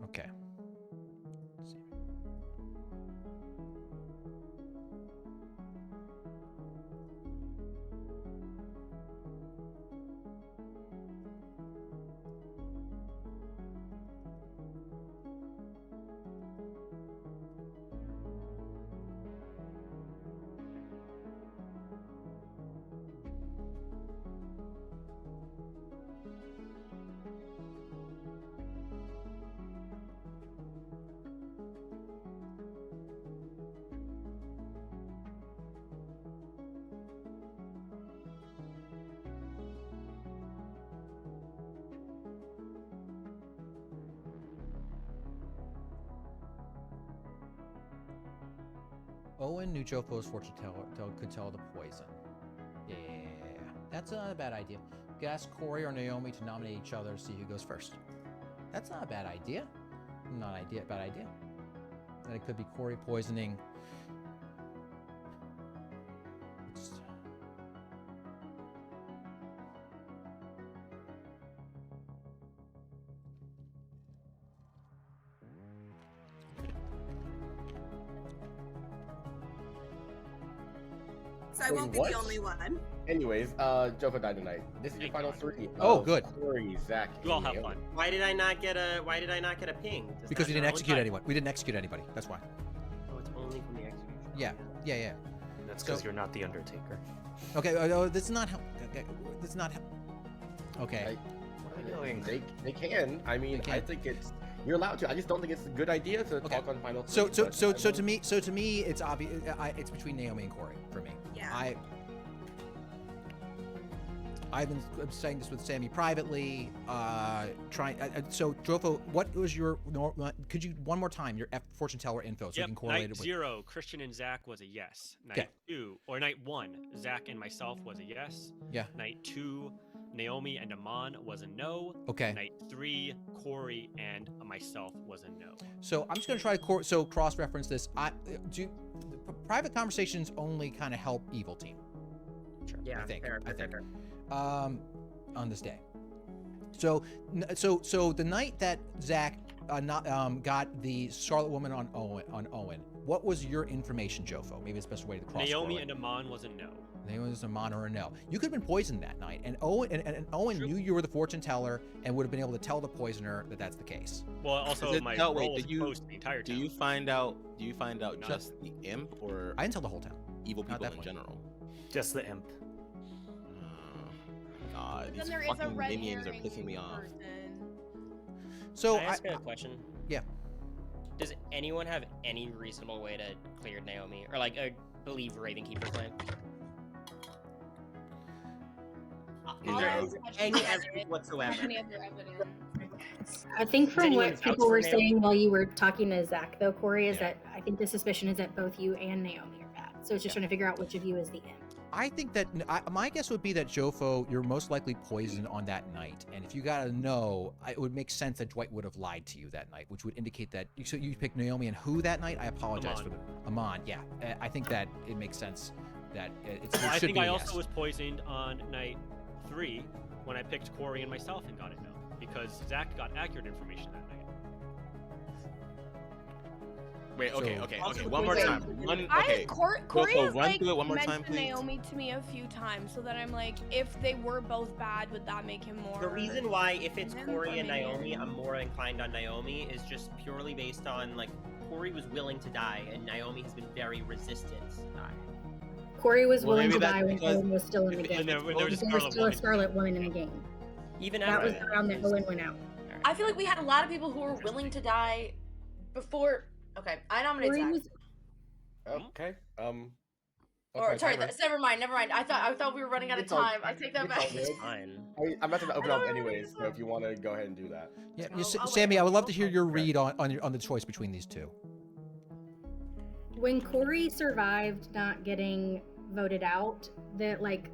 Okay. Let's see. Owen knew Jofo's fortune teller could tell the poison. Yeah, that's not a bad idea. Could ask Corey or Naomi to nominate each other, see who goes first. That's not a bad idea. Not a bad idea. And it could be Corey poisoning. So I won't be the only one. Anyways, Jofo died tonight. This is your final 3. Oh, good. Corey, Zach, You all have fun. Why did I not get a ping? Because we didn't execute anyone. We didn't execute anybody. That's why. Oh, it's only from the execution. Yeah. That's because you're not the Undertaker. Okay. This is not how. This is not how. Okay. What are you doing? They can. I mean, I think it's. You're allowed to. I just don't think it's a good idea to talk on final 3. So to me, it's obvious. It's between Naomi and Corey for me. Yeah. I've been saying this with Sammy privately. So Jofo, what was your? Could you one more time your fortune teller info so we can correlate it Night with 0, Christian and Zach was a yes. Night 2 or night 1, Zach and myself was a yes. Yeah. Night 2, Naomi and Amon was a no. Okay. Night 3, Corey and myself was a no. So I'm just gonna try to cross-reference this. Private conversations only kind of help evil team. Sure. Yeah. I think. Fair. On this day. So the night that Zach got the Scarlet Woman on Owen, what was your information, Jofo? Maybe it's the best way to cross. Naomi and Amon was a no. Naomi was a Amon or a no. You could have been poisoned that night, and Owen knew you were the fortune teller and would have been able to tell the poisoner that that's the case. Well, also my role was opposed to the entire town. Do you find out just the imp, or I didn't tell the whole town. Evil people in general? Just the imp. God, Then these there is a fucking red minions are herring pissing me off. person. So Can I ask a question? Yeah. Does anyone have any reasonable way to clear Naomi or like believe Ravenkeeper's claim? Is there any evidence whatsoever? Any other evidence? I think from anyone what vouch people for were Naomi? saying while you were talking to Zach, though, Corey, is Yeah. that I think the suspicion is that both you and Naomi are bad. So it's just trying to figure out which of you is the imp. I think that my guess would be that Jofo, you're most likely poisoned on that night, and if you gotta know, it would make sense that Dwight would have lied to you that night, which would indicate that. So you picked Naomi and who that night? I apologize for the Amon. Yeah, I think that it makes sense that it's. Well, I should think be I a also yes. was poisoned on night 3 when I picked Corey and myself and got it no, because Zach got accurate information that night. Wait, okay, So- okay, Also, okay. One more time. Okay. Corey Jofo, has run like through it one more time, mentioned please. Naomi to me a few times, so that I'm like, if they were both bad, would that make him more? The reason why, if it's Him Corey or and maybe- Naomi, I'm more inclined on Naomi is just purely based on like Corey was willing to die and Naomi has been very resistant to die. Corey was Well, willing to maybe that's die when because Owen was still in the if game. there was a There was Scarlet still a Woman. Scarlet Woman in the game. Even That after was the round that Owen went out. I feel like we had a lot of people who were willing to die before. Okay, I nominate Corey Zach. was Okay. Or okay, sorry, timer. never mind. I thought we were running out of It's all- time. I take that it's all back. good. Fine. I'm about to open I up don't anyways, know. so if you want to go ahead and do that. Yeah, I'll wait. Sammy, I would love to hear your Okay. read on the choice between these two. when Corey survived not getting voted out, that like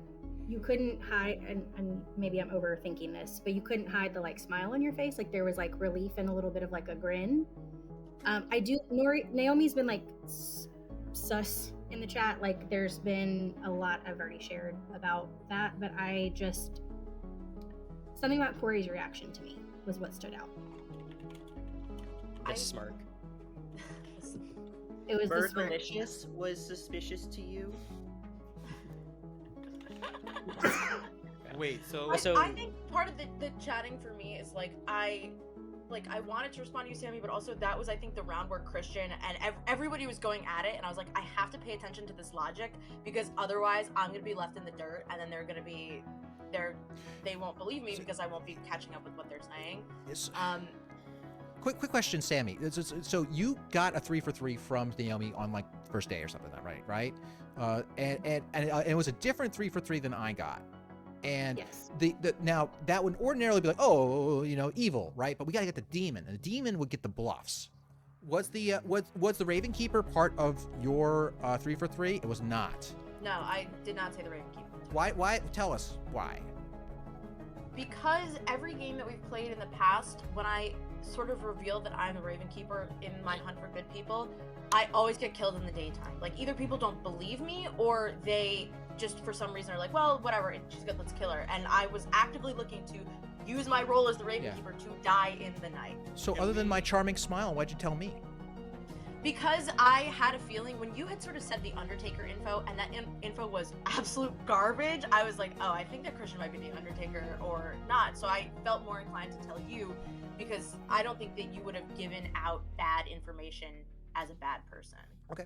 you couldn't hide, and maybe I'm overthinking this, but you couldn't hide the like smile on your face. Like there was like relief and a little bit of like a grin. Naomi's been like sus in the chat. Like there's been a lot I've already shared about that, but I just something about Corey's reaction to me was what stood out. The smirk. It was the Bird smirk. Malicious was suspicious to you? Wait, so I think part of the chatting for me is like I wanted to respond to you, Sammy, but also that was I think the round where Christian and everybody was going at it, and I was like, I have to pay attention to this logic because otherwise I'm gonna be left in the dirt, and then they won't believe me because I won't be catching up with what they're saying. Yes. Quick question, Sammy. So you got a 3 for 3 from Naomi on like the first day or something, right? And it was a different 3 for 3 than I got. And Yes. now that would ordinarily be like, oh, evil, right? But we gotta get the demon, and the demon would get the bluffs. Was the Ravenkeeper part of your 3 for 3? It was not. No, I did not say the Ravenkeeper. Why? Tell us why. Because every game that we've played in the past, when I sort of reveal that I'm the Ravenkeeper in my hunt for good people, I always get killed in the daytime. Like either people don't believe me or they just for some reason are like, well, whatever, she's good, let's kill her. And I was actively looking to use my role as the Ravenkeeper to die in the night. So other than my charming smile, why'd you tell me? Because I had a feeling when you had sort of said the Undertaker info and that info was absolute garbage, I was like, oh, I think that Christian might be the Undertaker or not. So I felt more inclined to tell you because I don't think that you would have given out bad information as a bad person. Okay.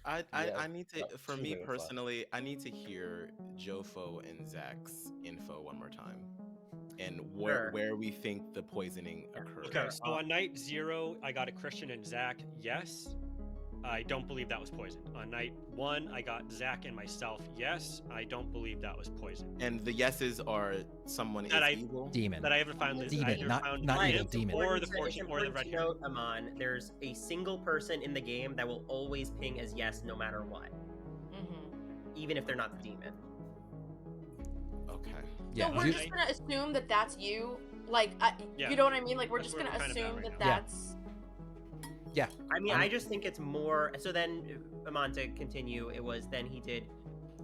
I need to, for 2 me minutes left. personally, I need to hear Jofo and Zach's info one more time, and where we think the poisoning occurred. Okay, so on night 0, I got a Christian and Zach. Yes, I don't believe that was poisoned. On night 1, I got Zach and myself. Yes, I don't believe that was poisoned. And the yeses are someone is evil. Demon. That I ever found Demon, I either not found evil, him demon. or the It's fortune or the important red to hair. note, Amon, there's a single person in the game that will always ping as yes no matter what, even if they're not the demon. Okay. Yeah. So we're just gonna assume that that's you. Like, Yeah. you know what I mean? Like, we're That's just where gonna we're kind of at assume right that now. that's. Yeah. I mean, I just think it's more. So then, Amon, to continue, it was then he did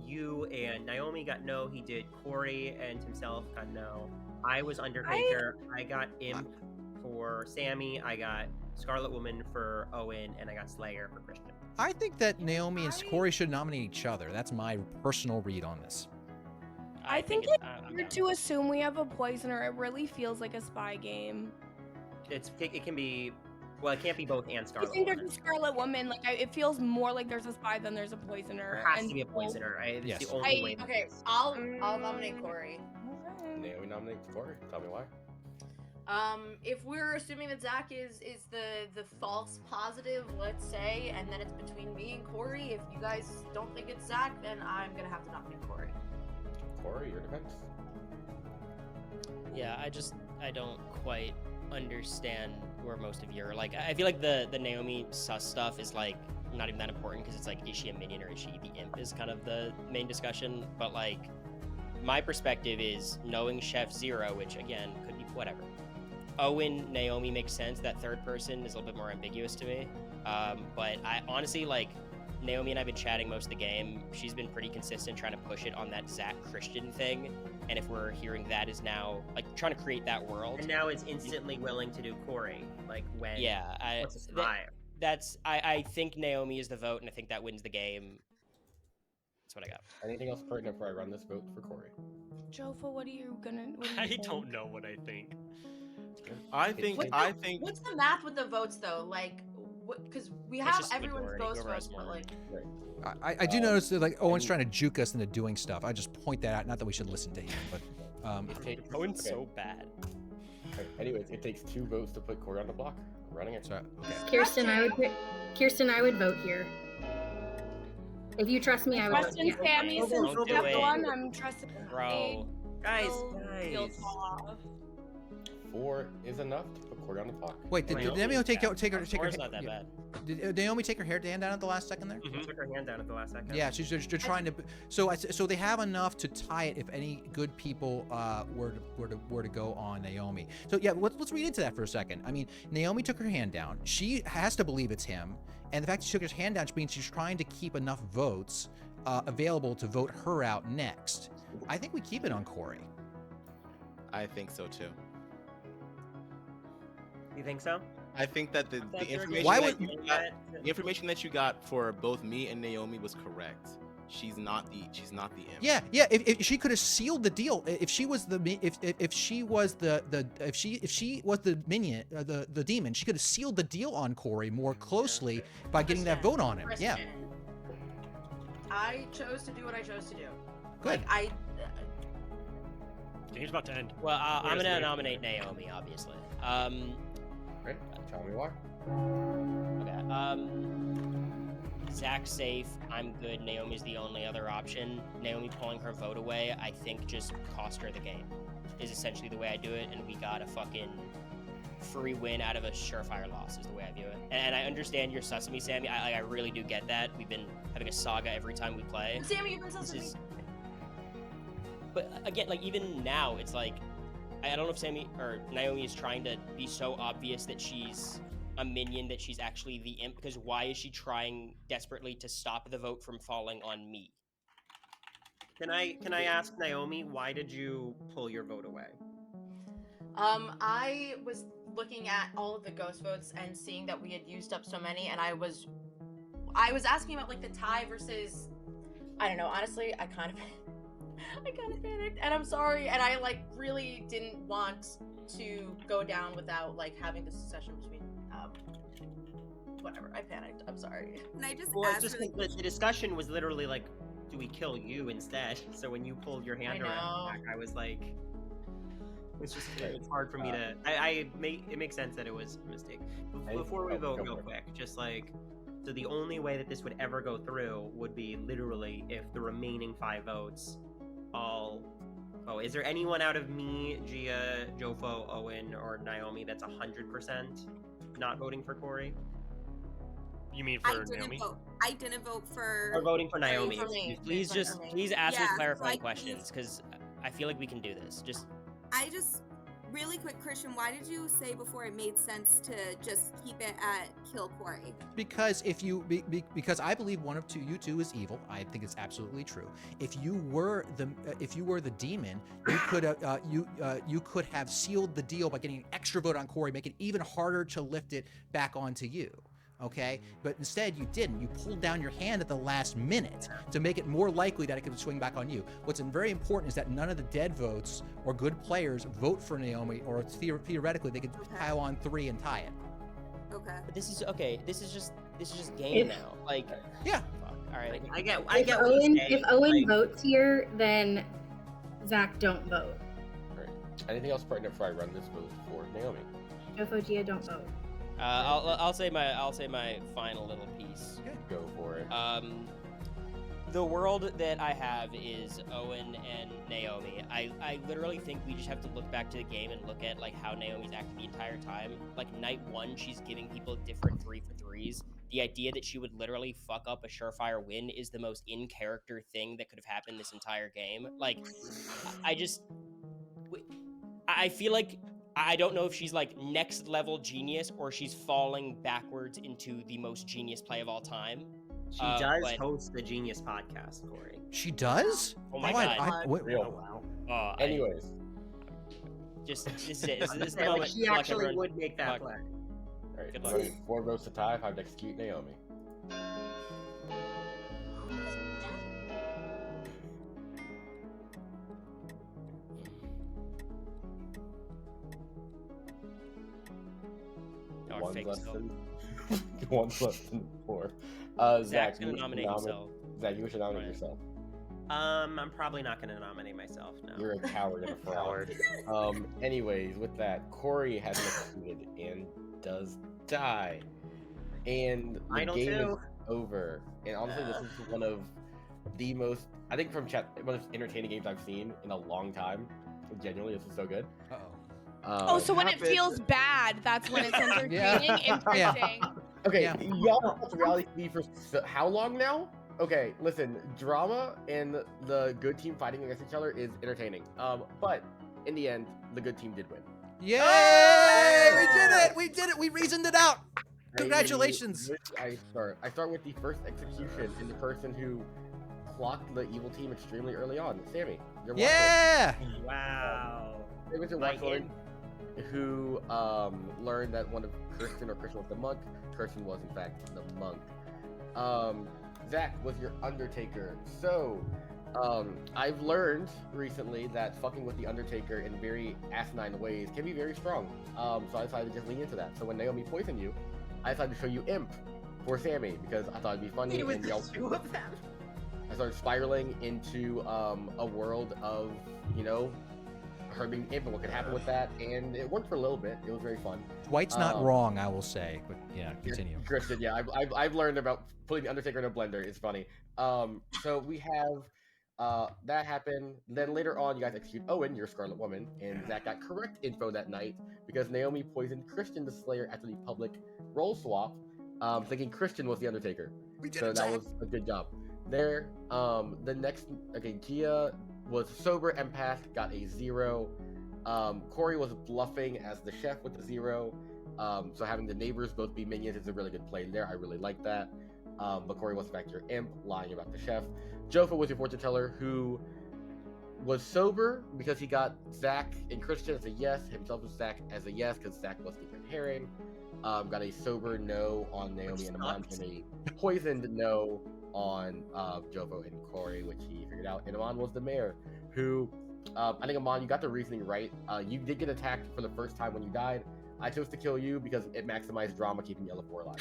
you and Naomi got no. He did Corey and himself got no. I was Undertaker. I got Imp for Sammy. I got Scarlet Woman for Owen, and I got Slayer for Christian. I think that Naomi and Corey should nominate each other. That's my personal read on this. I think it's weird to assume we have a poisoner. It really feels like a spy game. It can be. Well, it can't be both and I Scarlet think Woman. there's a Scarlet Woman. Like it feels more like there's a spy than there's a poisoner. There has and to be a so- poisoner, right? It's Yes. the only way. Okay, I'll nominate Corey. Naomi nominates Corey. Tell me why. If we're assuming that Zach is the false positive, let's say, and then it's between me and Corey, if you guys don't think it's Zach, then I'm gonna have to nominate Corey. Corey, your defense? Yeah, I don't quite understand where most of you are. Like, I feel like the Naomi sus stuff is like not even that important because it's like, is she a minion or is she the imp is kind of the main discussion. But like, my perspective is knowing Chef Zero, which again could be whatever. Owen, Naomi makes sense. That third person is a little bit more ambiguous to me. But I honestly, like, Naomi and I have been chatting most of the game. She's been pretty consistent trying to push it on that Zach Christian thing. And if we're hearing that is now, like, trying to create that world. And now is instantly willing to do Corey. Like, when... Yeah, I think Naomi is the vote, and I think that wins the game. That's what I got. Anything else pertinent before I run this vote for Corey? Jofa, what are you don't know what I think. I think. What's the math with the votes though? Like, because we have everyone's ghost votes, but like. I do notice that like Owen's trying to juke us into doing stuff. I just point that out. Not that we should listen to him, but Owen's so bad. Okay. Anyways, it takes 2 votes to put Corey on the block. Running it. Okay. Kirsten, I would vote here. If you trust me, I would vote. Trusting Sammy since step 1. I'm trusting Bro. Guys. 4 is enough to put Corey on the block. Wait, did Naomi take her? Not that bad. Did Naomi take her hand down at the last second there? Took her hand down at the last second. Yeah, she's trying to. So they have enough to tie it if any good people were to go on Naomi. So yeah, let's read into that for a second. I mean, Naomi took her hand down. She has to believe it's him, and the fact she took his hand down means she's trying to keep enough votes available to vote her out next. I think we keep it on Corey. I think so too. You think so? I think that the information that you got for both me and Naomi was correct. She's not the imp. Yeah. If she could have sealed the deal, if she was the minion, the demon, she could have sealed the deal on Corey more closely by getting that vote on him. Yeah. I chose to do what I chose to do. Good. Like, Game's about to end. Well, I'm gonna nominate Naomi, obviously. Great. Tell me why. Okay. Zach's safe. I'm good. Naomi's the only other option. Naomi pulling her vote away, I think, just cost her the game. Is essentially the way I do it, and we got a fucking free win out of a surefire loss. Is the way I view it. And I understand your Sesame, Sammy. I really do get that. We've been having a saga every time we play. Sammy, you've been Sesame. But again, like even now, it's like I don't know if Sammy or Naomi is trying to be so obvious that she's a minion that she's actually the imp, because why is she trying desperately to stop the vote from falling on me? Can I ask Naomi, why did you pull your vote away? I was looking at all of the ghost votes and seeing that we had used up so many, and I was asking about like the tie versus, I don't know, honestly, I kind of panicked, and I'm sorry, and I like really didn't want to go down without like having this session between whatever. I panicked. I'm sorry. And I just Well, asked it's just the discussion was literally like, do we kill you instead? So when you pulled your hand around back, I was like, it's hard for me to. It makes sense that it was a mistake. Before we vote, real quick, just like. So the only way that this would ever go through would be literally if the remaining 5 votes all... Oh, is there anyone out of me, Gia, Jofo, Owen, or Naomi that's 100% not voting for Corey? You mean for Naomi? I didn't vote for... Or voting for Naomi. Please ask me clarifying questions, because I feel like we can do this. Really quick, Christian, why did you say before it made sense to just keep it at kill Corey? Because because I believe one of you two is evil. I think it's absolutely true. If you were the demon, you could have sealed the deal by getting an extra vote on Corey, make it even harder to lift it back onto you. Okay, but instead you didn't. You pulled down your hand at the last minute to make it more likely that it could swing back on you. What's very important is that none of the dead votes or good players vote for Naomi, or theoretically they could pile on 3 and tie it. Okay. But this is okay. This is just game now. Like, yeah. Fuck. All right. I get. If Owen votes here, then Zach don't vote. Anything else pertinent before I run this vote for Naomi? Jofo, Gia, don't vote. I'll say my final little piece. Okay. Go for it. The world that I have is Owen and Naomi. I literally think we just have to look back to the game and look at like how Naomi's acting the entire time. Like night 1, she's giving people different 3-for-3s. The idea that she would literally fuck up a surefire win is the most in character thing that could have happened this entire game. Like, I feel like I don't know if she's like next level genius or she's falling backwards into the most genius play of all time. She does host the Genius podcast, Corey. She does? Oh my god! Oh, wow. Anyways, this is it. This is the moment. She actually would make that play. All right, so 4 votes to tie. 5 to execute Naomi. One's less than 4. Zach's gonna nominate himself. Zach, you should nominate yourself. I'm probably not gonna nominate myself. No. You're a coward and a fraud. Anyways, with that, Corey has executed and does die, and the game is over. And honestly, this is one of the most, I think, from chat, one of the most entertaining games I've seen in a long time. Genuinely, this is so good. So when it feels bad, that's when it's entertaining. Interesting. Okay, y'all watch reality TV for how long now? Okay, listen, drama and the good team fighting against each other is entertaining. But in the end, the good team did win. Yay! We did it! We did it! We reasoned it out! Congratulations! I start with the first execution in the person who clocked the evil team extremely early on. Sammy, you're watching. Yeah! Wow. Sammy's your watching, who learned that one of Christian was the monk. Christian was in fact the monk. Zach was your Undertaker. So, I've learned recently that fucking with the Undertaker in very asinine ways can be very strong. So I decided to just lean into that. So when Naomi poisoned you, I decided to show you Imp for Sammy because I thought it'd be funny. With the 2 of them. I started spiraling into a world of, her being Imp and what could happen with that, and it worked for a little bit. It was very fun. Dwight's not wrong, I will say, but yeah, continue. Christian, yeah, I've learned about putting the Undertaker in a blender. It's funny. So we have that happen. Then later on, you guys execute Owen, your Scarlet Woman, and Zach got correct info that night because Naomi poisoned Christian the Slayer after the public role swap, thinking Christian was the Undertaker. So that was a good job. There, the next, Gia was sober empath, got a 0. Corey was bluffing as the chef with the 0. So having the neighbors both be minions is a really good play there. I really like that. But Corey was in fact your imp, lying about the chef. Jofo was your fortune teller, who was sober because he got Zach and Christian as a yes, himself as Zach as a yes because Zach was the red herring. Got a sober no on Naomi and Amon, and a poisoned no on Jofo and Corey, which he figured out. And Amon was the mayor, who I think, Amon, you got the reasoning right. You did get attacked for the first time when you died. I chose to kill you because it maximized drama, keeping the other 4 alive.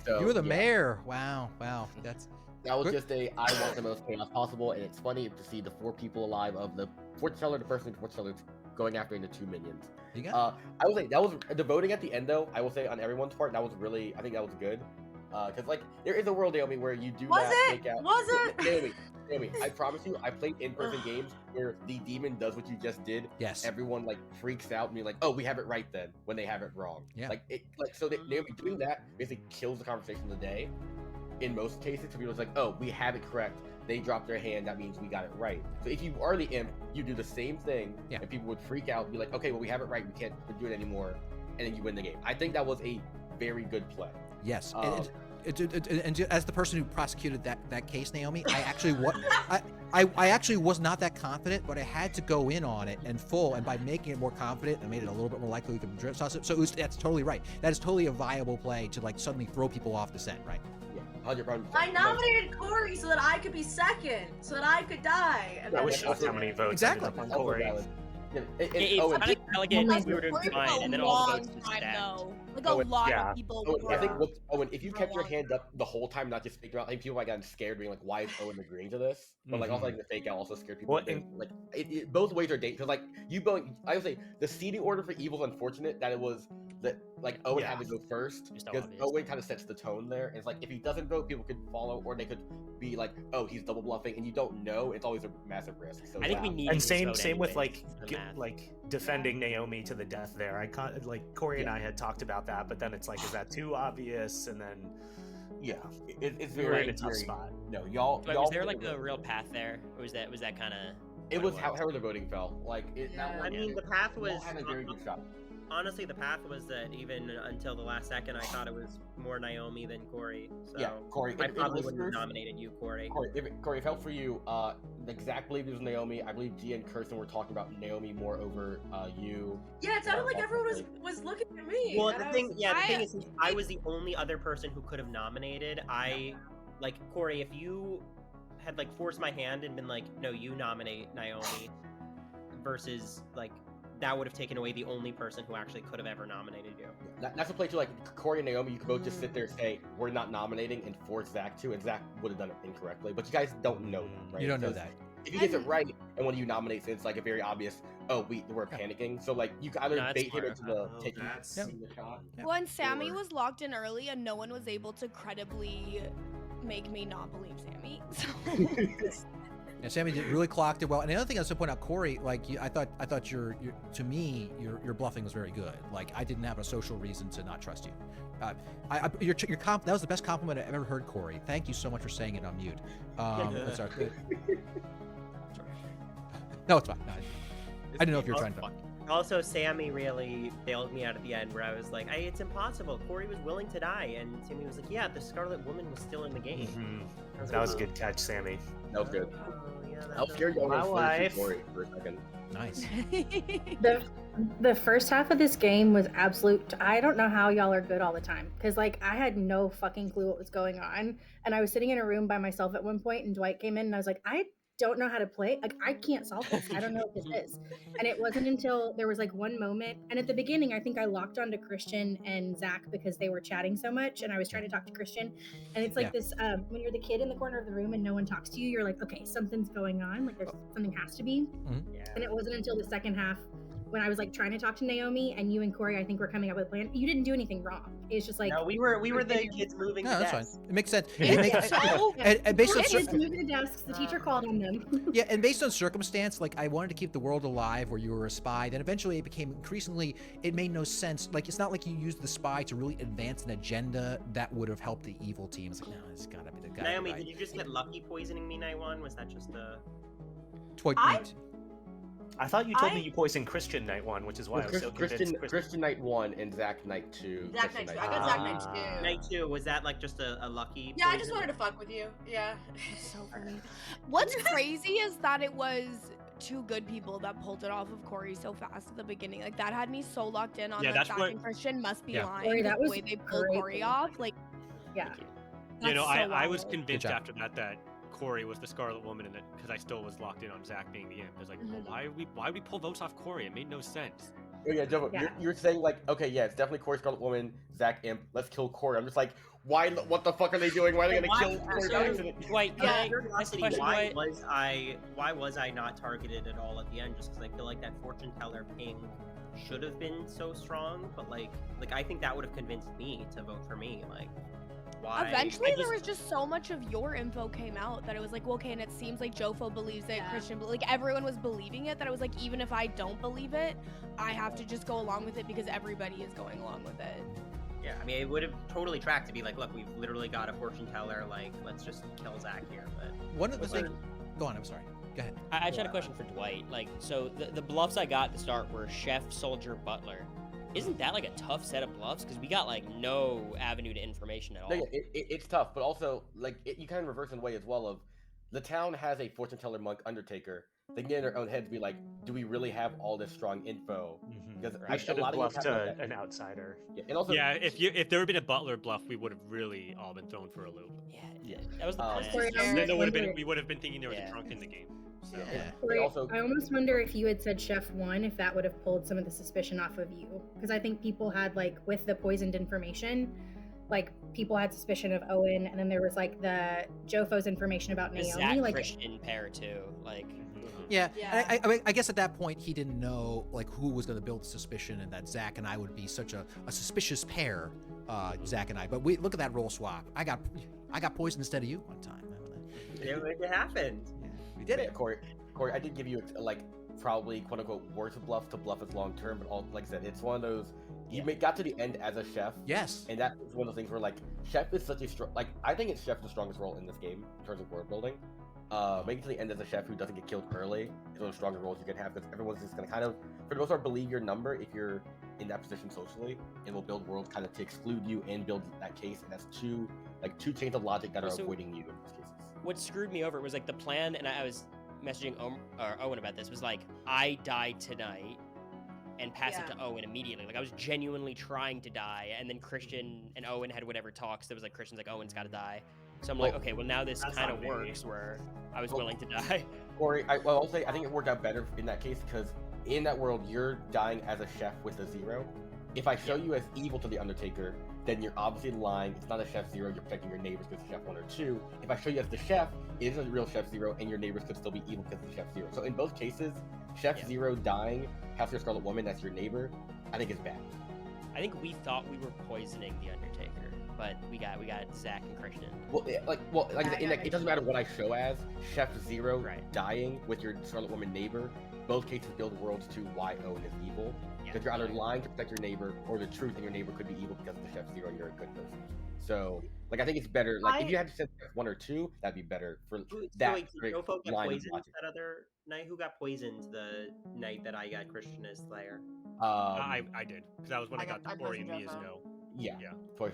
So, you were the mayor. Wow. That was just I want the most chaos possible, and it's funny to see the 4 people alive of the fortune teller, the person fortune teller going after the 2 minions. I will say that was the voting at the end, though. I will say on everyone's part, that was really, I think that was good. Because there is a world, Naomi, where you do not take out. Was it? Naomi, I promise you, I played in-person games where the demon does what you just did. Yes. Everyone freaks out and be like, "Oh, we have it right then," when they have it wrong. Yeah. Naomi doing that basically kills the conversation of the day. In most cases, people are like, "Oh, we have it correct." They drop their hand. That means we got it right. So if you are the imp, you do the same thing, and people would freak out and be like, "Okay, well, we have it right. We can't do it anymore," and then you win the game. I think that was a very good play. Yes. And as the person who prosecuted that case, Naomi, I actually was not that confident, but I had to go in on it and by making it more confident and made it a little bit more likely we could drip sauce it. So that's totally right. That is totally a viable play to suddenly throw people off the scent, right? Yeah, 100%. I nominated Corey so that I could be second, so that I could die. And that was shocked how many votes exactly ended up on Corey. It's kind of elegant. We were doing fine, and then all the votes just stacked. Like a lot of people. I think were Owen, if you for a kept your long hand up the whole time, not just fake out, I think people might gotten scared, being like, "Why is Owen agreeing to this?" But like also like the fake out also scared people. Like both ways are dangerous. Because like you both, I would say the seating order for evil is unfortunate that it was that like Owen had to go first because Owen kind of sets the tone there. And it's like if he doesn't vote, people could follow, or they could be like, "Oh, he's double bluffing," and you don't know. It's always a massive risk. So I think we need and same with like defending Naomi to the death there. I can't like Corey and I had talked about that, but then it's like, is that too obvious? And then it's we're very in a tough spot. No, y'all. Wait, was there like a real path there, or was that kind of? It was how the voting fell. Like I mean, the path was had a very good shot. Honestly, the path was that even until the last second, I thought it was more Naomi than Corey. So yeah, Corey. I probably wouldn't have nominated you, Corey. Corey, if it helped for you, Zach believed it was Naomi. I believe Gia and Kirsten were talking about Naomi more over you. Yeah, it sounded like everyone was looking at me. Well, the thing is, I was the only other person who could have nominated. Like Corey, if you had like forced my hand and been like, no, you nominate Naomi, versus like. That would have taken away the only person who actually could have ever nominated you. That's the play too. Like Corey and Naomi, you could both just sit there and say we're not nominating and force Zach to, and Zach would have done it incorrectly. But you guys don't know that, right? You don't know that. If he gets it right, and when you nominate, it's like a very obvious. Oh, we're panicking. So like you can either bait him into the taking the shot. When Sammy was locked in early and no one was able to credibly make me not believe Sammy. So. Yeah, Sammy really clocked it well. And the other thing I was to point out, Corey, like I thought your to me your bluffing was very good. Like I didn't have a social reason to not trust you. That was the best compliment I've ever heard, Corey. Thank you so much for saying it on mute. Sorry. No, it's fine. No, I didn't know if you were trying to. Also, Sammy really bailed me out at the end, where I was like, "It's impossible." Corey was willing to die, and Sammy was like, "Yeah, the Scarlet Woman was still in the game." Mm-hmm. That was a good catch, Sammy. That was good. I'll scare you my wife. For a second. Nice. The first half of this game was absolute. I don't know how y'all are good all the time, because like I had no fucking clue what was going on, and I was sitting in a room by myself at one point, and Dwight came in, and I was like, I don't know how to play. Like I can't solve this. I don't know what this is. And it wasn't until there was like one moment, and at the beginning, I think I locked onto Christian and Zach because they were chatting so much, and I was trying to talk to Christian, and it's like this when you're the kid in the corner of the room and no one talks to you, you're like, okay, something's going on. Like there's something has to be. And it wasn't until the second half when I was like trying to talk to Naomi and you and Corey, I think, were coming up with a plan. You didn't do anything wrong. It's just like no, we were the kids moving. No, the that's desks. fine. It makes sense. And based on kids moving the desks, the teacher called on them. Yeah, and based on circumstance, like I wanted to keep the world alive where you were a spy. Then eventually it became increasingly, it made no sense. Like it's not like you used the spy to really advance an agenda that would have helped the evil team. It's like, no, it's gotta be the guy. Naomi, did you just get lucky poisoning me night one? Was that just a? I thought you told me you poisoned Christian night one, which is why I was so convinced. Christian night one and Zach night two. Zach night two. I got Zach night two. Night two, was that like just a lucky? Yeah, I just wanted to fuck with you. Yeah. So funny. What's crazy is that it was two good people that pulled it off of Corey so fast at the beginning. Like that had me so locked in on Zach and Christian must be lying. Corey, that the was way they pulled Corey off. Like, yeah. You know, I was convinced after that Corey was the Scarlet Woman, and because I still was locked in on Zach being the imp. I was like, well, why we pull votes off Corey? It made no sense. Oh, yeah, Joe, you're saying like, okay, yeah, it's definitely Corey, Scarlet Woman, Zach, imp. Let's kill Corey. I'm just like, why? What the fuck are they doing? Why are they gonna kill Corey? Why was I not targeted at all at the end? Just because I feel like that fortune teller ping should have been so strong, but like I think that would have convinced me to vote for me. Like. Why? Eventually, there was just so much of your info came out that it was like, well, okay, and it seems like Jofo believes it, Christian, but like everyone was believing it, that it was like, even if I don't believe it, I have to just go along with it because everybody is going along with it. Yeah, I mean, it would have totally tracked to be like, look, we've literally got a fortune teller, like, let's just kill Zach here. But one of the things. Go on, I'm sorry. Go ahead. I actually had a question for Dwight. Like, so the bluffs I got at the start were chef, soldier, butler. Isn't that like a tough set of bluffs? Because we got like no avenue to information at all. No, yeah, it's tough, but also like you kind of reverse in a way as well of the town has a fortune teller, monk, undertaker. They get in their own heads, be like, do we really have all this strong info? Because I should have bluffed an outsider. Yeah, and also, if there had been a butler bluff, we would have really all been thrown for a loop. Yeah, that was the plan. Then we would have been thinking there was a drunk in the game. So. Yeah. Right. I almost wonder if you had said Chef 1, if that would have pulled some of the suspicion off of you. Because I think people had, like, with the poisoned information, like, people had suspicion of Owen, and then there was, like, the Jofo's information about The Naomi. Zach Like, Christian pair, too. Like... Yeah, I guess at that point he didn't know like who was going to build suspicion, and that Zach and I would be such a suspicious pair, Zach and I. But we look at that roll swap. I got poisoned instead of you one time. It happened. Yeah, we did it. Corey, I did give you like probably quote unquote worse bluff to bluff as long term, but all like I said, it's one of those. You got to the end as a chef. Yes. And that was one of those things where like chef is such a strong. Like I think it's chef's the strongest role in this game in terms of world building. Making to the end as a chef who doesn't get killed early is one of the stronger roles you can have, because everyone's just gonna kind of, for the most part, believe your number if you're in that position socially, and will build worlds kind of to exclude you and build that case. And that's two chains of logic that are avoiding you in those cases. What screwed me over was like the plan, and I was messaging Owen about this, was like I die tonight and pass it to Owen immediately. Like I was genuinely trying to die, and then Christian and Owen had whatever talks. There was like Christian's like Owen's got to die. So I'm like, okay, well now this kind of works where I was willing to die. Corey, I'll say I think it worked out better in that case, because in that world you're dying as a chef with a 0. If I show you as evil to the Undertaker, then you're obviously lying. It's not a chef 0. You're protecting your neighbors because it's chef 1 or 2. If I show you as the chef, it is a real chef 0, and your neighbors could still be evil because it's chef 0. So in both cases, chef 0 dying, House of Scarlet Woman, that's your neighbor, I think is bad. I think we thought we were poisoning the Undertaker, but we got Zach and Christian. Well, it doesn't matter what I show as. Chef 0 dying with your Scarlet Woman neighbor. Both cases build worlds to why Owen is evil. Because you're either lying to protect your neighbor, or the truth and your neighbor could be evil because of the Chef 0 and you're a good person. So, like, I think it's better. Like, if you had to set Chef 1 or 2, that'd be better for that. Wait, Jofo get poisoned that other night? Who got poisoned the night that I got Christian as Slayer? I did, because that was when I got Corey and me as no. Yeah.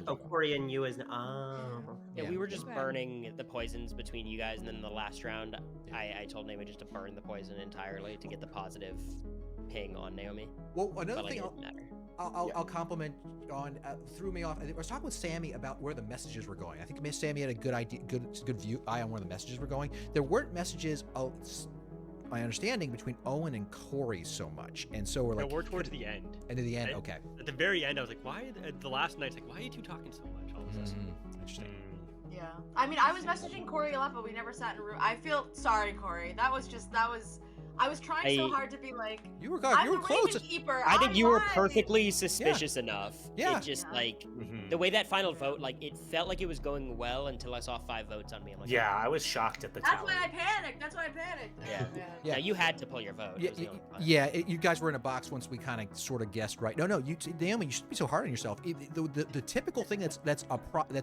Oh, Corey and you as Yeah, we were just burning the poisons between you guys, and then the last round, I told Naomi just to burn the poison entirely to get the positive ping on Naomi. Well, another but, thing I'll compliment on threw me off. I was talking with Sammy about where the messages were going. I think Miss Sammy had a good idea, good eye on where the messages were going. There weren't messages, my understanding, between Owen and Corey so much, and so we're like, we're towards the end. And at the end, okay. At the very end, I was like, why? The last night's like, why are you two talking so much? All of a sudden. Interesting. Yeah, I mean, I was messaging Corey a lot, but we never sat in a room. I feel sorry, Corey. I was trying so hard to be like, you were close. Keeper. I think you were perfectly suspicious enough. Yeah. It just like the way that final vote, like it felt like it was going well until I saw 5 votes on me. I'm like, yeah, I was shocked at the That's why I panicked. Yeah. No, you had to pull your vote. You guys were in a box once we kind of sort of guessed right. No, Naomi, you shouldn't be so hard on yourself. The typical thing that's a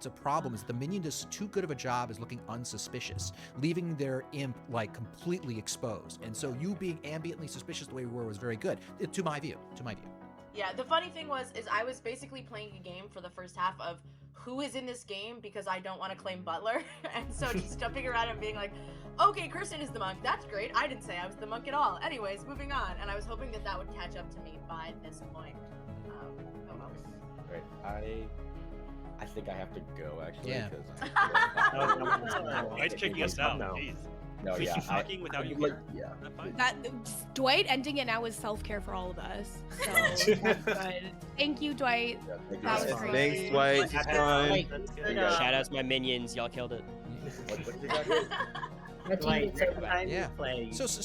problem is the minion does too good of a job as looking unsuspicious, leaving their imp like completely exposed, and so you being ambiently suspicious the way we were was very good, to my view. Yeah, the funny thing is I was basically playing a game for the first half of who is in this game because I don't want to claim Butler, and so just jumping around and being like, okay, Kristen is the monk, that's great, I didn't say I was the monk at all. Anyways, moving on, and I was hoping that would catch up to me by this point. Right, I think I have to go, actually. Yeah. Dwight's kicking us out. Jeez. No, yeah. Talking without you. That Dwight ending it now is self-care for all of us. So that's good. Thank you, Dwight. Yeah, that was great. Thanks, Dwight. It's fine. Shout outs my minions, y'all killed it.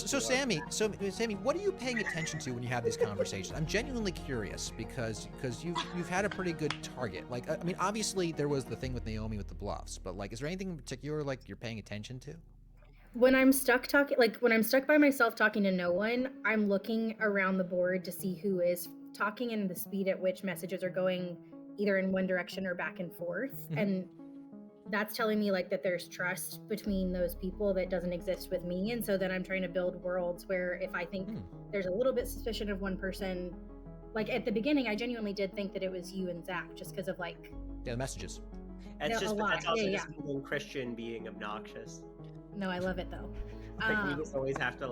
So Sammy, what are you paying attention to when you have these conversations? I'm genuinely curious because you've had a pretty good target. Like, I mean, obviously there was the thing with Naomi with the bluffs, but like, is there anything in particular like you're paying attention to? When I'm stuck by myself talking to no one, I'm looking around the board to see who is talking and the speed at which messages are going either in one direction or back and forth. Mm-hmm. And that's telling me like that there's trust between those people that doesn't exist with me. And so then I'm trying to build worlds where if I think there's a little bit suspicion of one person, like at the beginning, I genuinely did think that it was you and Zach just because of like... Yeah, the messages. That's also just Christian being obnoxious. No, I love it though. Like we just always have to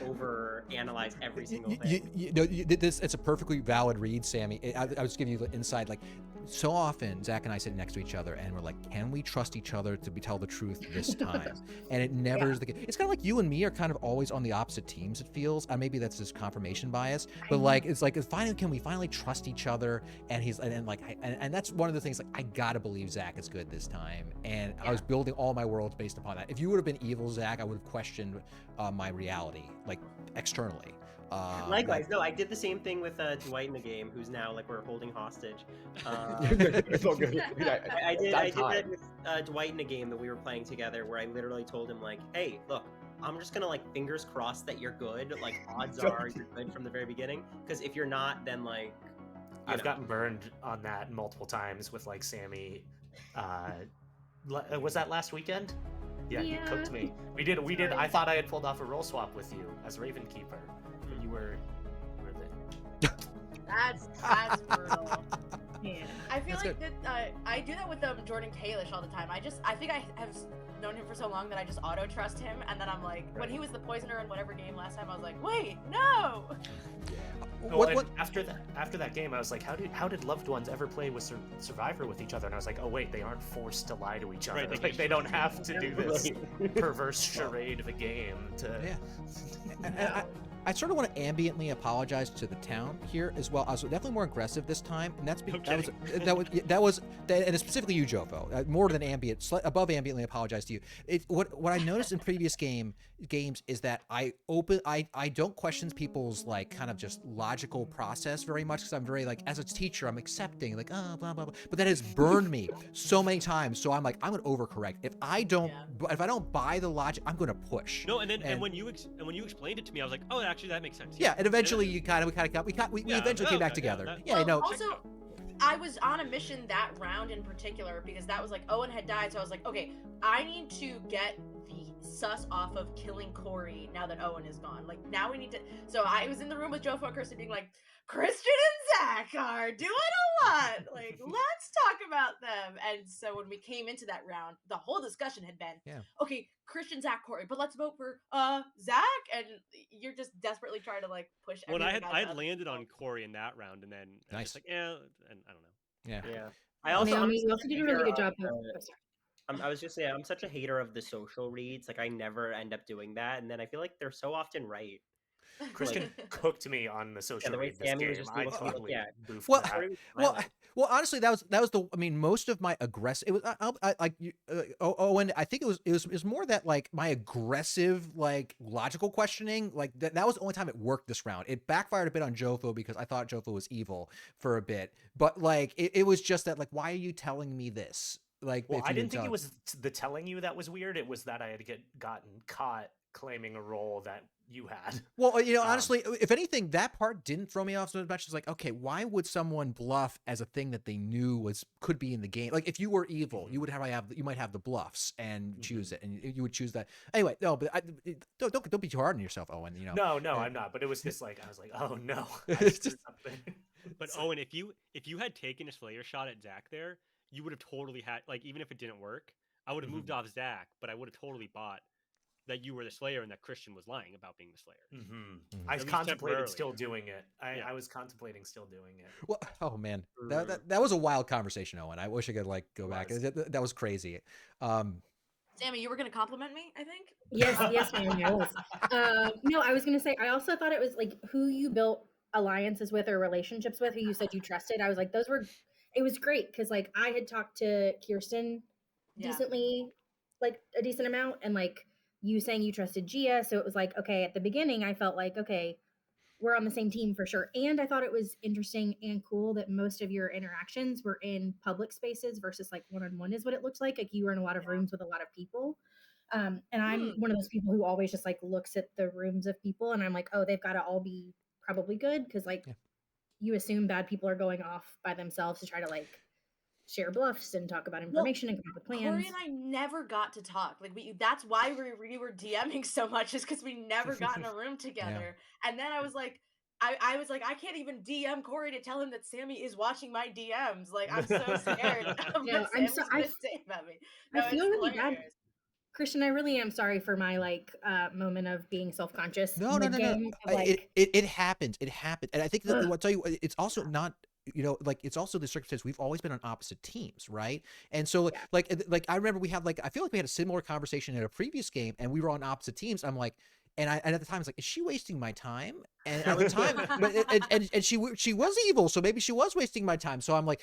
over analyze every single thing. It's a perfectly valid read, Sammy. I was giving you the inside. Like, so often Zach and I sit next to each other and we're like, can we trust each other to tell the truth this time? And it never is the case. It's kind of like you and me are kind of always on the opposite teams, it feels. Maybe that's just confirmation bias, but like it's like finally, can we finally trust each other? And that's one of the things, like, I gotta believe Zach is good this time. And I was building all my worlds based upon that. If you would have been evil, Zach, I would have questioned my reality, like, externally. Likewise, no, I did the same thing with Dwight in the game, who's now like we're holding hostage. It's all good. I did that with Dwight in a game that we were playing together, where I literally told him like, "Hey, look, I'm just gonna like fingers crossed that you're good. Like odds are you're good from the very beginning. Because if you're not, then like I've gotten burned on that multiple times with like Sammy. Was that last weekend? Yeah, you cooked me. We did. I thought I had pulled off a role swap with you as Raven Keeper. You were That's brutal. Yeah. I feel like that I do that with Jordan Kalish all the time. I think I have known him for so long that I just auto trust him, and then I'm like, when he was the poisoner in whatever game last time, I was like, wait, no. What? After that game, I was like, how did loved ones ever play with Survivor with each other? And I was like, oh wait, they aren't forced to lie to each other. Right, like they don't have to do this perverse charade of a game to. Yeah. I sort of want to ambiently apologize to the town here as well. I was definitely more aggressive this time, and that's because that was and specifically you, Jofo, more than above ambiently apologize to you. What I noticed in previous games is that I don't question people's like kind of just logical process very much, because I'm very like, as a teacher, I'm accepting like blah blah blah, but that has burned me so many times. So I'm like, I'm gonna overcorrect. If I don't buy the logic, I'm gonna push. No, and when you explained it to me, I was like, oh, actually that makes sense. Yeah, and eventually we eventually came back together. Also, I was on a mission that round in particular because that was like Owen had died, so I was like, okay, I need to get the sus off of killing Corey now that Owen is gone. Like now we need to. So I was in the room with Jofo and Kirsten being like, Christian and Zach are doing a lot. Like, let's talk about them. And so when we came into that round, the whole discussion had been, okay, Christian, Zach, Corey, but let's vote for Zach. And you're just desperately trying to like push. Well, I had landed on Corey in that round, and then I was like, and I don't know. Yeah. I also did a really good job. I was just saying, I'm such a hater of the social reads. Like, I never end up doing that, and then I feel like they're so often right. Christian cooked me on the social read this game. I totally boofed that. Well, honestly, that was the. I mean, most of my aggressive. It was Owen. I think it was more that like my aggressive like logical questioning. Like that was the only time it worked this round. It backfired a bit on Jofo because I thought Jofo was evil for a bit. But like it was just that like, why are you telling me this? Like, well, I didn't think it was the telling you that was weird. It was that I had gotten caught claiming a role that you had. Well, honestly, if anything, that part didn't throw me off so much. It's like, okay, why would someone bluff as a thing that they knew could be in the game? Like, if you were evil, you might have the bluffs and choose it, and you would choose that. Anyway, no, but don't be too hard on yourself, Owen. No, I'm not. But it was just like I was like, oh no, But Owen, if you had taken a Slayer shot at Zach there, you would have totally had, like, even if it didn't work, I would have moved off Zach, but I would have totally bought that you were the Slayer and that Christian was lying about being the Slayer. I contemplated still doing it. I was contemplating still doing it. Well, oh man, that was a wild conversation, Owen. I wish I could like go back. That was crazy. Sammy, you were going to compliment me, I think? Yes, ma'am. I was. No, I was going to say, I also thought it was like who you built alliances with or relationships with, who you said you trusted. I was like, it was great because like I had talked to Kirsten decently, like a decent amount, and like you saying you trusted Gia. So it was like, okay, at the beginning, I felt like, okay, we're on the same team for sure. And I thought it was interesting and cool that most of your interactions were in public spaces versus like one-on-one is what it looks like. Like you were in a lot of rooms with a lot of people. And I'm one of those people who always just like looks at the rooms of people and I'm like, oh, they've got to all be probably good. Cause like you assume bad people are going off by themselves to try to like share bluffs and talk about information and come up with plans. Corey and I never got to talk. Like that's why we were DMing so much, is because we never got in a room together. And then I was like, I was like, I can't even DM Corey to tell him that Sammy is watching my DMs. Like I'm so scared of what Sammy's gonna say about me. I feel really bad. Christian, I really am sorry for my moment of being self-conscious. No. Game of, it happened. It happened, and I think that I'll tell you, it's also not. It's also the circumstance. We've always been on opposite teams, right? And so, like I remember we had I feel like we had a similar conversation in a previous game, and we were on opposite teams. I'm like, and at the time, I was like, is she wasting my time? And at the time, and she was evil, so maybe she was wasting my time. So I'm like,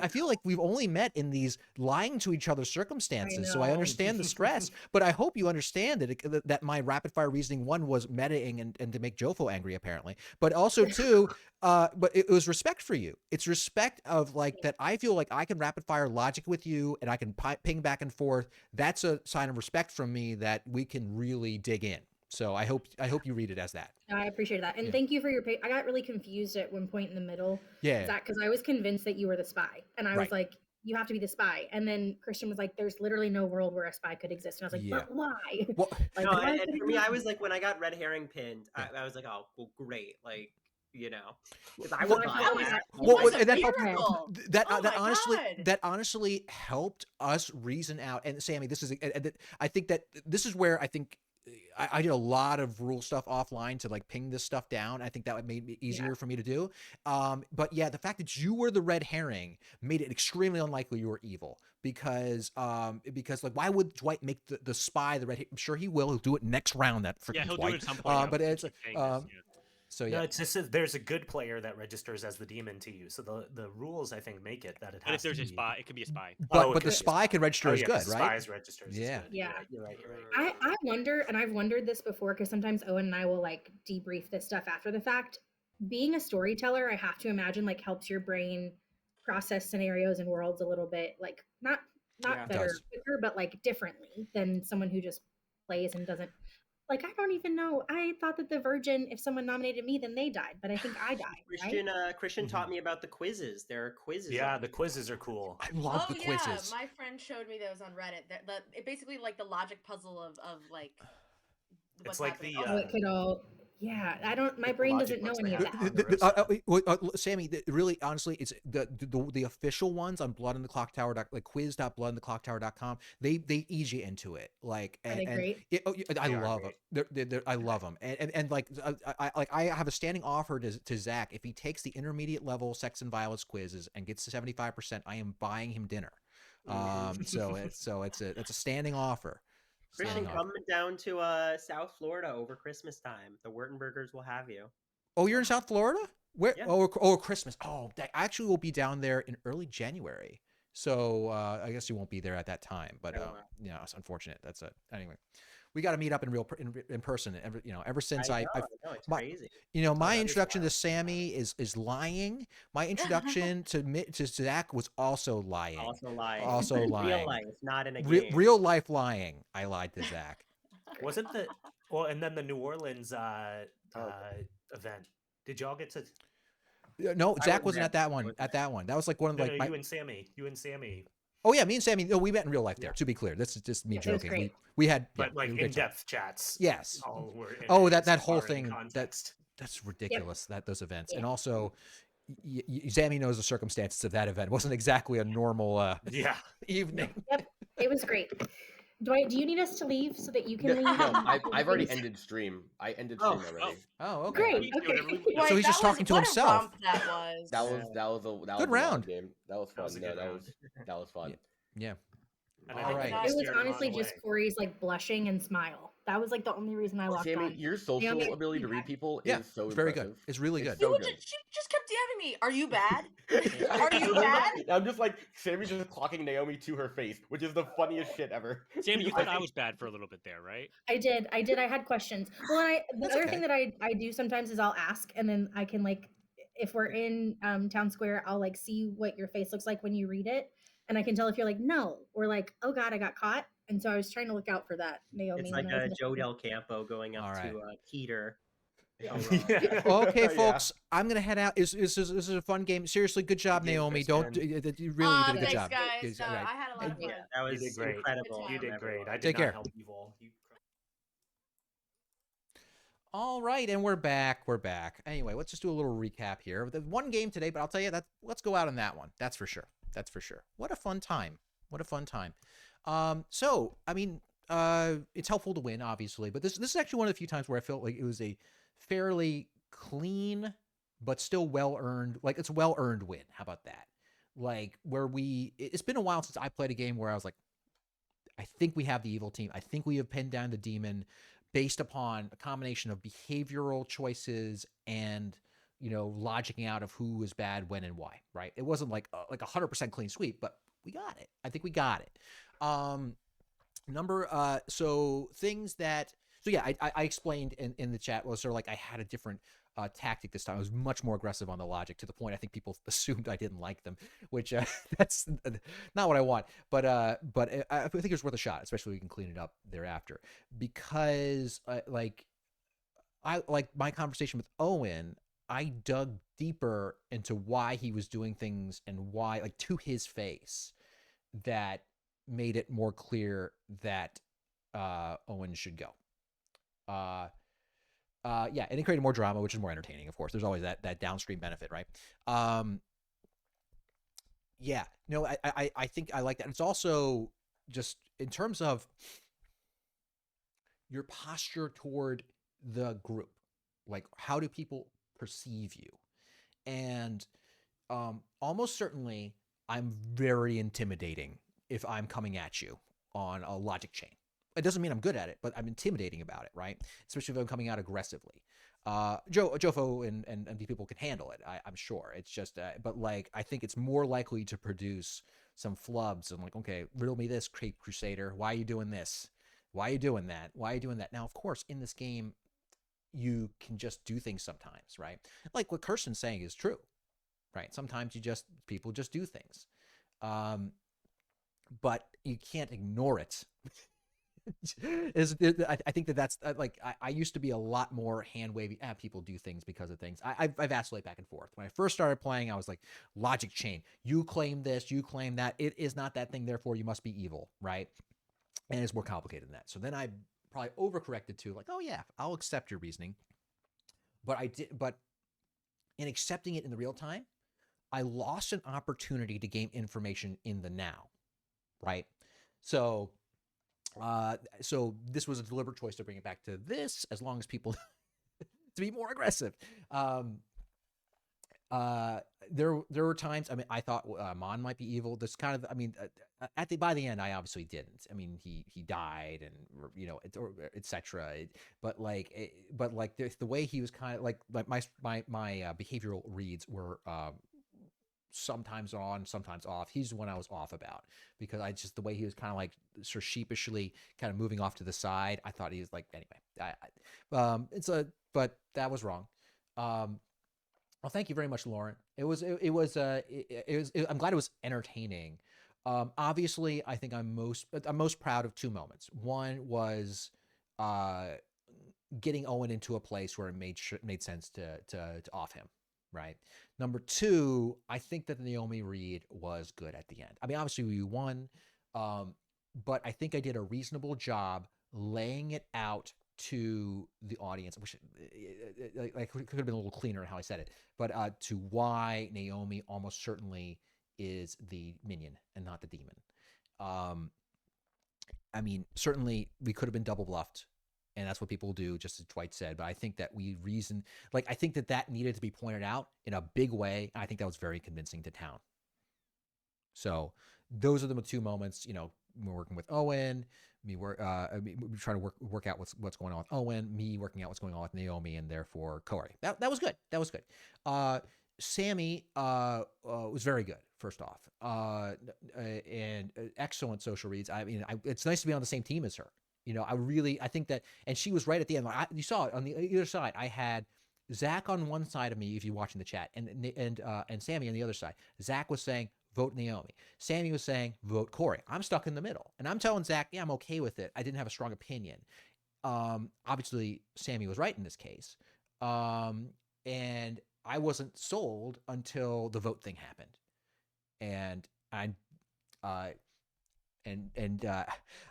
I feel like we've only met in these lying to each other circumstances. So I understand the stress, but I hope you understand that my rapid fire reasoning, one, was metaing and to make Jofo angry apparently, but also two, but it was respect for you. It's respect of that I feel like I can rapid fire logic with you and I can ping back and forth. That's a sign of respect from me that we can really dig in. So I hope you read it as that. I appreciate that. And thank you for your I got really confused at one point in the middle. Yeah. Because I was convinced that you were the spy. And I was like, you have to be the spy. And then Christian was like, there's literally no world where a spy could exist. And I was like, but why? Well, and for me, I was like, when I got red herring pinned, I was like, oh, well, great. That honestly helped us reason out. And Sammy, I think that this is where I think I did a lot of rule stuff offline to ping this stuff down. I think that made it easier for me to do. But yeah, the fact that you were the red herring made it extremely unlikely you were evil because why would Dwight make the spy the red? I'm sure he will. He'll do it next round. That freaking he'll Dwight. do it at some point. But it's so yeah, no, it's just there's a good player that registers as the demon to you. So the rules I think make it that it has. But if there's a spy, it could be a spy. But the spy can register as good, right? Spies registers. Yeah. Yeah. You're right. I wonder, and I've wondered this before because sometimes Owen and I will debrief this stuff after the fact. Being a storyteller, I have to imagine helps your brain process scenarios and worlds a little bit not better, quicker, but differently than someone who just plays and doesn't. I don't even know. I thought that the Virgin, if someone nominated me, then they died. But I think I died. Christian taught me about the quizzes. There are quizzes. Yeah, the quizzes are cool. I love the quizzes. My friend showed me those on Reddit. It basically the logic puzzle of it's what's the it could all. Yeah, I don't. My brain doesn't know any of that. Sammy, really, honestly, it's the official ones on Blood in the Clocktower, quiz.bloodintheclocktower.com. They ease you into it. Are they great? I love them. I love them. And I have a standing offer to Zach. If he takes the intermediate level sex and violence quizzes and gets to 75%, I am buying him dinner. So it's a standing offer. Christian, come down to South Florida over Christmas time. The Wurtenbergers will have you. Oh, you're in South Florida? Where? Yeah. Oh, Christmas. Oh, I actually will be down there in early January. So I guess you won't be there at that time. But it's unfortunate. That's it. Anyway, we got to meet up in person. Ever since I know, it's crazy. My introduction to Sammy is lying. My introduction to Zach was also lying. Also lying. Real life, not in a game. Real life lying. I lied to Zach. Wasn't and then the New Orleans event. Did y'all get to? No, Zach wasn't at that one. That was one of you and Sammy. Oh yeah, me and Sammy. No, we met in real life there. To be clear, this is just me joking. We had in-depth chats. Yes. That whole thing. That's ridiculous. Those events, and also, Sammy knows the circumstances of that event. It wasn't exactly a normal evening. Yep, it was great. Dwight, do you need us to leave so that you can leave? No, I've already ended stream. I ended stream already. Oh, okay. Great. Okay. So he's just talking to himself. That was a good round. Game. That was fun. That was fun. Yeah. All right. It was honestly just Corey's blushing and smile. That was the only reason I logged on. Your social ability to read people is so very impressive. Good. It's really good. She just kept DMing me. Are you bad? Are you bad? I'm just Sammy just clocking Naomi to her face, which is the funniest shit ever. Sammy, you thought I was bad for a little bit there, right? I did. I had questions. Well, the other thing that I do sometimes is I'll ask, and then I can if we're in town square, I'll see what your face looks like when you read it. And I can tell if you're no, or oh God, I got caught. And so I was trying to look out for that, Naomi. It's like a Joe Del Campo going up to Peter. Okay, folks, I'm gonna head out. This is a fun game. Seriously, good job, Naomi. You really did a good job. Guys. I had a lot of fun. That was incredible. You did great. I did Take not care. help evil. All right, and we're back. Anyway, let's just do a little recap here. The one game today, but I'll tell you that let's go out on that one. That's for sure. What a fun time. So, I mean, it's helpful to win, obviously, but this is actually one of the few times where I felt like it was a fairly clean but still well-earned, like it's a well-earned win. How about that? Like where it's been a while since I played a game where I was like, I think we have the evil team. I think we have pinned down the demon based upon a combination of behavioral choices and, you know, logicking out of who was bad, when, and why, right? It wasn't like 100% clean sweep, but we got it. I think we got it. So things that, so yeah, I explained in the chat, well, sort of like I had a different tactic this time. I was much more aggressive on the logic, to the point I think people assumed I didn't like them, which that's not what I want. But I think it's worth a shot, especially if we can clean it up thereafter. Because like my conversation with Owen, I dug deeper into why he was doing things and why, like, to his face, that made it more clear that Owen should go. Yeah, and it created more drama, which is more entertaining, of course. There's always that downstream benefit, right? Yeah, no, I think I like that. It's also just in terms of your posture toward the group, like how do people perceive you? And almost certainly I'm very intimidating if I'm coming at you on a logic chain. It doesn't mean I'm good at it, but I'm intimidating about it, right? Especially if I'm coming out aggressively. Jofo and these people can handle it, I'm sure. It's just, but like, I think it's more likely to produce some flubs and like, okay, riddle me this, Cape Crusader. Why are you doing this? Why are you doing that? Why are you doing that? Now, of course, in this game, you can just do things sometimes, right? Like what Kirsten's saying is true, right? Sometimes people just do things. But you can't ignore it. I think that's like, I used to be a lot more hand wavy. People do things because of things. I vacillate back and forth. When I first started playing, I was like, logic chain. You claim this, you claim that. It is not that thing, therefore you must be evil, right? And it's more complicated than that. So then I probably overcorrected to like, oh yeah, I'll accept your reasoning. But in accepting it in the real time, I lost an opportunity to gain information in the now, right? So this was a deliberate choice to bring it back to this, as long as people to be more aggressive. There were times, I mean, I thought Mon might be evil. This kind of, I mean, by the end, I obviously didn't. I mean, he died, and you know, etc. But the way he was kind of like my behavioral reads were sometimes on, sometimes off. He's the one I was off about, because I just, the way he was kind of like sort of sheepishly kind of moving off to the side, I thought he was like, anyway, but that was wrong. Well, thank you very much, Lauren. I'm glad it was entertaining. Obviously, I think I'm most proud of two moments. One was getting Owen into a place where it made sense to off him, right? Number two, I think that the Naomi read was good at the end. I mean, obviously we won, but I think I did a reasonable job laying it out to the audience. I wish it could have been a little cleaner in how I said it, but to why Naomi almost certainly is the minion and not the demon. I mean, certainly we could have been double bluffed, and that's what people do, just as Dwight said. But I think that I think that needed to be pointed out in a big way. And I think that was very convincing to town. So those are the two moments, you know, we're working with Owen, we're trying to work out what's going on with Owen, me working out what's going on with Naomi, and therefore Corey. That was good. That was good. Sammy was very good, first off, and excellent social reads. I mean, it's nice to be on the same team as her. You know, I think that, and she was right at the end. You saw it on the other side. I had Zach on one side of me, if you're watching the chat, and Sammy on the other side. Zach was saying, vote Naomi. Sammy was saying, vote Corey. I'm stuck in the middle. And I'm telling Zach, yeah, I'm okay with it. I didn't have a strong opinion. Obviously, Sammy was right in this case. And I wasn't sold until the vote thing happened. And I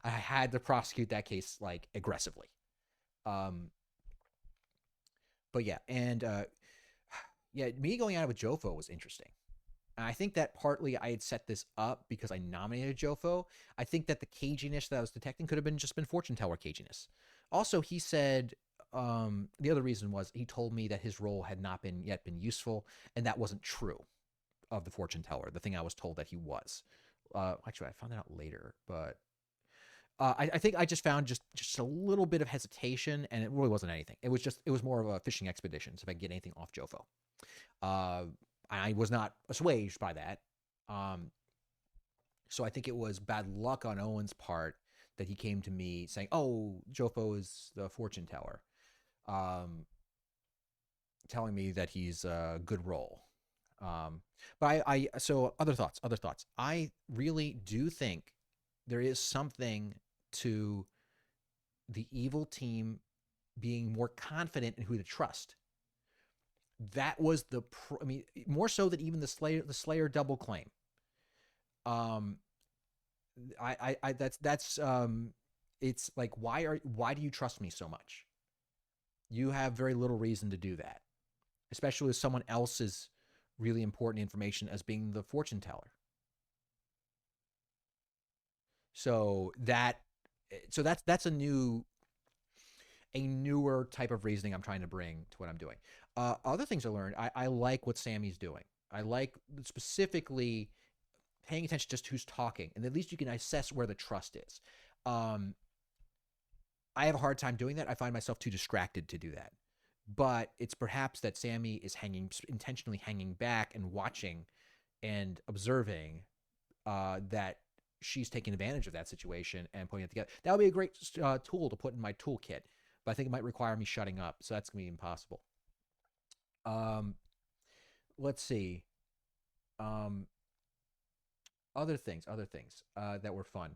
had to prosecute that case like aggressively. But yeah, and yeah, me going out with Jofo was interesting. And I think that partly I had set this up because I nominated Jofo. I think that the caginess that I was detecting could have been fortune teller caginess. Also, he said the other reason was he told me that his role had not been useful, and that wasn't true of the fortune teller. The thing I was told that he was. Actually, I found that out later, but I think I just found just a little bit of hesitation, and it really wasn't anything. It was more of a fishing expedition, so if I can get anything off Jofo. I was not assuaged by that. So I think it was bad luck on Owen's part that he came to me saying, "Oh, Jofo is the fortune teller," telling me that he's a good role. But so other thoughts. I really do think there is something to the evil team being more confident in who to trust. That was more so than even the Slayer double claim. It's like, why do you trust me so much? You have very little reason to do that, especially with someone else's really important information as being the fortune teller. So that's a newer type of reasoning I'm trying to bring to what I'm doing. Other things I learned, I like what Sammy's doing. I like specifically paying attention just who's talking, and at least you can assess where the trust is. I have a hard time doing that. I find myself too distracted to do that. But it's perhaps that Sammy is intentionally hanging back and watching and observing that she's taking advantage of that situation and putting it together. That would be a great tool to put in my toolkit, but I think it might require me shutting up, so that's going to be impossible. Let's see. Other things that were fun.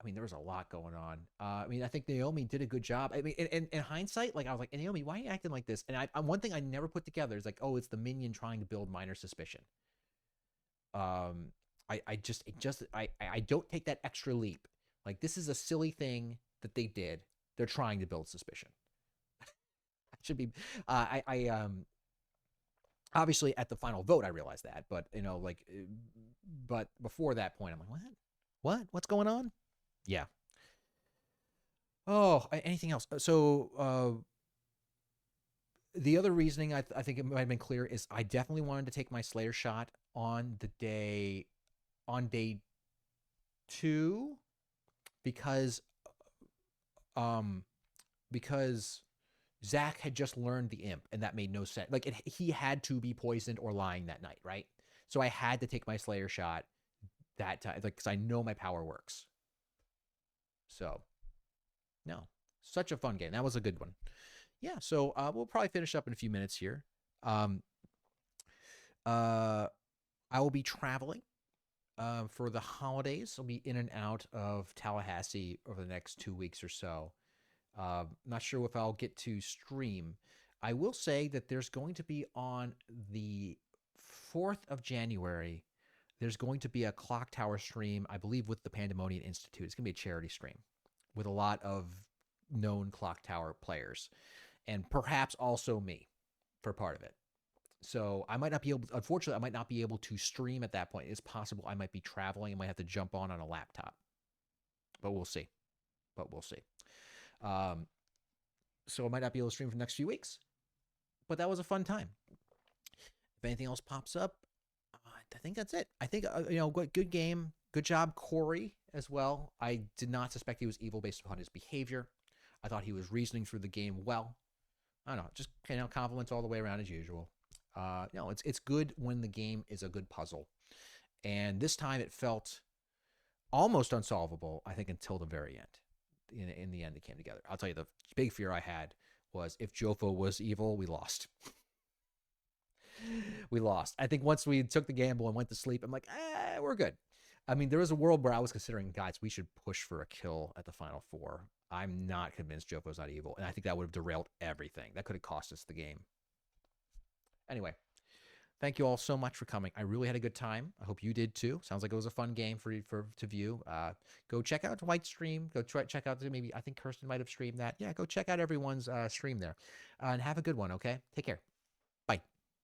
I mean, there was a lot going on. I mean, I think Naomi did a good job. I mean, in hindsight, like I was like, Naomi, why are you acting like this? And one thing I never put together is like, oh, it's the minion trying to build minor suspicion. I don't take that extra leap. Like, this is a silly thing that they did. They're trying to build suspicion. I should be. Obviously at the final vote I realized that, but but before that point I'm like, what's going on? Yeah. Oh, anything else? So the other reasoning I think it might have been clear is I definitely wanted to take my Slayer shot on day 2 because Zach had just learned the imp, and that made no sense. Like, he had to be poisoned or lying that night, right? So I had to take my Slayer shot that time, like, because I know my power works. So, no, such a fun game. That was a good one. Yeah, so we'll probably finish up in a few minutes here. I will be traveling for the holidays. I'll be in and out of Tallahassee over the next 2 weeks or so. Not sure if I'll get to stream. I will say that there's going to be on the 4th of January, there's going to be a Clocktower stream, I believe, with the Pandemonium Institute. It's going to be a charity stream with a lot of known Clocktower players, and perhaps also me for part of it. So I might not be able to, unfortunately, I might not be able to stream at that point. It's possible I might be traveling. I might have to jump on a laptop, but we'll see. So I might not be able to stream for the next few weeks, but that was a fun time. If anything else pops up, I think that's it. I think, good game. Good job, Corey, as well. I did not suspect he was evil based upon his behavior. I thought he was reasoning through the game well. I don't know, just compliments all the way around as usual. It's good when the game is a good puzzle. And this time it felt almost unsolvable, I think, until the very end. In the end, it came together. I'll tell you, the big fear I had was if Jofo was evil, we lost. We lost. I think once we took the gamble and went to sleep, I'm like, we're good. I mean, there was a world where I was considering, guys, we should push for a kill at the final 4. I'm not convinced Jofo's not evil, and I think that would have derailed everything. That could have cost us the game. Anyway, thank you all so much for coming. I really had a good time. I hope you did too. Sounds like it was a fun game to view. Go check out White's stream. Go check out maybe, I think Kirsten might have streamed that. Yeah, go check out everyone's stream there. And have a good one, okay? Take care.